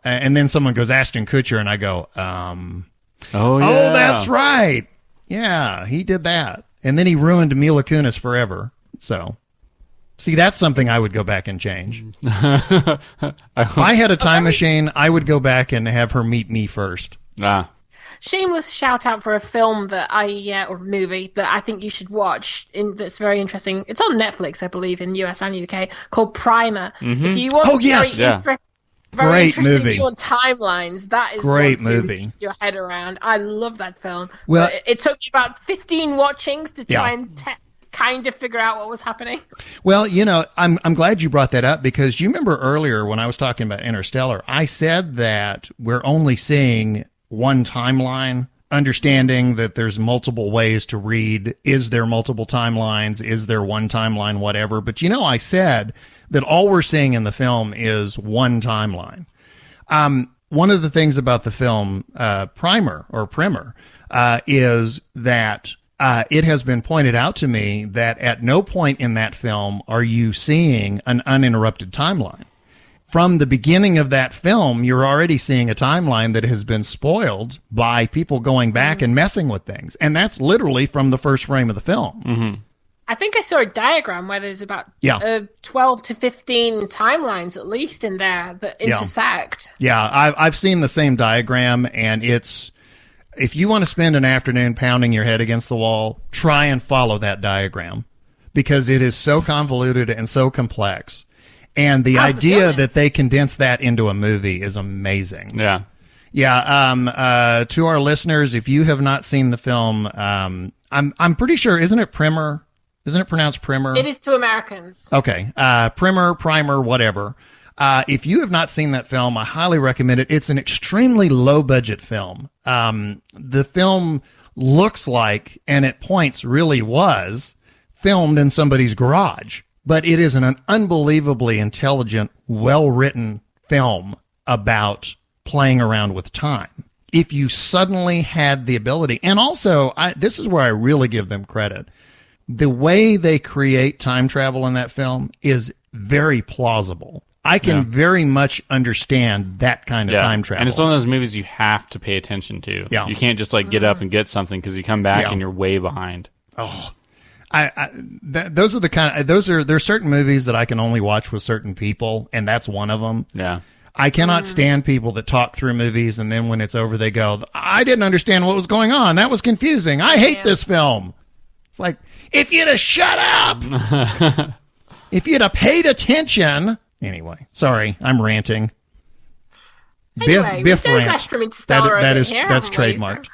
and then someone goes Ashton Kutcher and I go, Oh, that's right. Yeah, he did that. And then he ruined Mila Kunis forever. So, see, that's something I would go back and change. If I had a time machine, I would go back and have her meet me first. Shameless shout out for a film that or movie that I think you should watch. That's very interesting. It's on Netflix, I believe, in US and UK, called Primer. If you want very great movie on timelines, that is great movie. Get your head around. I love that film. Well, it took me about 15 watchings to try and kind of figure out what was happening. Well, I'm glad you brought that up because you remember earlier when I was talking about Interstellar, I said that we're only seeing one timeline, understanding that there's multiple ways to read. Is there multiple timelines? Is there one timeline? Whatever. But I said that all we're seeing in the film is one timeline. One of the things about the film Primer is that it has been pointed out to me that at no point in that film are you seeing an uninterrupted timeline. From the beginning of that film, you're already seeing a timeline that has been spoiled by people going back and messing with things. And that's literally from the first frame of the film. Mm-hmm. I think I saw a diagram where there's about 12 to 15 timelines at least in there that intersect. Yeah, I've seen the same diagram, and it's... If you want to spend an afternoon pounding your head against the wall, try and follow that diagram because it is so convoluted and so complex. And the idea that they condense that into a movie is amazing. Yeah. Yeah. To our listeners, if you have not seen the film, I'm pretty sure, isn't it Primer? Isn't it pronounced Primer? It is to Americans. Okay. Primer, whatever. If you have not seen that film, I highly recommend it. It's an extremely low-budget film. The film looks like, and at points really was, filmed in somebody's garage. But it is an unbelievably intelligent, well-written film about playing around with time. If you suddenly had the ability, and also, this is where I really give them credit. The way they create time travel in that film is very plausible. I can very much understand that kind of time travel. And it's one of those movies you have to pay attention to. Yeah. You can't just like get up and get something because you come back and you're way behind. Oh, those are the kind of, there's certain movies that I can only watch with certain people, and that's one of them. Yeah. I cannot stand people that talk through movies and then when it's over they go, I didn't understand what was going on. That was confusing. I hate this film. It's like, if you'd have shut up, if you'd have paid attention. Anyway, sorry, I'm ranting. Anyway, Biff rant. That's trademarked.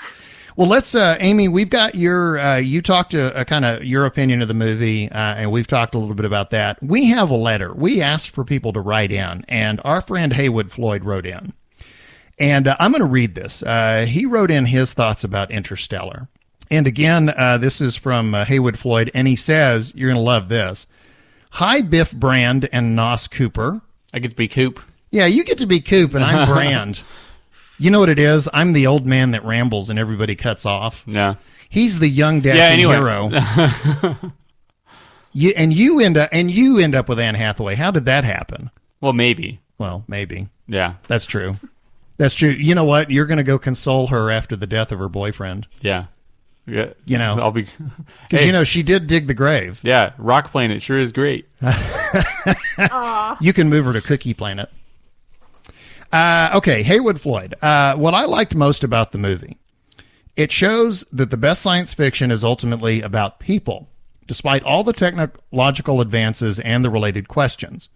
Well, let's, Amy, we've got you talked to kind of your opinion of the movie, and we've talked a little bit about that. We have a letter. We asked for people to write in, and our friend Haywood Floyd wrote in. And I'm going to read this. He wrote in his thoughts about Interstellar. And again, this is from Haywood Floyd, and he says, you're going to love this. Hi, Biff Brand and Nos Cooper. I get to be Coop. Yeah, you get to be Coop, and I'm Brand. You know what it is? I'm the old man that rambles and everybody cuts off. Yeah. He's the young dashing hero. You end up with Anne Hathaway. How did that happen? Well, maybe. Well, maybe. Yeah. That's true. That's true. You know what? You're going to go console her after the death of her boyfriend. Yeah. Yeah. You know. I'll be. Because, you know, she did dig the grave. Yeah. Rock Planet sure is great. You can move her to Cookie Planet. Okay, Haywood Floyd. What I liked most about the movie, it shows that the best science fiction is ultimately about people, despite all the technological advances and the related questions.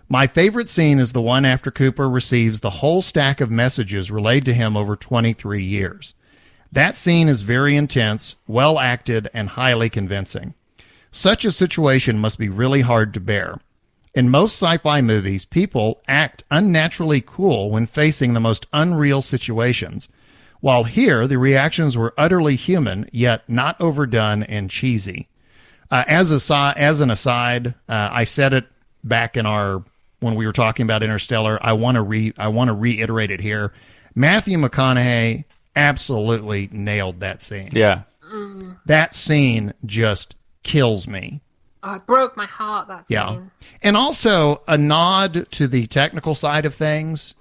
My favorite scene is the one after Cooper receives the whole stack of messages relayed to him over 23 years. That scene is very intense, well acted, and highly convincing. Such a situation must be really hard to bear. In most sci-fi movies, people act unnaturally cool when facing the most unreal situations, while here the reactions were utterly human, yet not overdone and cheesy. As an aside, I said it back in when we were talking about Interstellar. I want to reiterate it here. Matthew McConaughey absolutely nailed that scene. Yeah, that scene just kills me. Oh, it broke my heart, that scene. Yeah. And also a nod to the technical side of things.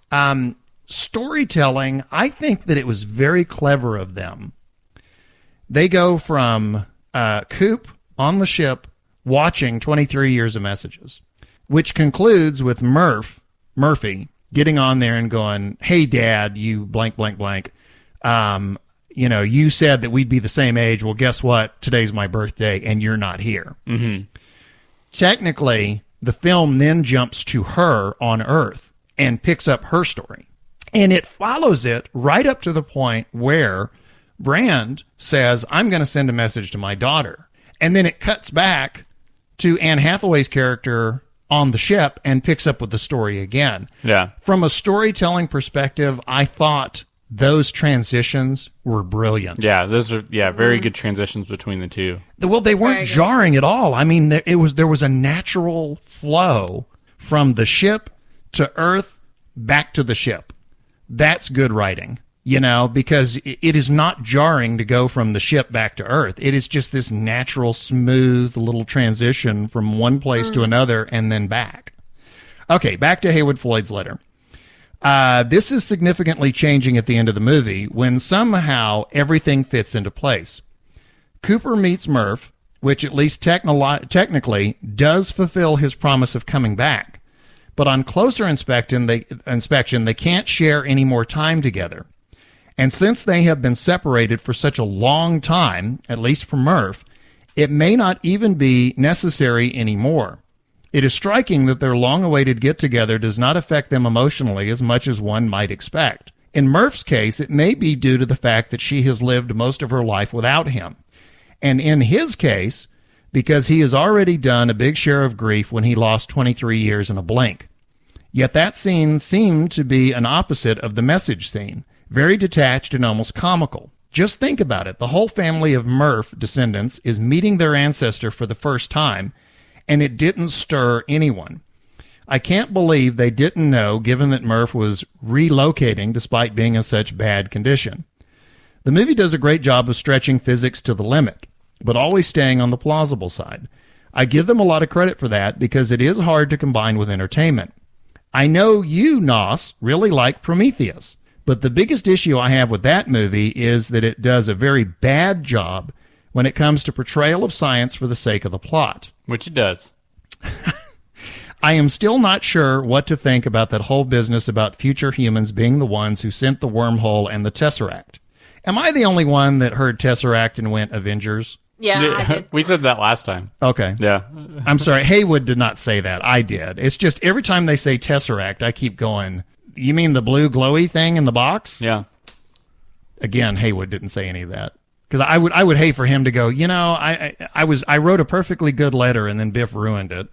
Storytelling, I think that it was very clever of them. They go from Coop on the ship watching 23 years of messages, which concludes with Murphy, getting on there and going, hey, Dad, you blank, blank, blank. You know, you said that we'd be the same age. Well, guess what? Today's my birthday, and you're not here. Mm-hmm. Technically, the film then jumps to her on Earth and picks up her story. And it follows it right up to the point where Brand says, I'm going to send a message to my daughter. And then it cuts back to Anne Hathaway's character on the ship and picks up with the story again. Yeah. From a storytelling perspective, I thought those transitions were brilliant. Yeah, those are very good transitions between the two. Well, they weren't jarring at all. I mean, there was a natural flow from the ship to Earth back to the ship. That's good writing, you know, because it is not jarring to go from the ship back to Earth. It is just this natural, smooth little transition from one place to another and then back. Okay, back to Haywood Floyd's letter. This is significantly changing at the end of the movie when somehow everything fits into place. Cooper meets Murph, which at least technically does fulfill his promise of coming back. But on closer inspection, they can't share any more time together. And since they have been separated for such a long time, at least for Murph, it may not even be necessary anymore. It is striking that their long-awaited get-together does not affect them emotionally as much as one might expect. In Murph's case, it may be due to the fact that she has lived most of her life without him. And in his case, because he has already done a big share of grief when he lost 23 years in a blink. Yet that scene seemed to be an opposite of the message scene, very detached and almost comical. Just think about it. The whole family of Murph descendants is meeting their ancestor for the first time, and it didn't stir anyone. I can't believe they didn't know, given that Murph was relocating despite being in such bad condition. The movie does a great job of stretching physics to the limit, but always staying on the plausible side. I give them a lot of credit for that because it is hard to combine with entertainment. I know you, Nos, really like Prometheus, but the biggest issue I have with that movie is that it does a very bad job when it comes to portrayal of science for the sake of the plot. Which it does. I am still not sure what to think about that whole business about future humans being the ones who sent the wormhole and the Tesseract. Am I the only one that heard Tesseract and went Avengers? Yeah, I did. We said that last time. Okay. Yeah. I'm sorry. Haywood did not say that. I did. It's just every time they say Tesseract, I keep going, you mean the blue glowy thing in the box? Yeah. Again, Haywood didn't say any of that. Because I would hate for him to go, I wrote a perfectly good letter and then Biff ruined it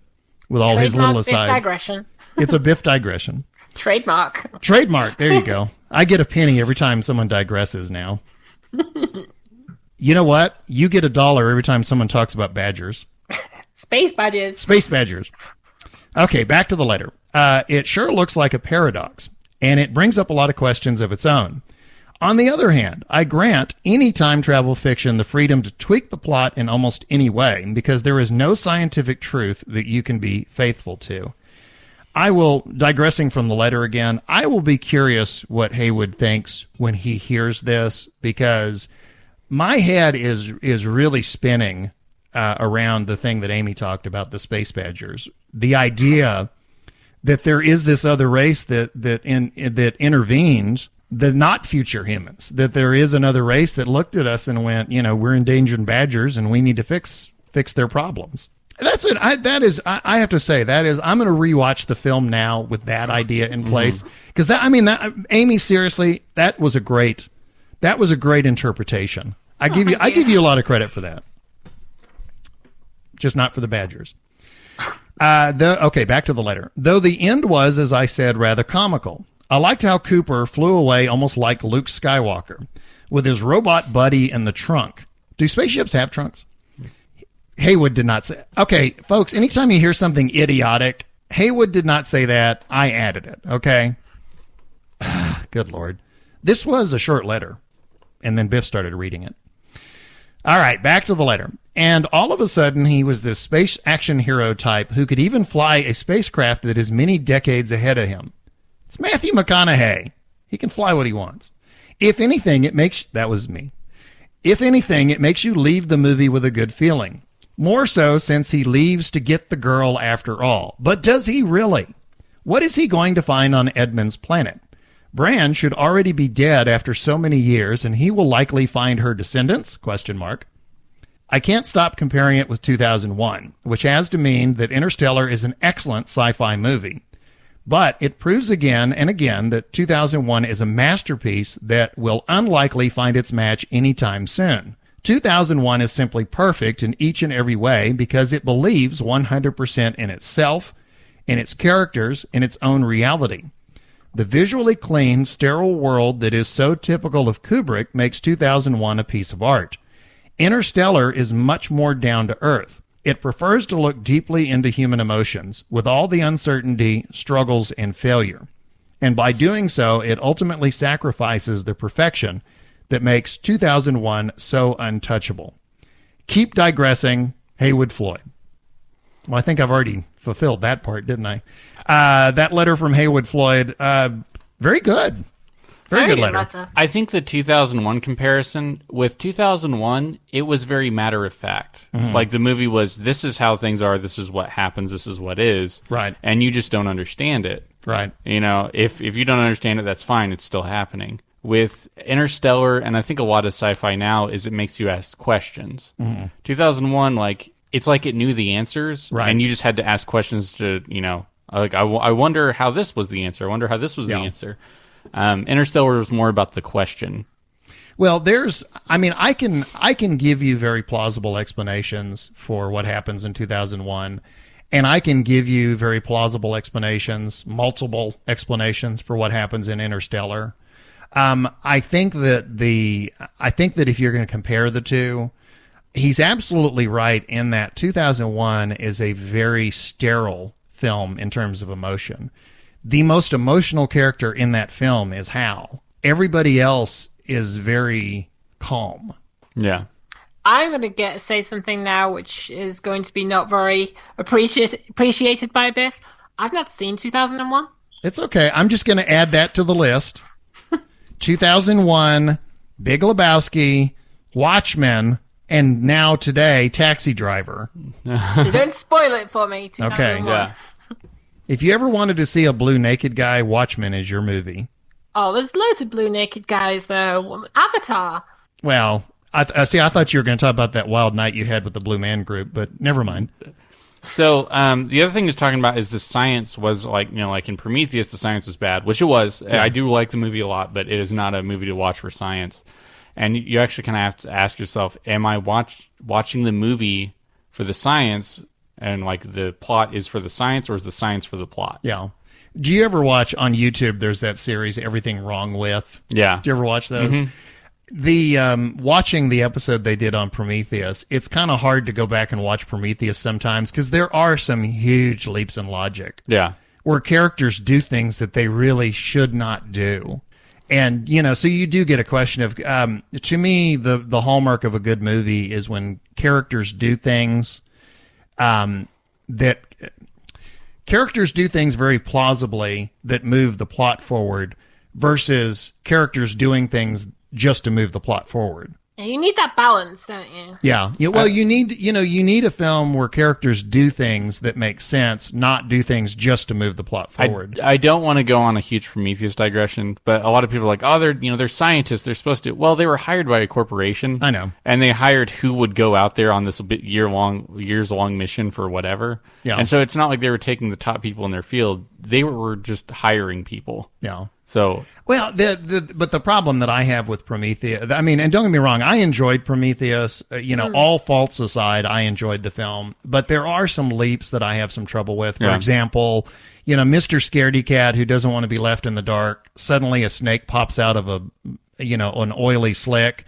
with all his little asides. Biff digression. It's a Biff digression. Trademark. There you go. I get a penny every time someone digresses now. You know what? You get $1 every time someone talks about badgers. Space badgers. Space badgers. Okay, back to the letter. It sure looks like a paradox, and it brings up a lot of questions of its own. On the other hand, I grant any time travel fiction the freedom to tweak the plot in almost any way, because there is no scientific truth that you can be faithful to. Digressing from the letter again, I will be curious what Haywood thinks when he hears this, because my head is really spinning around the thing that Amy talked about, the space badgers. The idea that there is this other race that intervened, the not future humans, that there is another race that looked at us and went, we're endangered badgers and we need to fix their problems. That's it. I have to say, I'm going to rewatch the film now with that idea in place. Because Amy, seriously, that was a great interpretation. I give you a lot of credit for that. Just not for the badgers. Okay, back to the letter. Though the end was, as I said, rather comical. I liked how Cooper flew away almost like Luke Skywalker, with his robot buddy in the trunk. Do spaceships have trunks? Haywood did not say. Okay, folks, anytime you hear something idiotic, Haywood did not say that. I added it, okay? Good Lord. This was a short letter. And then Biff started reading it. All right, back to the letter. And all of a sudden, he was this space action hero type who could even fly a spacecraft that is many decades ahead of him. It's Matthew McConaughey. He can fly what he wants. If anything, it makes you leave the movie with a good feeling. More so since he leaves to get the girl after all. But does he really? What is he going to find on Edmund's planet? Bran should already be dead after so many years, and he will likely find her descendants? ? I can't stop comparing it with 2001, which has to mean that Interstellar is an excellent sci-fi movie. But it proves again and again that 2001 is a masterpiece that will unlikely find its match anytime soon. 2001 is simply perfect in each and every way because it believes 100% in itself, in its characters, in its own reality. The visually clean, sterile world that is so typical of Kubrick makes 2001 a piece of art. Interstellar is much more down to earth. It prefers to look deeply into human emotions, with all the uncertainty, struggles, and failure. And by doing so, it ultimately sacrifices the perfection that makes 2001 so untouchable. Keep digressing, Haywood Floyd. Well, I think I've already fulfilled that part, didn't I? That letter from Haywood Floyd, very good. Very good letter. I think the 2001 comparison, with 2001, it was very matter of fact. Mm-hmm. Like the movie was, this is how things are, this is what happens, this is what is. Right. And you just don't understand it. Right. If you don't understand it, that's fine, it's still happening. With Interstellar, and I think a lot of sci-fi now, is it makes you ask questions. Mm-hmm. 2001, it's like it knew the answers, right, and you just had to ask questions to, I wonder how this was the answer. I wonder how this was the answer. Interstellar was more about the question. Well, I can give you very plausible explanations for what happens in 2001, And I can give you very plausible explanations, multiple explanations for what happens in Interstellar. I think that if you're going to compare the two, he's absolutely right in that 2001 is a very sterile film in terms of emotion. The most emotional character in that film is Hal. Everybody else is very calm. Yeah. I'm going to say something now which is going to be not very appreciated by Biff. I've not seen 2001. It's okay. I'm just going to add that to the list. 2001, Big Lebowski, Watchmen, and now today, Taxi Driver. So don't spoil it for me. Okay. Yeah. If you ever wanted to see a blue naked guy, Watchmen is your movie. Oh, there's loads of blue naked guys, though. Avatar. Well, I thought you were going to talk about that wild night you had with the Blue Man Group, but never mind. So the other thing he's talking about is the science was like in Prometheus, the science was bad, which it was. Yeah. I do like the movie a lot, but it is not a movie to watch for science. And you actually kind of have to ask yourself, am I watching the movie for the science and like the plot is for the science, or is the science for the plot? Yeah. Do you ever watch on YouTube, there's that series, Everything Wrong With? Yeah. Do you ever watch those? Mm-hmm. Watching the episode they did on Prometheus, it's kind of hard to go back and watch Prometheus sometimes because there are some huge leaps in logic. Yeah. Where characters do things that they really should not do. And, so you do get a question of, to me, the hallmark of a good movie is when characters do things, characters do things very plausibly that move the plot forward versus characters doing things just to move the plot forward. You need that balance, don't you? Yeah. Well, you need a film where characters do things that make sense, not do things just to move the plot forward. I don't want to go on a huge Prometheus digression, but a lot of people are like, oh, they're scientists. They're supposed to. Well, they were hired by a corporation. I know. And they hired who would go out there on this years long mission for whatever. Yeah. And so it's not like they were taking the top people in their field. They were just hiring people. Yeah. So well, but the problem that I have with Prometheus, I mean, and don't get me wrong, I enjoyed Prometheus. All faults aside, I enjoyed the film. But there are some leaps that I have some trouble with. For example, Mr. Scaredy Cat who doesn't want to be left in the dark. Suddenly, a snake pops out of an oily slick,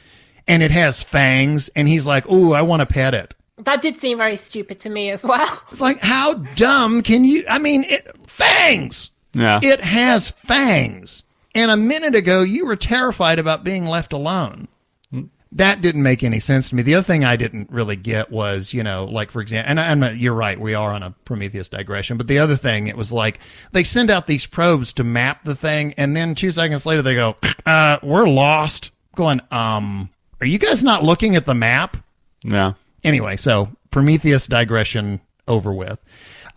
and it has fangs, and he's like, "Ooh, I want to pet it." That did seem very stupid to me as well. It's like, how dumb can you? I mean, fangs. Yeah. It has fangs. And a minute ago, you were terrified about being left alone. That didn't make any sense to me. The other thing I didn't really get was, like, for example, and you're right, we are on a Prometheus digression, but the other thing, it was like, they send out these probes to map the thing, and then 2 seconds later, they go, we're lost. Going, are you guys not looking at the map? Yeah. Anyway, so Prometheus digression over with.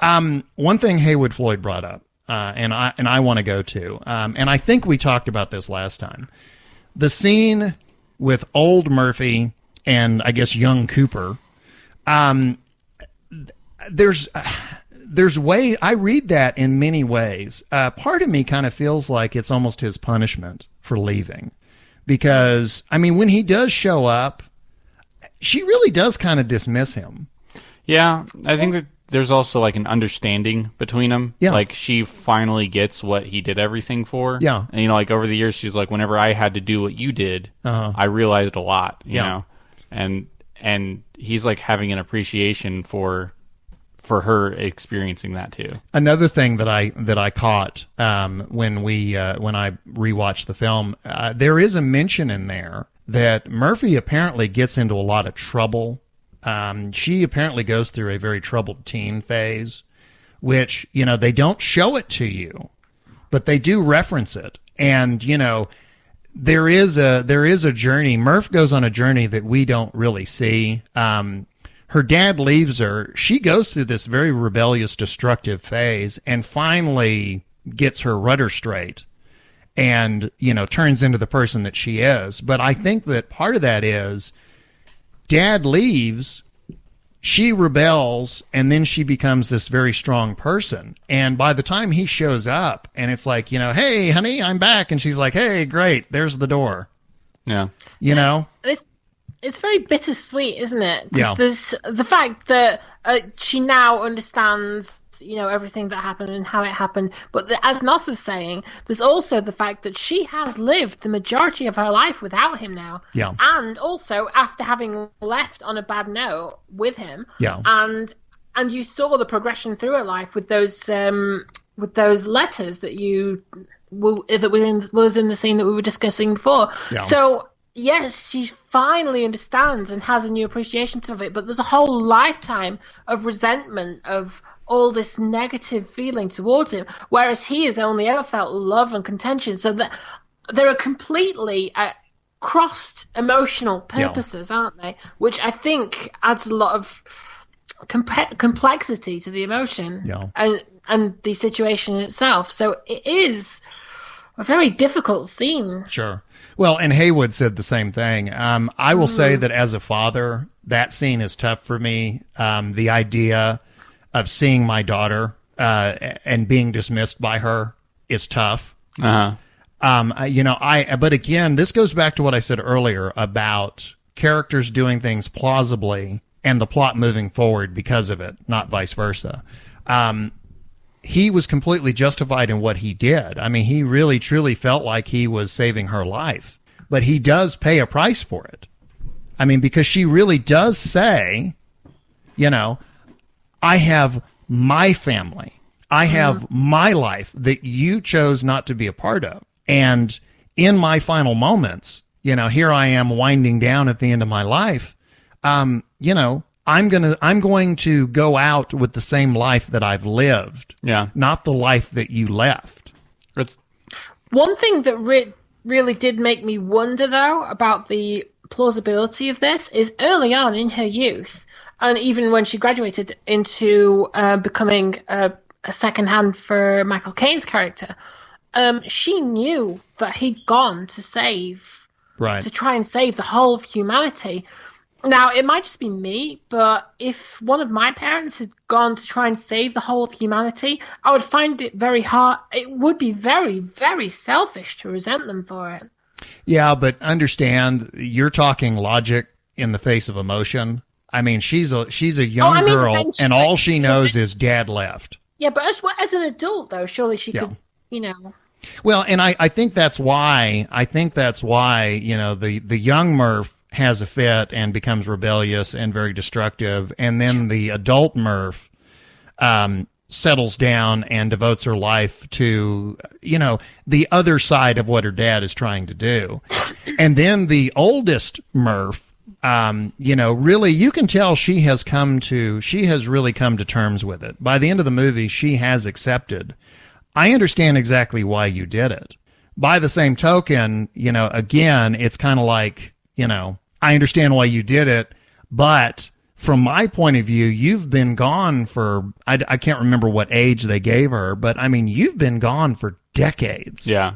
One thing Haywood Floyd brought up, and I want to go to, and I think we talked about this last time. The scene with old Murphy and I guess young Cooper. There's way I read that in many ways. Part of me kind of feels like it's almost his punishment for leaving, because I mean, when he does show up, she really does kind of dismiss him. Yeah, I think that there's also like an understanding between them. Yeah. Like she finally gets what he did everything for. Yeah. And like over the years, she's like, whenever I had to do what you did, I realized a lot, you know? And he's like having an appreciation for her experiencing that too. Another thing that I caught when I rewatched the film, there is a mention in there that Murphy apparently gets into a lot of trouble. She apparently goes through a very troubled teen phase, which, they don't show it to you, but they do reference it. And, there is a journey. Murph goes on a journey that we don't really see. Her dad leaves her. She goes through this very rebellious, destructive phase and finally gets her rudder straight and, turns into the person that she is. But I think that part of that is Dad leaves, she rebels, and then she becomes this very strong person. And by the time he shows up, and it's like, hey, honey, I'm back. And she's like, hey, great, there's the door. Yeah. it's very bittersweet, isn't it? Yeah. There's the fact that she now understands, everything that happened and how it happened. But as Nos was saying, there's also the fact that she has lived the majority of her life without him now. Yeah. And also after having left on a bad note with him. Yeah. And you saw the progression through her life with those letters that was in the scene that we were discussing before. Yeah. So yes, she finally understands and has a new appreciation of it, but there's a whole lifetime of resentment, of all this negative feeling towards him, whereas he has only ever felt love and contention. So that there are completely crossed emotional purposes, aren't they? Which I think adds a lot of complexity to the emotion and the situation itself. So it is a very difficult scene. Sure. Well, and Haywood said the same thing. I will say that as a father, that scene is tough for me. The idea of seeing my daughter and being dismissed by her is tough. Uh-huh. But again, this goes back to what I said earlier about characters doing things plausibly and the plot moving forward because of it, not vice versa. He was completely justified in what he did. I mean, he really, truly felt like he was saving her life. But he does pay a price for it. I mean, because she really does say, I have my family. I have my life that you chose not to be a part of. And in my final moments, here I am winding down at the end of my life. I'm going to go out with the same life that I've lived. Yeah. Not the life that you left. One thing that really did make me wonder, though, about the plausibility of this is early on in her youth, and even when she graduated into becoming a second hand for Michael Caine's character, she knew that he'd gone to try and save the whole of humanity. Now, it might just be me, but if one of my parents had gone to try and save the whole of humanity, I would find it very hard. It would be very, very selfish to resent them for it. Yeah, but understand, you're talking logic in the face of emotion. I mean, she's a young girl, and all she knows is dad left. Yeah, but as an adult, though, surely she could, Well, and I think that's why, the young Murph has a fit and becomes rebellious and very destructive, and then the adult Murph settles down and devotes her life to the other side of what her dad is trying to do. And then the oldest Murph, really you can tell she has really come to terms with it. By the end of the movie, she has accepted, I understand exactly why you did it. By the same token, again, it's kind of like, I understand why you did it, but from my point of view, you've been gone for, I can't remember what age they gave her, but I mean, you've been gone for decades. Yeah.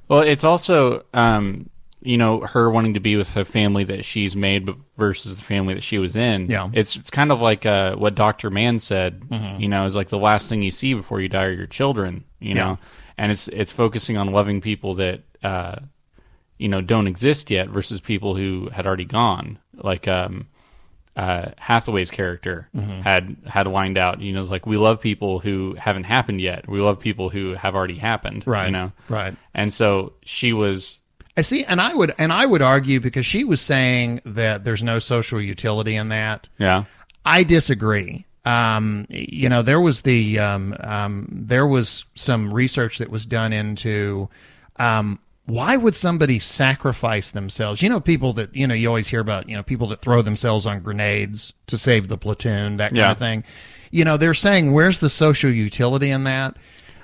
Well, it's also, her wanting to be with her family that she's made versus the family that she was in. Yeah. It's kind of like what Dr. Mann said, is like the last thing you see before you die are your children, know, and it's focusing on loving people that, don't exist yet versus people who had already gone. Like, Hathaway's character had lined out, it's like, we love people who haven't happened yet. We love people who have already happened, right. Right. And so she was, I see. And I would argue, because she was saying that there's no social utility in that. Yeah. I disagree. There was there was some research that was done into, why would somebody sacrifice themselves? People that, you always hear about, people that throw themselves on grenades to save the platoon, that kind of thing. They're saying, where's the social utility in that?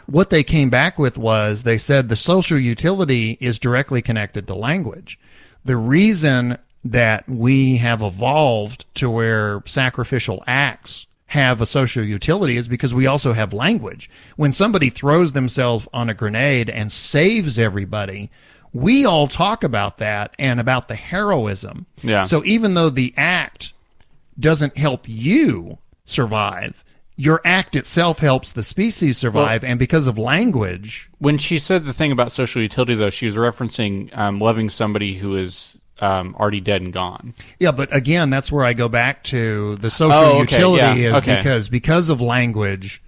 What they came back with was, they said the social utility is directly connected to language. The reason that we have evolved to where sacrificial acts have a social utility is because we also have language. When somebody throws themselves on a grenade and saves everybody, we all talk about that and about the heroism. Yeah. So even though the act doesn't help you survive, your act itself helps the species survive, and because of language. When she said the thing about social utility, though, she was referencing loving somebody who is already dead and gone. Yeah, but again, that's where I go back to the social utility because of language.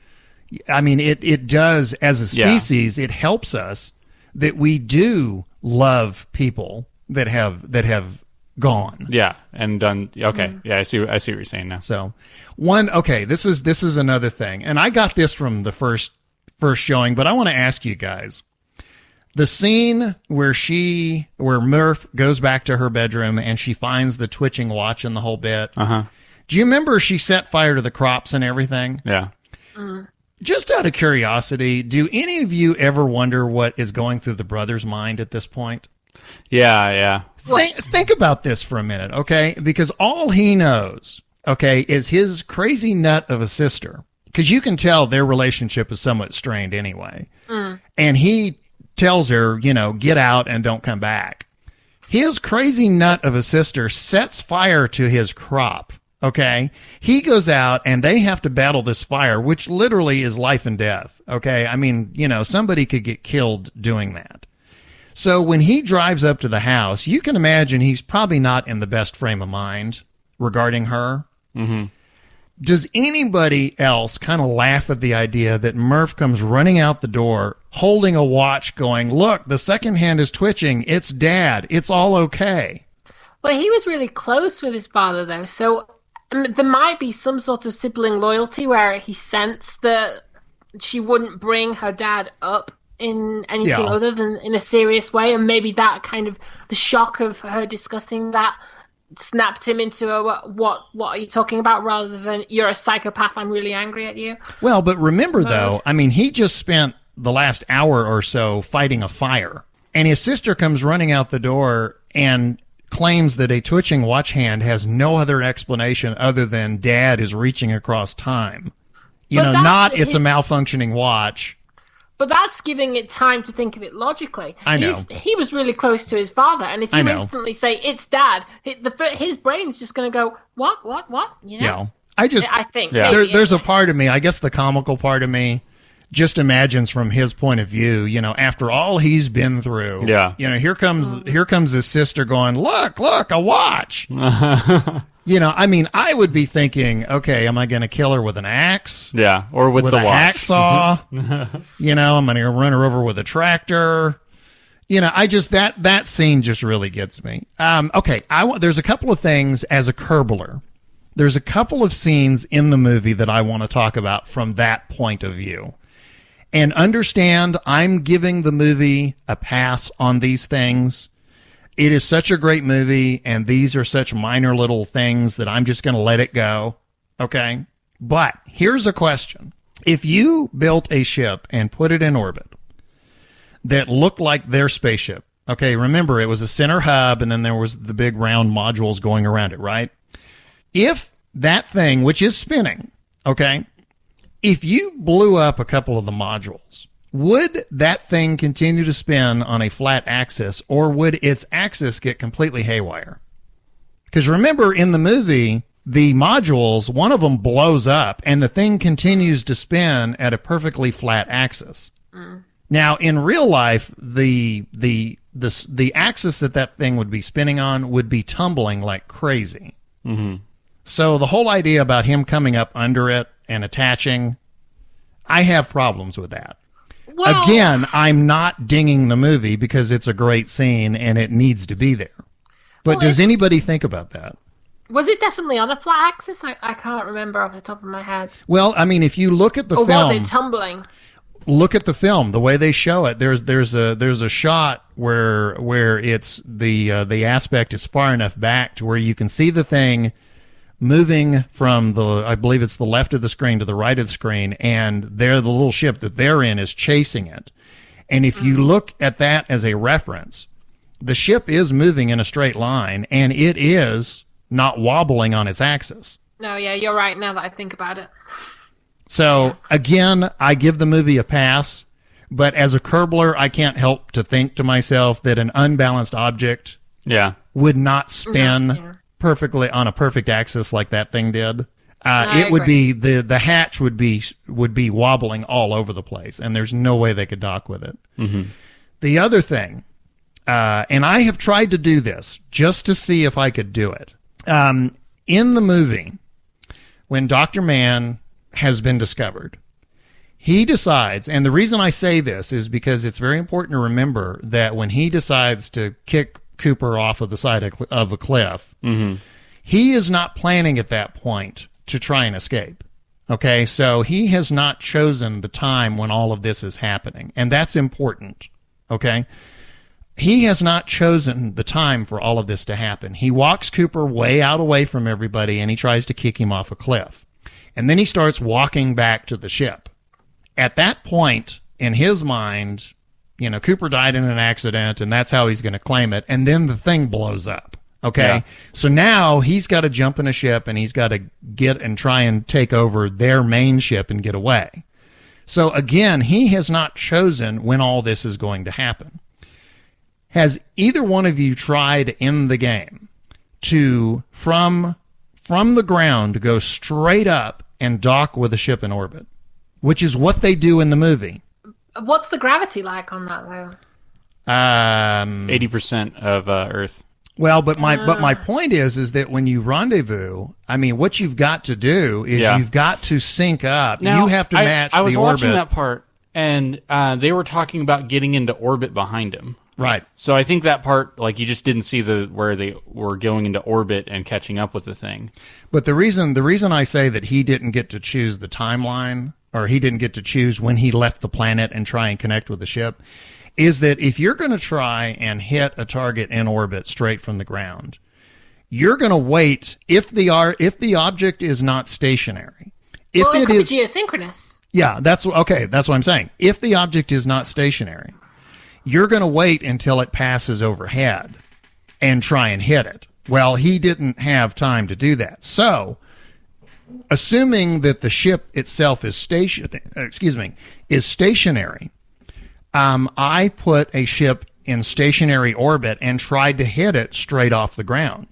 I mean, it does, as a species, it helps us that we do love people that have gone. Yeah, and done. Okay, yeah, I see what you're saying now. So, this is another thing, and I got this from the first showing, but I want to ask you guys. The scene where Murph goes back to her bedroom and she finds the twitching watch and the whole bit. Do you remember she set fire to the crops and everything? Yeah. Just out of curiosity, do any of you ever wonder what is going through the brother's mind at this point? Yeah. Think about this for a minute, okay? Because all he knows, okay, is his crazy nut of a sister. Because you can tell their relationship is somewhat strained anyway. And he tells her, get out and don't come back. His crazy nut of a sister sets fire to his crop, okay? He goes out and they have to battle this fire, which literally is life and death, okay? I mean, somebody could get killed doing that. So when he drives up to the house, you can imagine he's probably not in the best frame of mind regarding her. Does anybody else kind of laugh at the idea that Murph comes running out the door holding a watch going, look, the second hand is twitching. It's Dad. It's all okay. Well, he was really close with his father, though. So there might be some sort of sibling loyalty where he sensed that she wouldn't bring her dad up in anything other than in a serious way. And maybe that kind of the shock of her discussing that snapped him into a what are you talking about, rather than you're a psychopath, I'm really angry at you. Well, but remember though, I mean, he just spent the last hour or so fighting a fire, and his sister comes running out the door and claims that a twitching watch hand has no other explanation other than Dad is reaching across time. It's a malfunctioning watch. But that's giving it time to think of it logically. I know. He was really close to his father, and if you instantly say, it's Dad, his brain's just going to go, what? Yeah. I think. Yeah. There's a part of me, I guess the comical part of me, just imagines from his point of view, after all he's been through. Yeah. Here comes his sister going, look, a watch. I would be thinking, okay, am I going to kill her with an axe? Yeah, or with the a watch. hacksaw? I'm going to run her over with a tractor. That scene just really gets me. Okay, there's a couple of things as a Kerbaler. There's a couple of scenes in the movie that I want to talk about from that point of view. And understand, I'm giving the movie a pass on these things. It is such a great movie, and these are such minor little things that I'm just going to let it go, okay? But here's a question. If you built a ship and put it in orbit that looked like their spaceship, okay, remember, it was a center hub, and then there was the big round modules going around it, right? If that thing, which is spinning, okay, if you blew up a couple of the modules, would that thing continue to spin on a flat axis, or would its axis get completely haywire? Because remember, in the movie, the modules, one of them blows up, and the thing continues to spin at a perfectly flat axis. Now, in real life, the axis that thing would be spinning on would be tumbling like crazy. So the whole idea about him coming up under it and attaching, I have problems with that. Well, again, I'm not dinging the movie because it's a great scene and it needs to be there. But does anybody think about that? Was it definitely on a flat axis? I can't remember off the top of my head. Well, I mean, if you look at the film, was it tumbling? Look at the film, the way they show it. There's a shot where it's the aspect is far enough back to where you can see the thing moving from I believe it's the left of the screen to the right of the screen, and the little ship that they're in is chasing it. And if you look at that as a reference, the ship is moving in a straight line, and it is not wobbling on its axis. No, yeah, you're right now that I think about it. So, again, I give the movie a pass, but as a Kerbaler, I can't help to think to myself that an unbalanced object would not spin perfectly on a perfect axis like that thing did. It would be the hatch would be wobbling all over the place, and there's no way they could dock with it. The other thing, and I have tried to do this just to see if I could do it. In the movie, when Dr. Mann has been discovered, he decides, and the reason I say this is because it's very important to remember that when he decides to kick Cooper off of the side of a cliff, he is not planning at that point to try and escape. Okay, so he has not chosen the time when all of this is happening, and that's important. Okay, he has not chosen the time for all of this to happen. He walks Cooper way out away from everybody, and he tries to kick him off a cliff, and then he starts walking back to the ship. At that point, in his mind, you know, Cooper died in an accident, and that's how he's going to claim it, and then the thing blows up. Okay, yeah. So now he's got to jump in a ship, and he's got to get and try and take over their main ship and get away. So again, he has not chosen when all this is going to happen. Has either one of you tried in the game to, from the ground, go straight up and dock with a ship in orbit? Which is what they do in the movie. What's the gravity like on that, though? 80% of Earth. Well, but my point is that when you rendezvous, I mean, what you've got to do is you've got to sync up. Now, you have to match the orbit. I was watching that part, and they were talking about getting into orbit behind him. Right. So I think that part, like, you just didn't see where they were going into orbit and catching up with the thing. But the reason I say that he didn't get to choose the timeline, or he didn't get to choose when he left the planet and try and connect with the ship, is that if you're going to try and hit a target in orbit straight from the ground, you're going to wait if the object is not stationary. If it is geosynchronous. Yeah, that's what I'm saying. If the object is not stationary, you're going to wait until it passes overhead and try and hit it. Well, he didn't have time to do that. So, assuming that the ship itself is stationary, I put a ship in stationary orbit and tried to hit it straight off the ground.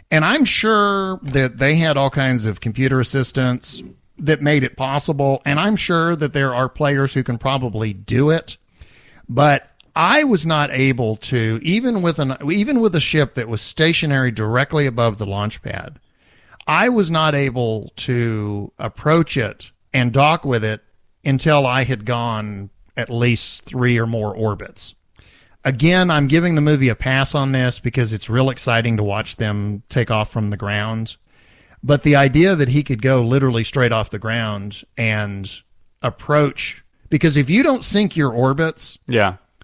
And I'm sure that they had all kinds of computer assistants that made it possible, and I'm sure that there are players who can probably do it. But I was not able to, even with a ship that was stationary directly above the launch pad, I was not able to approach it and dock with it until I had gone at least 3 or more orbits. Again, I'm giving the movie a pass on this because it's real exciting to watch them take off from the ground. But the idea that he could go literally straight off the ground and approach, because if you don't sync your orbits,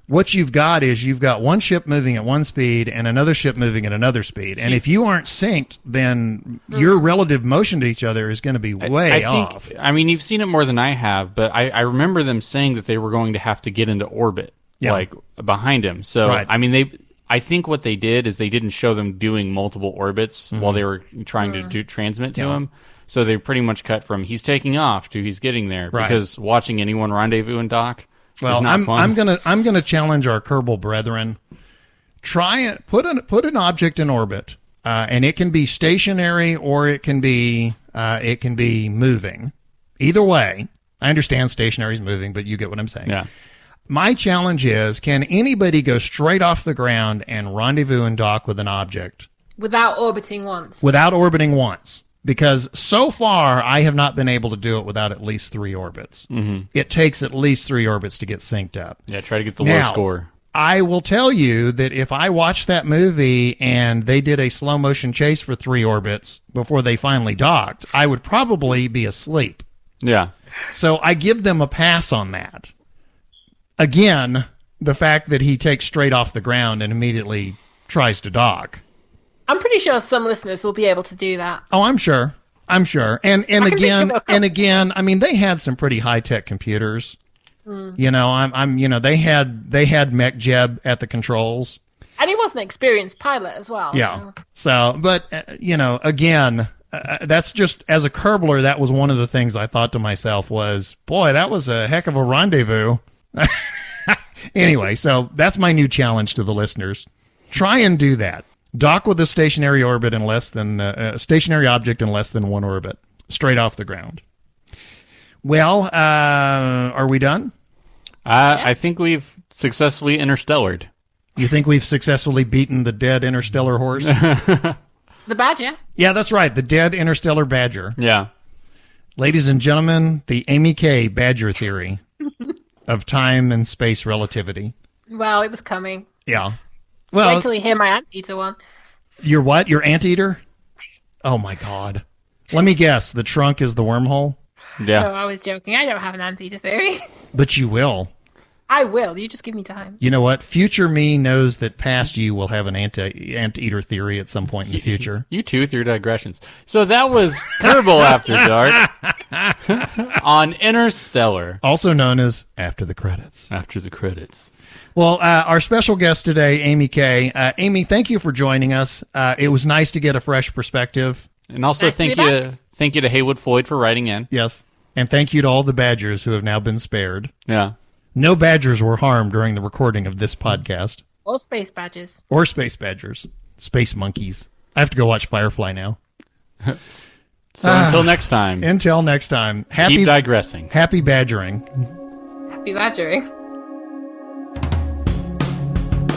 what you've got is you've got one ship moving at one speed and another ship moving at another speed. And if you aren't synced, then your relative motion to each other is going to be way off. I mean, you've seen it more than I have, but I remember them saying that they were going to have to get into orbit, like behind him. So, I mean, I think what they did is they didn't show them doing multiple orbits while they were trying to transmit to him. So they pretty much cut from he's taking off to he's getting there, because watching anyone rendezvous and dock, well, I'm gonna challenge our Kerbal brethren. Try it. Put an object in orbit, and it can be stationary or it can be moving. Either way, I understand stationary is moving, but you get what I'm saying. Yeah. My challenge is: can anybody go straight off the ground and rendezvous and dock with an object without orbiting once? Without orbiting once. Because so far, I have not been able to do it without at least 3 orbits. Mm-hmm. It takes at least 3 orbits to get synced up. Yeah, try to get the low score. I will tell you that if I watched that movie and they did a slow motion chase for 3 orbits before they finally docked, I would probably be asleep. Yeah. So I give them a pass on that. Again, the fact that he takes straight off the ground and immediately tries to dock. I'm pretty sure some listeners will be able to do that. Oh, I'm sure. And again, I mean, they had some pretty high-tech computers. You know, they had Mech Jeb at the controls. And he was an experienced pilot as well. Yeah. So but again, that's just, as a Kerbler, that was one of the things I thought to myself was, boy, that was a heck of a rendezvous. Anyway, so that's my new challenge to the listeners. Try and do that. Dock with a stationary orbit in less than stationary object in less than 1 orbit, straight off the ground. Well, are we done? I think we've successfully interstellared. You think we've successfully beaten the dead interstellar horse? The badger? Yeah, that's right. The dead interstellar badger. Yeah. Ladies and gentlemen, the Amy K. Badger theory of time and space relativity. Well, it was coming. Yeah. Well, wait till you hear my anteater one. Your what? Your anteater? Oh, my God. Let me guess. The trunk is the wormhole? Yeah. No, I was joking. I don't have an anteater theory. But you will. I will. You just give me time. You know what? Future me knows that past you will have an anteater theory at some point in the future. You too, with your digressions. So that was Kerbal After Dark on Interstellar. Also known as After the Credits. After the credits. Well, our special guest today, Amy K. Amy, thank you for joining us. It was nice to get a fresh perspective. And also Nice to thank you to Haywood Floyd for writing in. Yes. And thank you to all the badgers who have now been spared. Yeah. No badgers were harmed during the recording of this podcast. Or space badgers. Or space badgers. Space monkeys. I have to go watch Firefly now. So until next time. Until next time. Keep digressing. Happy badgering. Happy badgering.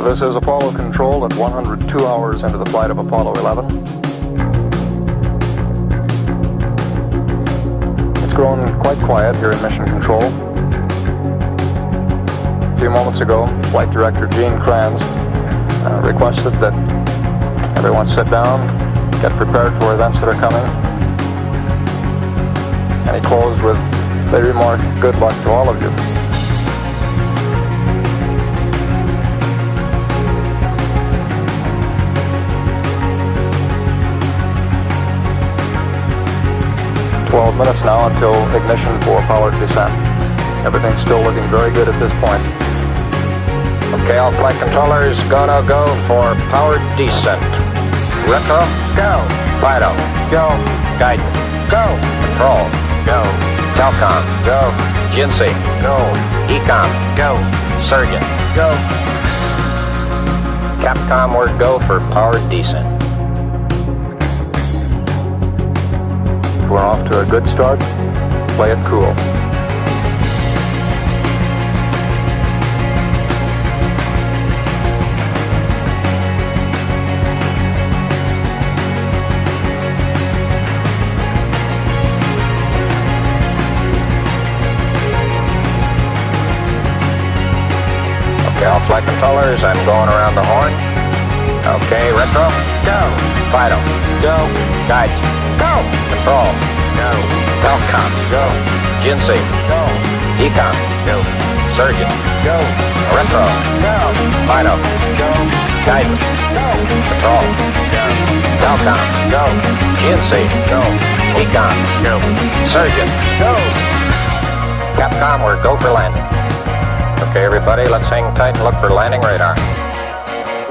This is Apollo Control at 102 hours into the flight of Apollo 11. It's grown quite quiet here in Mission Control. A few moments ago, Flight Director Gene Kranz requested that everyone sit down, get prepared for events that are coming. And he closed with the remark, good luck to all of you. Minutes now until ignition for powered descent. Everything's still looking very good at this point. Okay, all flight controllers, go for powered descent. Retro, go. Fido, go. Guidance, go. Control, go. Telcom, go. Jinsei, go. Ecom, go. Surgeon, go. Capcom, we're go for powered descent. We're off to a good start. Play it cool. Okay, all flight controllers, I'm going around the horn. Okay, retro, go. Fido, go. Guides, go. Control, go. Telcom, go. Jinsei, go. Ecom, go. Surgeon, go. Retro, go. Fido, go. Guidance, go. Control, go. Telcom, go. Jinsei, go. Ecom, go. Surgeon, go. Capcom, we're go for landing. Okay, everybody, let's hang tight and look for landing radar.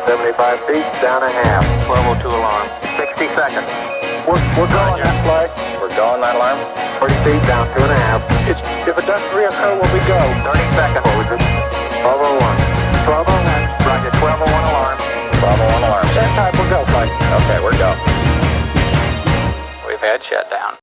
75 feet, down a half. 1202 alarm. 60 seconds. We're going that flight. We're going that alarm. 40 feet, down 2.5. If it does reoccur, will we go? 30 seconds. What was it? 1201. 1201. Roger, 1201 alarm. 1201 alarm. Same time, we'll go, flight. Okay, we're go. We've had shutdown.